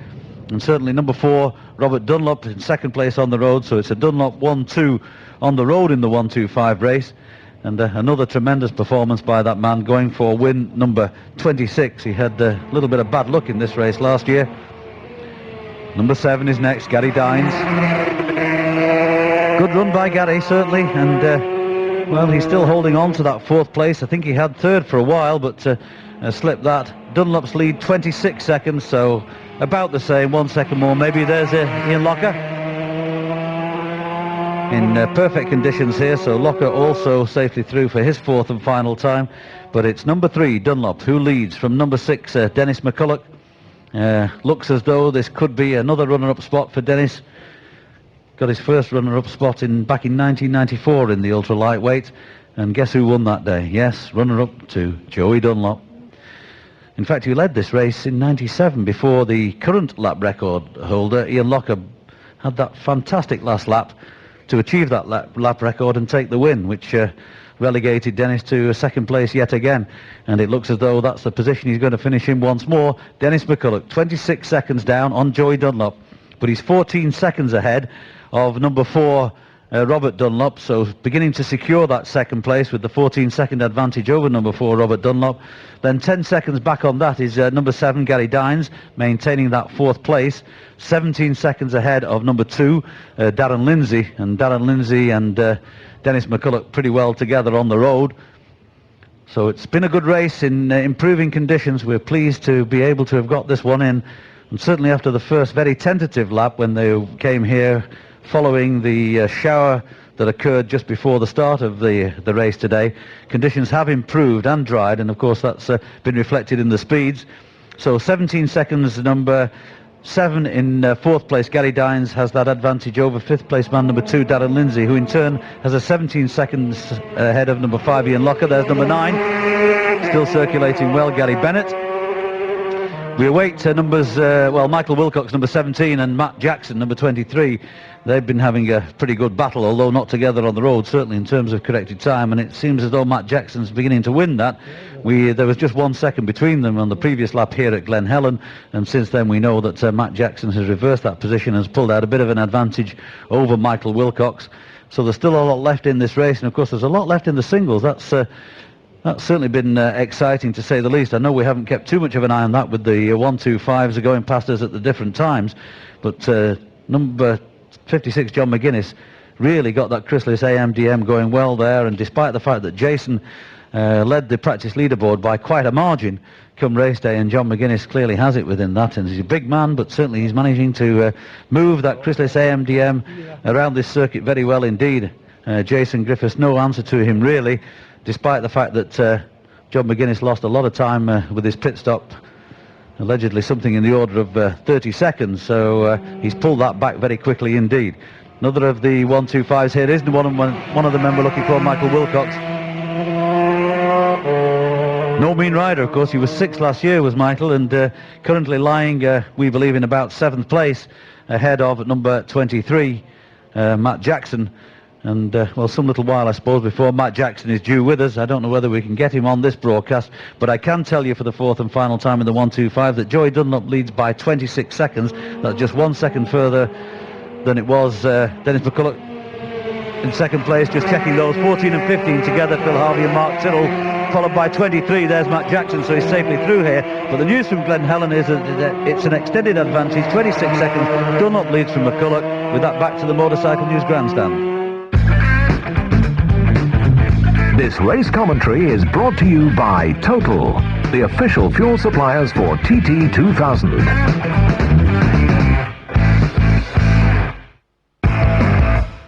S16: And certainly number 4, Robert Dunlop, in 2nd place on the road, so it's a Dunlop 1-2 on the road in the 125 race. And another tremendous performance by that man, going for win number 26. He had a little bit of bad luck in this race last year. Number 7 is next, Gary Dines. Good run by Gary, certainly, and well, he's still holding on to that 4th place. I think he had 3rd for a while, but slipped that. Dunlop's lead 26 seconds, so about the same, 1 second more. Maybe there's Ian Locker in perfect conditions here, so Locker also safely through for his 4th and final time. But it's number 3, Dunlop, who leads from number 6, Dennis McCulloch. Looks as though this could be another runner-up spot for Dennis. Got his first runner-up spot back in 1994 in the ultra lightweight, and guess who won that day? Yes, runner-up to Joey Dunlop. In fact, he led this race in 97 before the current lap record holder, Ian Locker, had that fantastic last lap to achieve that lap record and take the win, which relegated Dennis to second place yet again, and it looks as though that's the position he's going to finish in once more. Dennis McCulloch, 26 seconds down on Joey Dunlop, but he's 14 seconds ahead of number 4 Robert Dunlop, so beginning to secure that second place with the 14-second advantage over number 4 Robert Dunlop. Then 10 seconds back on that is number 7 Gary Dines, maintaining that 4th place, 17 seconds ahead of number 2 Darren Lindsay, and Darren Lindsay and Dennis McCulloch pretty well together on the road. So it's been a good race in improving conditions. We're pleased to be able to have got this one in, and certainly after the first very tentative lap when they came here following the shower that occurred just before the start of the race today, conditions have improved and dried, and of course that's been reflected in the speeds. So 17 seconds, number 7 in 4th place Gary Dines has that advantage over 5th place man number 2 Darren Lindsay, who in turn has a 17 seconds ahead of number 5 Ian Locker. There's number 9, still circulating well, Gary Bennett. We await numbers, Michael Wilcox, number 17, and Matt Jackson, number 23. They've been having a pretty good battle, although not together on the road, certainly in terms of corrected time, and it seems as though Matt Jackson's beginning to win that. There was just 1 second between them on the previous lap here at Glen Helen, and since then we know that Matt Jackson has reversed that position and has pulled out a bit of an advantage over Michael Wilcox. So there's still a lot left in this race, and of course there's a lot left in the singles. That's certainly been exciting, to say the least. I know we haven't kept too much of an eye on that with the 1-2-5s are going past us at the different times, but number 56 John McGuinness really got that Chrysalis AMDM going well there, and despite the fact that Jason led the practice leaderboard by quite a margin come race day, and John McGuinness clearly has it within that, and he's a big man, but certainly he's managing to move that Chrysalis AMDM around this circuit very well indeed. Jason Griffiths, no answer to him really, despite the fact that John McGuinness lost a lot of time with his pit stop, allegedly something in the order of 30 seconds, so he's pulled that back very quickly indeed. Another of the 1-2-5s here is one of the men we're looking for, Michael Wilcox. No mean rider, of course. He was 6th last year, was Michael, and currently lying, we believe, in about 7th place, ahead of number 23, Matt Jackson. And, some little while, I suppose, before Matt Jackson is due with us. I don't know whether we can get him on this broadcast, but I can tell you for the 4th and final time in the 1-2-5 that Joey Dunlop leads by 26 seconds. That's just 1 second further than it was Dennis McCulloch in 2nd place. Just checking those, 14 and 15 together, Phil Harvey and Mark Tyrrell, followed by 23. There's Matt Jackson, so he's safely through here. But the news from Glen Helen is that it's an extended advantage, 26 seconds. Dunlop leads from McCulloch. With that, back to the Motorcycle News Grandstand.
S20: This race commentary is brought to you by Total, the official fuel suppliers for TT2000.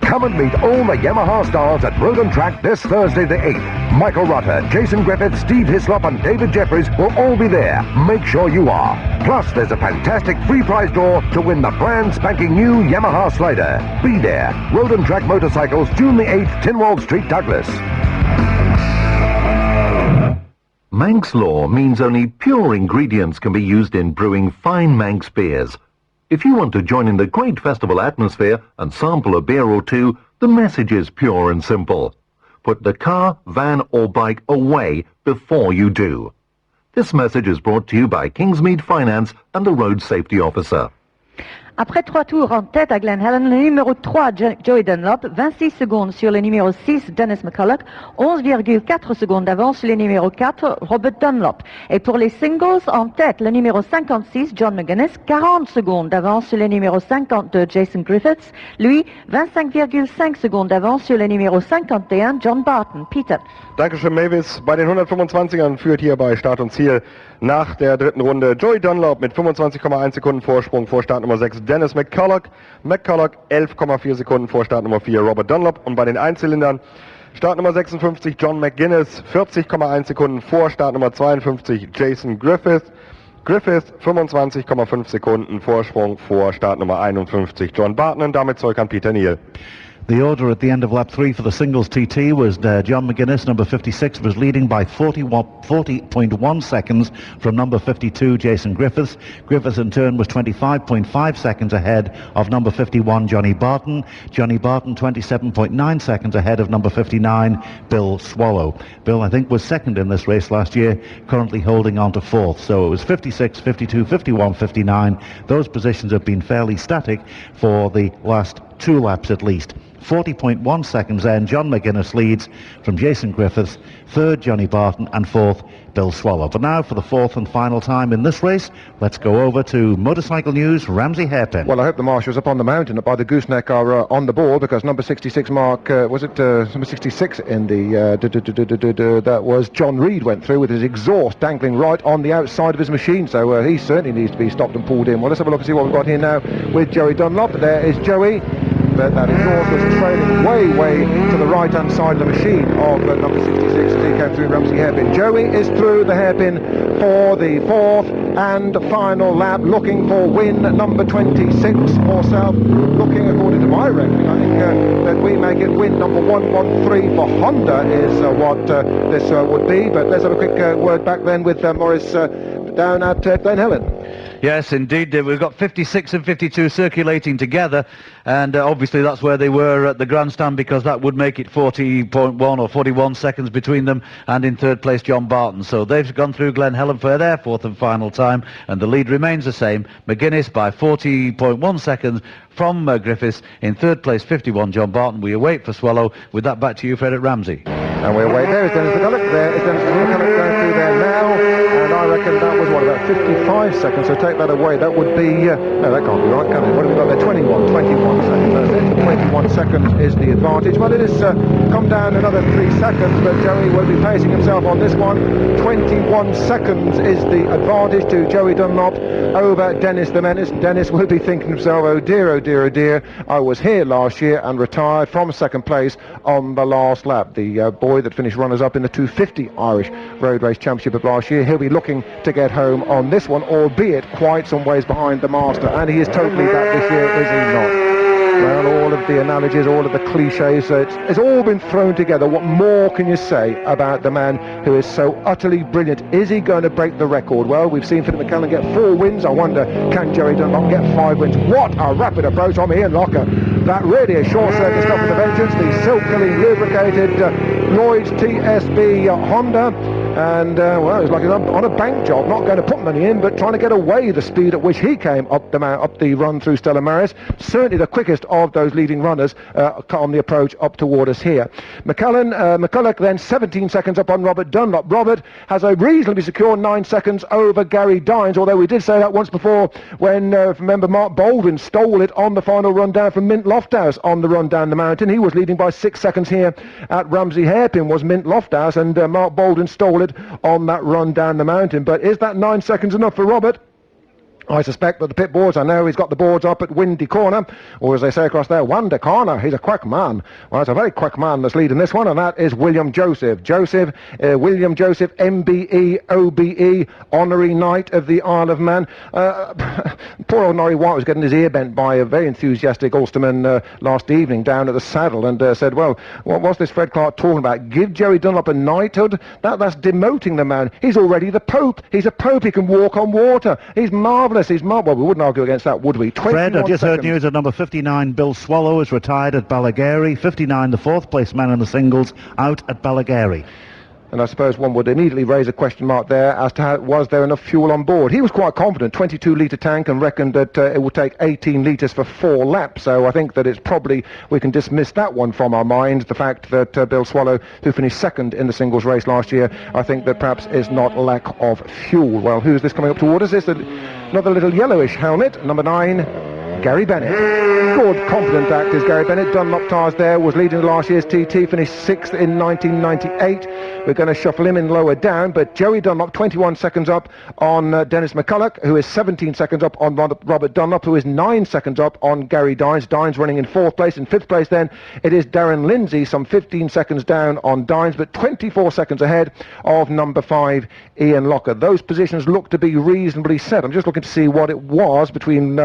S20: Come and meet all the Yamaha stars at Road and Track this Thursday the 8th. Michael Rutter, Jason Griffith, Steve Hislop and David Jeffries will all be there. Make sure you are. Plus, there's a fantastic free prize draw to win the brand spanking new Yamaha Slider. Be there. Road and Track Motorcycles, June the 8th, Tynwald Street, Douglas.
S11: Manx law means only pure ingredients can be used in brewing fine Manx beers. If you want to join in the great festival atmosphere and sample a beer or two, the message is pure and simple. Put the car, van or bike away before you do. This message is brought to you by Kingsmead Finance and the Road Safety Officer.
S12: Après 3 tours en tête à Glen Helen, le numéro 3, Joey Dunlop, 26 secondes sur le numéro 6, Dennis McCulloch, 11,4 secondes d'avance sur le numéro 4, Robert Dunlop. Et pour les singles, en tête, le numéro 56, John McGuinness, 40 secondes d'avance sur le numéro 52, Jason Griffiths. Lui, 25,5 secondes d'avance sur le numéro 51, John Barton. Peter.
S13: Dankeschön, Mavis. Bei den 125ern führt hier bei Start und Ziel nach der 3. Runde Joey Dunlop mit 25,1 Sekunden Vorsprung vor Startnummer 6 Dennis McCulloch. McCulloch 11,4 Sekunden vor Startnummer 4 Robert Dunlop. Und bei den Einzylindern Startnummer 56 John McGuinness 40,1 Sekunden vor Startnummer 52 Jason Griffith. Griffith 25,5 Sekunden Vorsprung vor Startnummer 51 John Barton. Und damit zurück an Peter Kneale.
S1: The order at the end of lap 3 for the singles TT was John McGuinness, number 56, was leading by 40.1 seconds from number 52, Jason Griffiths. Griffiths in turn was 25.5 seconds ahead of number 51, Johnny Barton. Johnny Barton 27.9 seconds ahead of number 59, Bill Swallow. Bill, I think, was second in this race last year, currently holding on to fourth. So it was 56, 52, 51, 59. Those positions have been fairly static for the last 2 laps at least. 40.1 seconds then, John McGuinness leads from Jason Griffiths, third Johnny Barton, and fourth Bill Swallow. But now for the fourth and final time in this race, let's go over to Motorcycle News, Ramsey Hairpin.
S14: Well, I hope the marshals up on the mountain by the gooseneck are on the board, because number 66 mark, number 66 in the, that was John Reed, went through with his exhaust dangling right on the outside of his machine, so he certainly needs to be stopped and pulled in. Well, let's have a look and see what we've got here now with Joey Dunlop. There is Joey. But that exhaust was trailing way to the right-hand side of the machine of number 66 as he came through Ramsey Hairpin. Joey is through the hairpin for the fourth and final lap, looking for win number 26 for South. Looking, according to my reckoning, I think that we make it win number 113 for Honda is what this would be. But let's have a quick word back then with Morris down at Glen Helen.
S16: Yes, indeed. We've got 56 and 52 circulating together, and obviously that's where they were at the grandstand, because that would make it 40.1 or 41 seconds between them, and in third place John Barton. So they've gone through Glen Helen for their fourth and final time, and the lead remains the same. McGuinness by 40.1 seconds from Griffiths. In third place 51 John Barton. We await for Swallow. With that, back to you, Frederick Ramsey.
S14: And we await. There is Dennis McCulloch. There is Dennis McCulloch going through there now, and I reckon that was about 55 seconds, so take that away, that would be no, that can't be right, can it? What have we got there? 21 seconds. That's it. 21 seconds is the advantage. Well, it has come down another 3 seconds, but Joey will be pacing himself on this one. 21 seconds is the advantage to Joey Dunlop over Dennis the Menace. Dennis will be thinking to himself, oh dear, I was here last year and retired from second place on the last lap. The boy that finished runners-up in the 250 Irish Road Race Championship of last year, he'll be looking to get home on this one, albeit quite some ways behind the master, and he is totally that this year, is he not? Well, all of the analogies, all of the cliches, it's all been thrown together. What more can you say about the man who is so utterly brilliant? Is he going to break the record? Well, we've seen Philip McCallum get 4 wins. I wonder, can Joey Dunlop get 5 wins? What a rapid approach from Ian Locker. That really is short circuit stuff with a vengeance. The silkily lubricated Lloyd's TSB Honda. And, well, it's like he's on a bank job, not going to put money in, but trying to get away the speed at which he came up the run through Stella Maris. Certainly the quickest of those leading runners on the approach up toward us here. McCulloch then 17 seconds up on Robert Dunlop. Robert has a reasonably secure 9 seconds over Gary Dines, although we did say that once before when, remember, Mark Baldwin stole it on the final run down from Mint Lofthouse on the run down the mountain. He was leading by 6 seconds here at Ramsey Hairpin, was Mint Lofthouse, and Mark Baldwin stole it on that run down the mountain. But is that 9 seconds enough for Robert? I suspect that the pit boards, I know he's got the boards up at Windy Corner, or as they say across there, Wanda Corner. He's a quick man. Well, it's a very quick man that's leading this one, and that is William Joseph. William Joseph, MBE, OBE, Honorary Knight of the Isle of Man. Poor old Norrie White was getting his ear bent by a very enthusiastic Ulsterman last evening down at the saddle, and said, well, what's this Fred Clark talking about? Give Joey Dunlop a knighthood? That's demoting the man. He's already the Pope. He's a Pope. He can walk on water. He's marvellous. Well, we wouldn't argue against that, would we?
S1: Fred, I just heard news that number 59, Bill Swallow, is retired at Ballagary. 59, the fourth place man in the singles, out at Ballagary.
S14: And I suppose one would immediately raise a question mark there as to how, was there enough fuel on board? He was quite confident, 22-litre tank, and reckoned that it would take 18 litres for 4 laps. So I think that it's probably, we can dismiss that one from our minds. The fact that Bill Swallow, who finished second in the singles race last year, I think that perhaps is not lack of fuel. Well, who's this coming up toward us? This another little yellowish helmet, number 9. Gary Bennett. Good, confident act is Gary Bennett. Dunlop Tires there, was leading last year's TT, finished 6th in 1998. We're going to shuffle him in lower down, but Joey Dunlop 21 seconds up on Dennis McCulloch, who is 17 seconds up on Robert Dunlop, who is 9 seconds up on Gary Dines. Dines running in 4th place. In 5th place then, it is Darren Lindsay, some 15 seconds down on Dines, but 24 seconds ahead of number 5, Ian Locker. Those positions look to be reasonably set. I'm just looking to see what it was between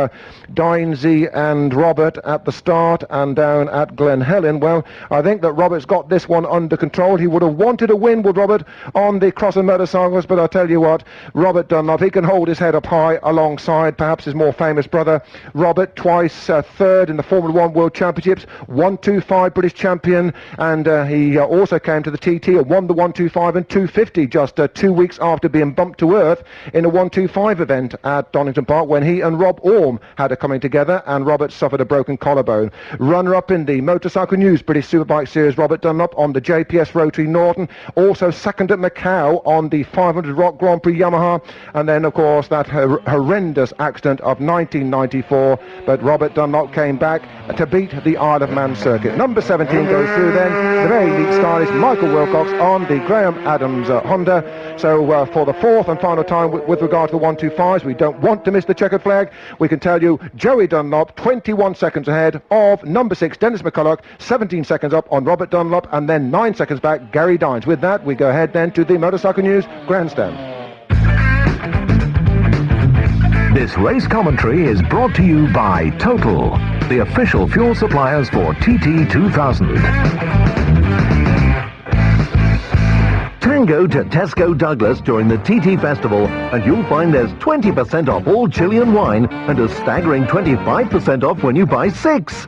S14: Dines Lindsay and Robert at the start and down at Glen Helen. Well, I think that Robert's got this one under control. He would have wanted a win, would Robert, on the cross and motorcycles, but I'll tell you what, Robert Dunlop, he can hold his head up high alongside perhaps his more famous brother, Robert, twice third in the Formula 1 World Championships, 125 British champion, and he also came to the TT and won the 125 and 250 just 2 weeks after being bumped to earth in a 125 event at Donington Park when he and Rob Orme had a coming together, and Robert suffered a broken collarbone. Runner-up in the Motorcycle News British Superbike Series, Robert Dunlop on the JPS Rotary Norton, also second at Macau on the 500 Rock Grand Prix Yamaha, and then of course that horrendous accident of 1994, but Robert Dunlop came back to beat the Isle of Man circuit. Number 17 goes through then, the very elite stylist Michael Wilcox on the Graham Adams Honda. So for the fourth and final time with regard to the 125s, we don't want to miss the checkered flag. We can tell you Joey Dunlop 21 seconds ahead of number 6 Dennis McCulloch, 17 seconds up on Robert Dunlop, and then 9 seconds back Gary Dines. With that, we go ahead then to the Motorcycle News Grandstand.
S20: This race commentary is brought to you by Total, the official fuel suppliers for TT 2000. Tango to Tesco Douglas during the TT Festival and you'll find there's 20% off all Chilean wine and a staggering 25% off when you buy 6.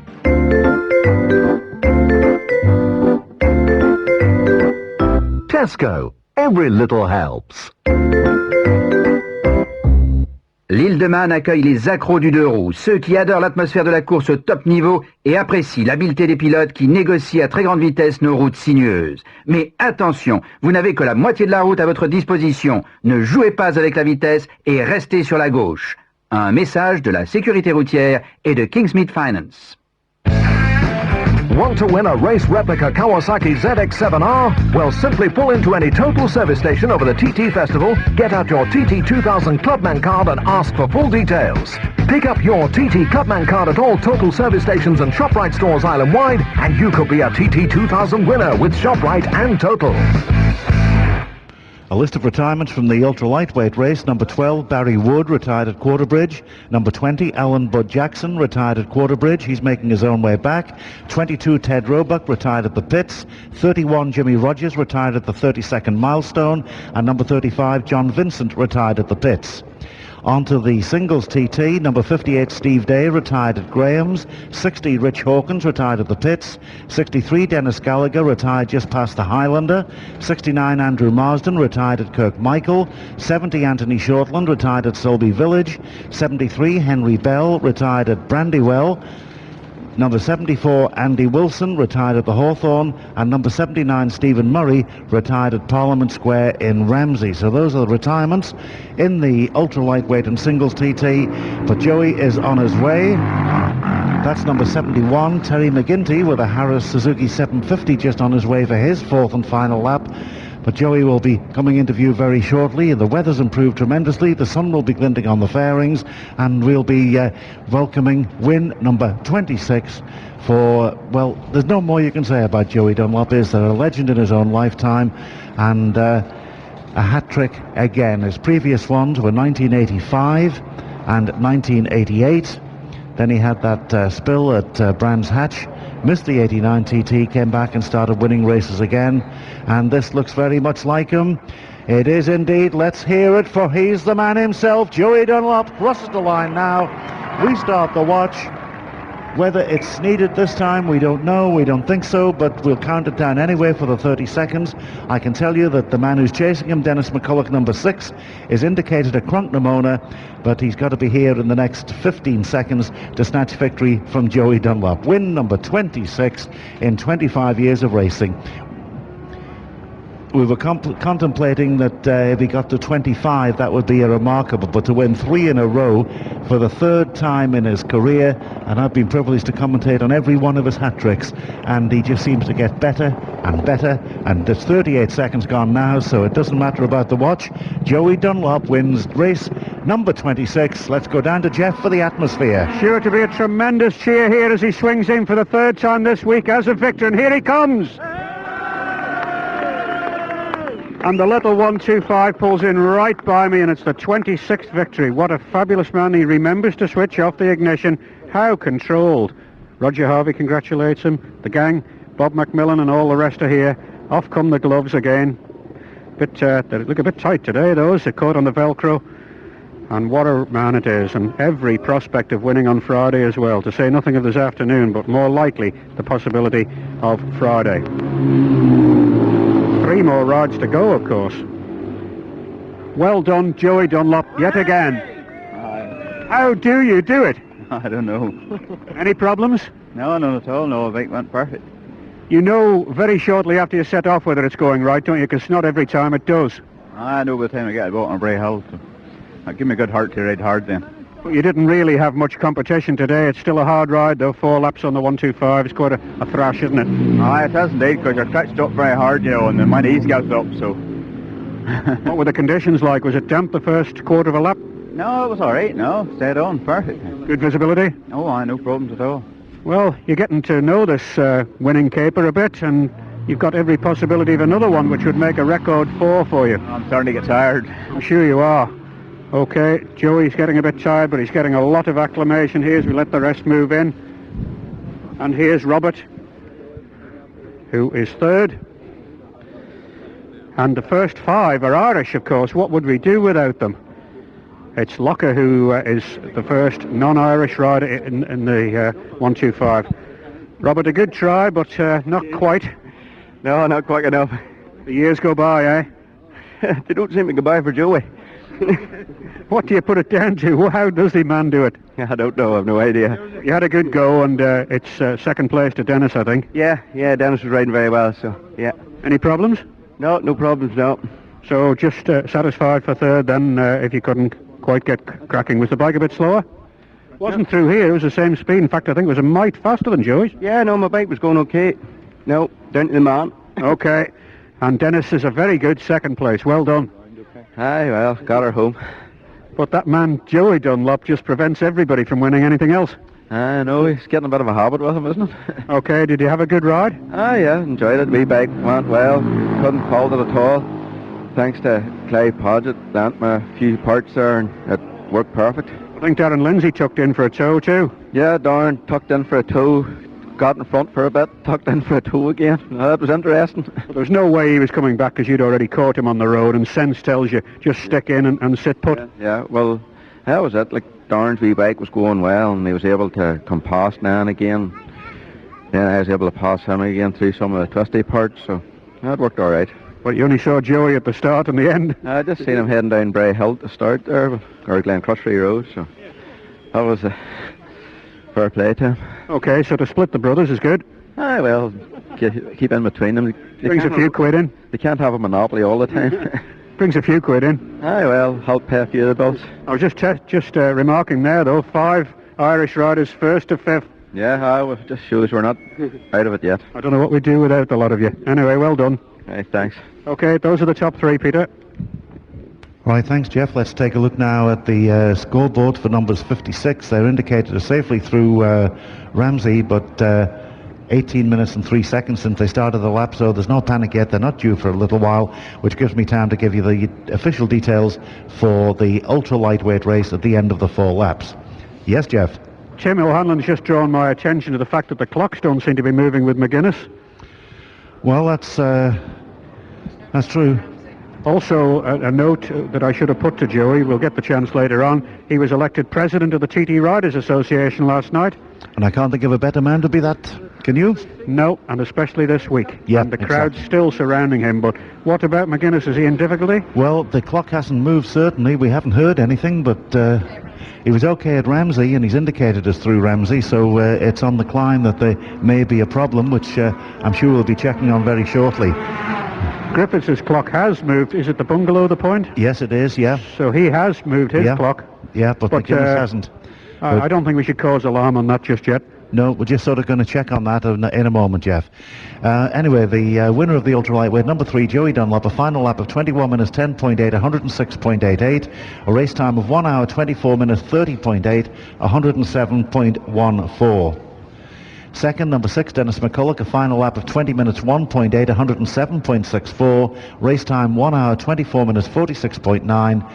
S20: Tesco, every little helps.
S7: L'île de Man accueille les accros du deux roues, ceux qui adorent l'atmosphère de la course au top niveau et apprécient l'habileté des pilotes qui négocient à très grande vitesse nos routes sinueuses. Mais attention, vous n'avez que la moitié de la route à votre disposition. Ne jouez pas avec la vitesse et restez sur la gauche. Un message de la sécurité routière et de Kingsmead Finance.
S20: Want to win a race replica Kawasaki ZX-7R? Well, simply pull into any Total service station over the TT Festival, get out your TT 2000 Clubman card and ask for full details. Pick up your TT Clubman card at all Total service stations and ShopRite stores island-wide, and you could be a TT 2000 winner with ShopRite and Total.
S1: A list of retirements from the ultra-lightweight race. Number 12, Barry Wood, retired at Quarterbridge. Number 20, Alan Bud Jackson, retired at Quarterbridge. He's making his own way back. 22, Ted Roebuck, retired at the pits. 31, Jimmy Rogers, retired at the 32nd milestone. And number 35, John Vincent, retired at the pits. On to the singles TT, number 58 Steve Day, retired at Graham's. 60 Rich Hawkins, retired at the pits. 63 Dennis Gallagher, retired just past the Highlander. 69 Andrew Marsden, retired at Kirkmichael. 70 Anthony Shortland, retired at Selby Village. 73 Henry Bell, retired at Brandywell. Number 74, Andy Wilson, retired at the Hawthorne, and number 79, Stephen Murray, retired at Parliament Square in Ramsey. So those are the retirements in the ultra-lightweight and singles TT, but Joey is on his way. That's number 71, Terry McGinty, with a Harris Suzuki 750 just on his way for his fourth and final lap. But Joey will be coming into view very shortly. The weather's improved tremendously. The sun will be glinting on the fairings, and we'll be welcoming win number 26 for, well, there's no more you can say about Joey Dunlop. Is there? A legend in his own lifetime, and a hat-trick again. His previous ones were 1985 and 1988. Then he had that spill at Brands Hatch, missed the 89 TT, came back and started winning races again, and this looks very much like him. It is indeed. Let's hear it, for he's the man himself. Joey Dunlop crosses the line now. We start the watch. Whether it's needed this time, we don't know. We don't think so, but we'll count it down anyway for the 30 seconds. I can tell you that the man who's chasing him, Dennis McCulloch, number 6, is indicated a crunk pneumonia, but he's got to be here in the next 15 seconds to snatch victory from Joey Dunlop. Win number 26 in 25 years of racing. We were contemplating that if he got to 25, that would be a remarkable, but to win 3 in a row for the third time in his career, and I've been privileged to commentate on every one of his hat-tricks, and he just seems to get better and better, and there's 38 seconds gone now, so it doesn't matter about the watch. Joey Dunlop wins race number 26. Let's go down to Jeff for the atmosphere.
S2: Sure to be a tremendous cheer here as he swings in for the third time this week as a victor, and here he comes! And the little 125 pulls in right by me, and it's the 26th victory. What a fabulous man. He remembers to switch off the ignition. How controlled. Roger Harvey congratulates him. The gang, Bob McMillan and all the rest are here. Off come the gloves again. They look a bit tight today, those. They're caught on the Velcro. And what a man it is, and every prospect of winning on Friday as well, to say nothing of this afternoon, but more likely the possibility of Friday. 3 more rides to go, of course. Well done, Joey Dunlop, yet again. How do you do it?
S8: I don't know.
S2: Any problems?
S8: No, none at all. No, the bike went perfect.
S2: You know very shortly after you set off whether it's going right, don't you? Because not every time it does.
S8: I know by the time I get about on Bray Hill. So give me a good heart to ride hard then.
S2: Well, you didn't really have much competition today. It's still a hard ride, though. 4 laps on the 125. It's quite a thrash, isn't it?
S8: Aye, it has indeed, because you're stretched up very hard, you know, and then my knees goes up, so...
S2: What were the conditions like? Was it damp the first quarter of a lap?
S8: No, it was all right, no. Stayed on, perfect.
S2: Good visibility?
S8: Oh, aye, no problems at all.
S2: Well, you're getting to know this winning caper a bit, and you've got every possibility of another one, which would make a record 4 for you.
S8: I'm starting to get tired.
S2: I'm sure you are. Okay, Joey's getting a bit tired, but he's getting a lot of acclamation here as we let the rest move in. And here's Robert, who is 3rd. And the first 5 are Irish, of course. What would we do without them? It's Locker who is the first non-Irish rider in the 125. Robert, a good try, but not quite.
S4: No, not quite enough.
S2: The years go by, eh?
S4: They don't seem to go by for Joey.
S2: What do you put it down to? How does the man do it?
S4: I don't know, I've no idea.
S2: You had a good go, and it's 2nd place to Dennis, I think.
S4: Yeah, Dennis was riding very well, so, yeah.
S2: Any problems?
S4: No problems, no.
S2: So just satisfied for 3rd then, if you couldn't quite get cracking. Was the bike a bit slower? Wasn't through here, it was the same speed. In fact, I think it was a mite faster than Joey's.
S4: Yeah, no, my bike was going okay. No, down to the man.
S2: Okay, and Dennis is a very good 2nd place. Well done.
S4: Aye, well, got her home.
S2: But that man, Joey Dunlop, just prevents everybody from winning anything else.
S4: I know, he's getting a bit of a habit with him, isn't it?
S2: Okay, did you have a good ride?
S4: Ah, yeah, enjoyed it. Wee bike went well. Couldn't fault it at all. Thanks to Clive Podgett, lent me a few parts there, and it worked perfect.
S2: I think Darren Lindsay tucked in for a tow too.
S4: Yeah, Darren tucked in for a tow. Got in front for a bit, tucked in for a tow again. That was interesting.
S2: But there's no way he was coming back because you'd already caught him on the road, and sense tells you just stick in and sit put.
S4: Yeah, well, that was it. Like, Darren's wee bike was going well, and he was able to come past now and again. Then I was able to pass him again through some of the twisty parts, so that worked all right.
S2: But you only saw Joey at the start and the end.
S4: I just seen him heading down Bray Hill to start there, or Glen Crushree Road, so that was a fair play to him.
S2: Okay, so to split the brothers is good.
S4: Aye, well, keep in between them.
S2: Brings a few quid in.
S4: They can't have a monopoly all the time.
S2: Brings a few quid in.
S4: Aye, well, help pay a few of the bills.
S2: I was just remarking there, though, 5 Irish riders, 1st to 5th.
S4: Yeah, it just shows we're not out of it yet.
S2: I don't know what we'd do without the lot of you. Anyway, well done.
S4: Hey, thanks.
S2: Okay, those are the top 3, Peter.
S1: Right, thanks, Jeff. Let's take a look now at the scoreboard for numbers 56. They're indicated as safely through Ramsey, but 18 minutes and 3 seconds since they started the lap, so there's no panic yet. They're not due for a little while, which gives me time to give you the official details for the ultra-lightweight race at the end of the 4 laps. Yes, Jeff?
S2: Tim O'Hanlon's just drawn my attention to the fact that the clocks don't seem to be moving with McGuinness.
S1: Well, that's true.
S2: Also, a note that I should have put to Joey, we'll get the chance later on, he was elected president of the TT Riders Association last night.
S1: And I can't think of a better man to be that, can you?
S2: No, and especially this week.
S1: Yeah,
S2: and the crowd's still surrounding him, but what about McGuinness? Is he in difficulty?
S1: Well, the clock hasn't moved, certainly. We haven't heard anything, but he was okay at Ramsey, and he's indicated us through Ramsey, so it's on the climb that there may be a problem, which I'm sure we'll be checking on very shortly.
S2: Griffiths' clock has moved. Is it the bungalow, the point?
S1: Yes, it is, yeah.
S2: So he has moved his clock.
S1: Yeah, but McGuinness hasn't.
S2: I don't think we should cause alarm on that just yet.
S1: No, we're just sort of going to check on that in a moment, Jeff. Anyway, the winner of the ultra-lightweight, number 3, Joey Dunlop, a final lap of 21 minutes 10.8, 106.88, a race time of 1 hour 24 minutes 30.8, 107.14. Second, number 6, Dennis McCulloch, a final lap of 20 minutes 1.8, 107.64, race time 1 hour 24 minutes 46.9,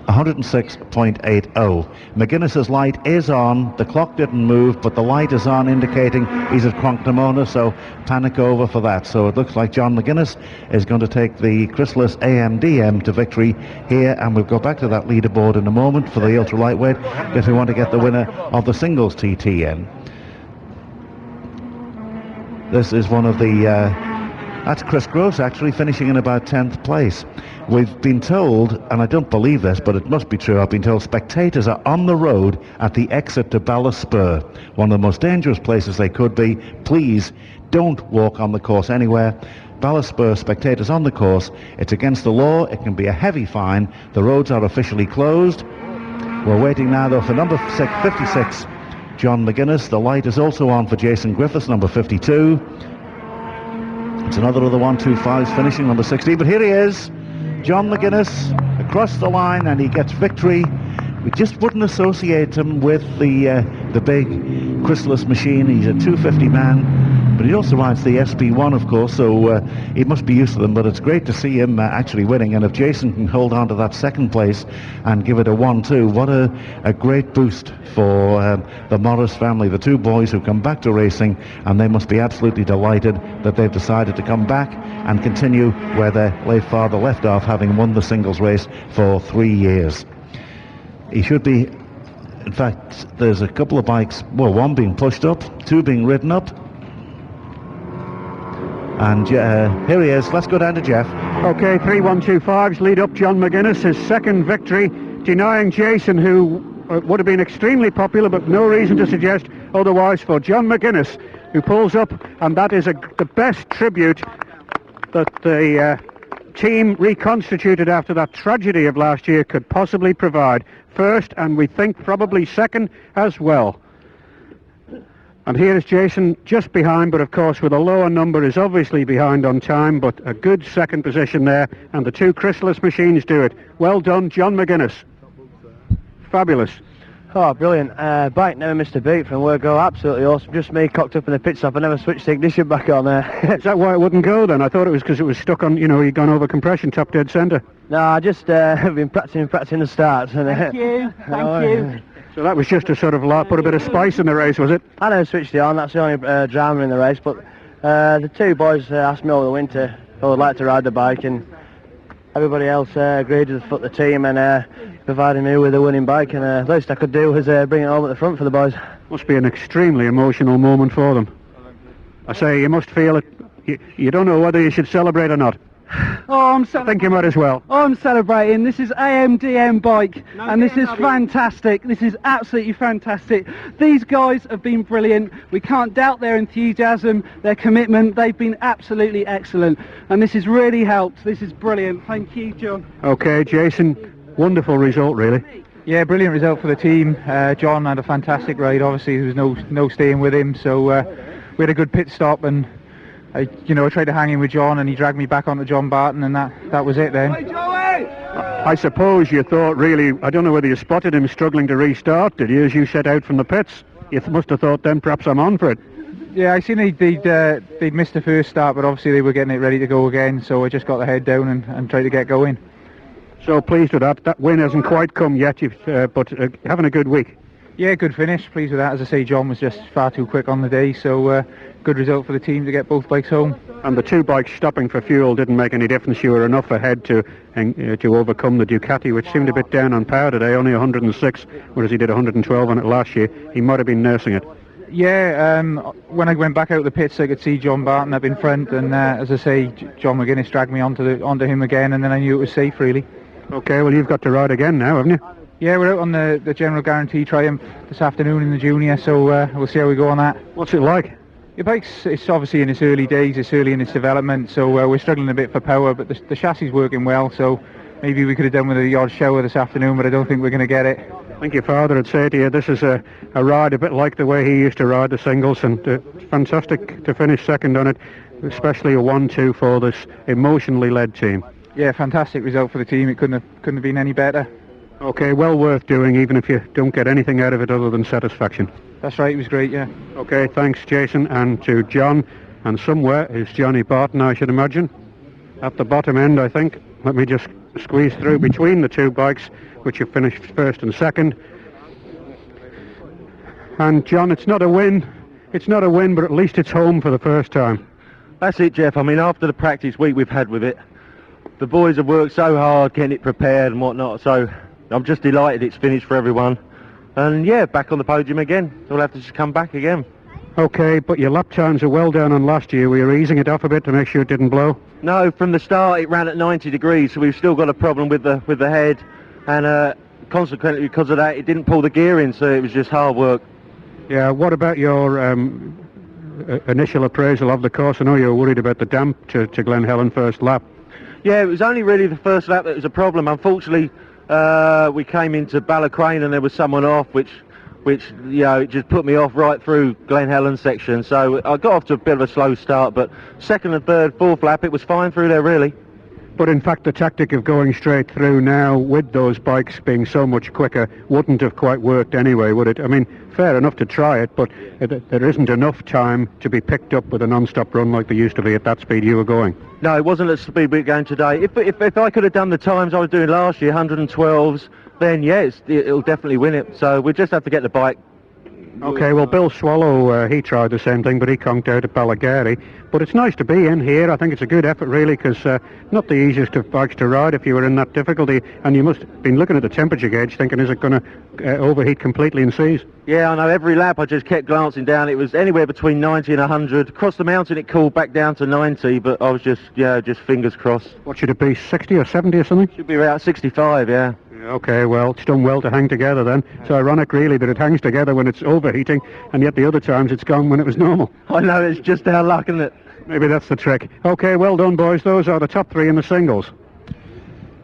S1: 106.80. McGuinness's light is on. The clock didn't move, but the light is on, indicating he's at Cronknamona, so panic over for that. So it looks like John McGuinness is going to take the Chrysalis AMDM to victory here, and we'll go back to that leaderboard in a moment for the ultra lightweight, because we want to get the winner of the singles TTN. This is one of the that's Chris Gross, actually, finishing in about 10th place. We've been told, and I don't believe this, but it must be true, I've been told spectators are on the road at the exit to Ballyspur, one of the most dangerous places they could be. Please don't walk on the course anywhere. Ballyspur, spectators on the course. It's against the law. It can be a heavy fine. The roads are officially closed. We're waiting now, though, for number 56, John McGuinness. The light is also on for Jason Griffiths, number 52. It's another of the 125s finishing, number 16. But here he is, John McGuinness, across the line, and he gets victory. We just wouldn't associate him with the big Chrysalis machine. He's a 250 man, but he also rides the SB1, of course, so he must be used to them. But it's great to see him actually winning, and if Jason can hold on to that second place and give it a 1-2, what a great boost for the Morris family, the two boys who come back to racing, and they must be absolutely delighted that they've decided to come back and continue where their late father left off, having won the singles race for 3 years. He should be, in fact, there's a couple of bikes, well, one being pushed up, two being ridden up. And here he is. Let's go down to Jeff.
S2: Okay, 3-1-2-5s lead up John McGuinness, his second victory, denying Jason, who would have been extremely popular, but no reason to suggest otherwise for John McGuinness, who pulls up, and that is the best tribute that the team reconstituted after that tragedy of last year could possibly provide. First, and we think probably second as well. And here is Jason just behind, but of course with a lower number is obviously behind on time, but a good second position there, and the two Chrysalis machines do it. Well done, John McGuinness. Fabulous.
S6: Oh, brilliant. Bike never missed a beat from word go. Absolutely awesome. Just me cocked up in the pit stop. I never switched the ignition back on there.
S2: Is that why it wouldn't go then? I thought it was because it was stuck on, you'd gone over compression, top dead centre.
S6: No, I just been practicing the starts. And,
S2: thank you. So that was just to sort of put a bit of spice in the race, was it?
S6: I never switched it on. That's the only drama in the race. But the two boys asked me over the winter if I would like to ride the bike, and everybody else agreed to foot the team and provided me with a winning bike, and the least I could do was bring it home at the front for the boys.
S2: Must be an extremely emotional moment for them. I say, you must feel it. You don't know whether you should celebrate or not.
S22: Oh, I
S2: think you might as well.
S22: I'm celebrating. This is AMDM bike, and this is fantastic. This is absolutely fantastic. These guys have been brilliant. We can't doubt their enthusiasm, their commitment. They've been absolutely excellent, and this has really helped. This is brilliant. Thank you, John.
S2: Okay, Jason, wonderful result, really.
S10: Yeah, brilliant result for the team. John had a fantastic ride. Obviously, there was no staying with him, so we had a good pit stop, and I tried to hang in with John, and he dragged me back onto John Barton, and that was it then.
S2: I suppose you thought, really, I don't know whether you spotted him struggling to restart, did you, as you set out from the pits? You must have thought then perhaps I'm on for it.
S10: Yeah, I seen they'd missed the first start, but obviously they were getting it ready to go again, so I just got the head down and tried to get going.
S2: So pleased with that. That win hasn't quite come yet, but having a good week.
S10: Yeah, good finish. Pleased with that. As I say, John was just far too quick on the day, so good result for the team to get both bikes home.
S2: And the two bikes stopping for fuel didn't make any difference. You were enough ahead to overcome the Ducati, which seemed a bit down on power today, only 106, whereas he did 112 on it last year. He might have been nursing it.
S10: Yeah, when I went back out of the pits, I could see John Barton up in front, and as I say, John McGuinness dragged me onto him again, and then I knew it was safe, really.
S2: Okay, well, you've got to ride again now, haven't you?
S10: Yeah, we're out on the General Guarantee Triumph this afternoon in the Junior, so we'll see how we go on that.
S2: What's it like?
S10: Your bike's, it's obviously in its early days, it's early in its development, so we're struggling a bit for power, but the chassis is working well, so maybe we could have done with a odd shower this afternoon, but I don't think we're going to get it.
S2: I think your father would say to you, this is a ride a bit like the way he used to ride the singles, and fantastic to finish second on it, especially a 1-2 for this emotionally led team.
S10: Yeah, fantastic result for the team. It couldn't have been any better.
S2: Okay, well worth doing, even if you don't get anything out of it other than satisfaction.
S10: That's right, it was great, yeah.
S2: Okay, thanks Jason, and to John, and somewhere is Johnny Barton, I should imagine. At the bottom end, I think. Let me just squeezed through between the two bikes, which have finished first and second. And John, it's not a win, but at least it's home for the first time.
S19: That's it, Jeff. I mean, after the practice week we've had with it, the boys have worked so hard getting it prepared and whatnot, so I'm just delighted it's finished for everyone. And yeah, back on the podium again. So we'll have to just come back again.
S2: Okay, but your lap times are well down on last year. Were you easing it off a bit to make sure it didn't blow?
S19: No, from the start it ran at 90 degrees, so we've still got a problem with the head, and consequently because of that it didn't pull the gear in, so it was just hard work.
S2: Yeah, what about your initial appraisal of the course? I know you were worried about the damp to Glen Helen first lap.
S19: Yeah, it was only really the first lap that was a problem. Unfortunately, we came into Ballacrane and there was someone off, which you know, it just put me off right through Glen Helen section. So I got off to a bit of a slow start, but second and third, fourth lap, it was fine through there really.
S2: But in fact, the tactic of going straight through now with those bikes being so much quicker wouldn't have quite worked anyway, would it? I mean, fair enough to try it, but there isn't enough time to be picked up with a non-stop run like there used to be at that speed you were going.
S19: No, it wasn't at the speed we were going today. If I could have done the times I was doing last year, 112s, then yes, it'll definitely win it. So we just have to get the bike.
S2: Okay, well, Bill Swallow, he tried the same thing, but he conked out at Ballagary. But it's nice to be in here. I think it's a good effort, really, because not the easiest of bikes to ride if you were in that difficulty. And you must have been looking at the temperature gauge thinking, is it going to overheat completely and seize?
S19: Yeah, I know. Every lap I just kept glancing down. It was anywhere between 90 and 100. Across the mountain it cooled back down to 90, but I was just fingers crossed.
S2: What should it be, 60 or 70 or something?
S19: Should be around 65, yeah.
S2: Okay, well, it's done well to hang together then. It's ironic, really, that it hangs together when it's overheating, and yet the other times it's gone when it was normal.
S19: I know, it's just our luck, isn't it?
S2: Maybe that's the trick. Okay, well done, boys. Those are the top three in the singles.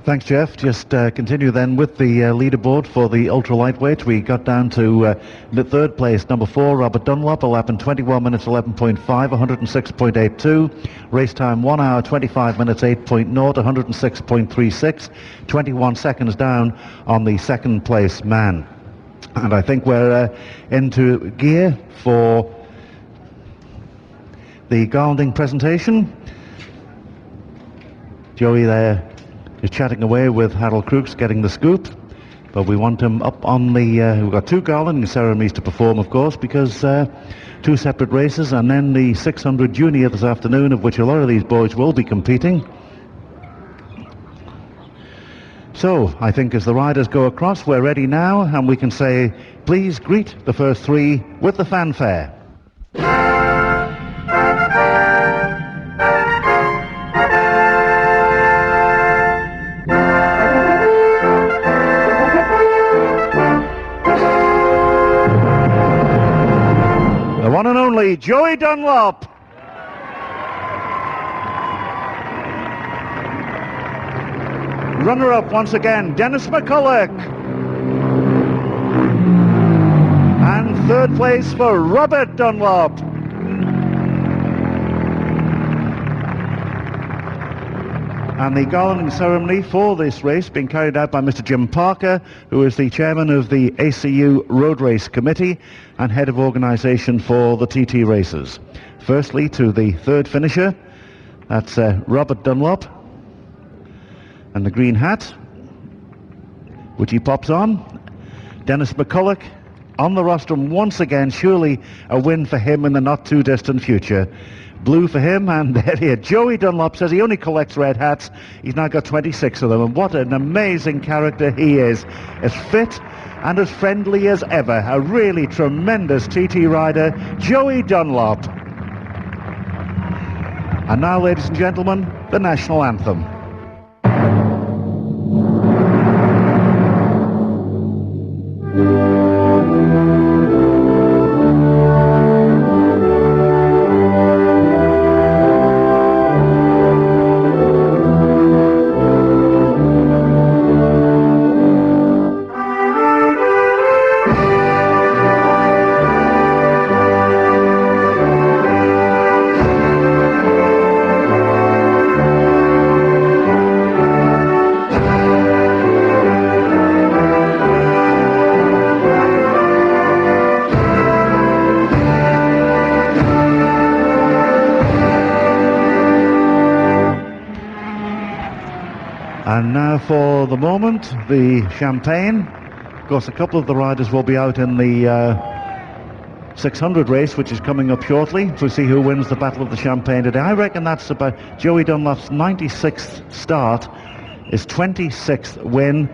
S1: Thanks, Jeff. Just continue then with the leaderboard for the ultra lightweight. We got down to the third place, number 4, Robert Dunlop, a lap in 21 minutes 11.5, 106.82. Race time 1 hour 25 minutes 8.0, 106.36. 21 seconds down on the second place man. And I think we're into gear for the Garlanding presentation. Joey there is chatting away with Harold Crooks, getting the scoop, but we want him up on the we've got 2 Garlanding ceremonies to perform, of course, because 2 separate races, and then the 600 junior this afternoon, of which a lot of these boys will be competing. So I think as the riders go across, we're ready now, and we can say, please greet the first 3 with the fanfare. The one and only Joey Dunlop. Runner-up once again, Dennis McCulloch. And third place for Robert Dunlop. And the garlanding ceremony for this race being carried out by Mr. Jim Parker, who is the chairman of the ACU Road Race Committee and head of organisation for the TT races. Firstly, to the third finisher, that's Robert Dunlop, and the green hat, which he pops on. Dennis McCulloch on the rostrum once again, surely a win for him in the not too distant future. Blue for him, and there here, Joey Dunlop says he only collects red hats. He's now got 26 of them, and what an amazing character he is. As fit and as friendly as ever. A really tremendous TT rider, Joey Dunlop. And now, ladies and gentlemen, the national anthem. for the moment, the Champagne. Of course, a couple of the riders will be out in the 600 race, which is coming up shortly, to see who wins the Battle of the Champagne today. I reckon that's about Joey Dunlop's 96th start, his 26th win,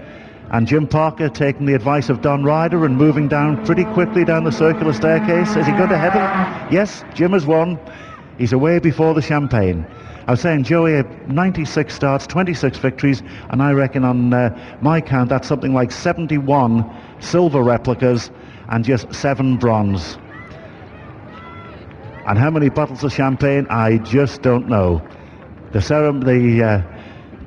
S1: and Jim Parker taking the advice of Don Ryder and moving down pretty quickly down the circular staircase. Is he going to head him? Yes, Jim has won. He's away before the Champagne. I was saying Joey had 96 starts, 26 victories, and I reckon on my count that's something like 71 silver replicas and just 7 bronze. And how many bottles of champagne, I just don't know. The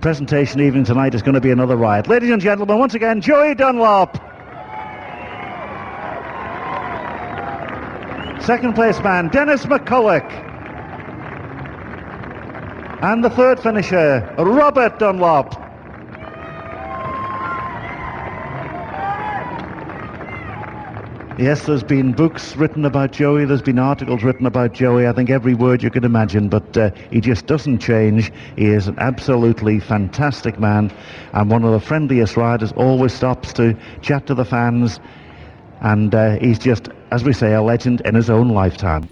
S1: presentation evening tonight is going to be another riot. Ladies and gentlemen, once again, Joey Dunlop. Second place man, Dennis McCulloch. And the third finisher, Robert Dunlop. Yes, there's been books written about Joey, there's been articles written about Joey, I think every word you could imagine, but he just doesn't change. He is an absolutely fantastic man and one of the friendliest riders, always stops to chat to the fans, and he's just, as we say, a legend in his own lifetime.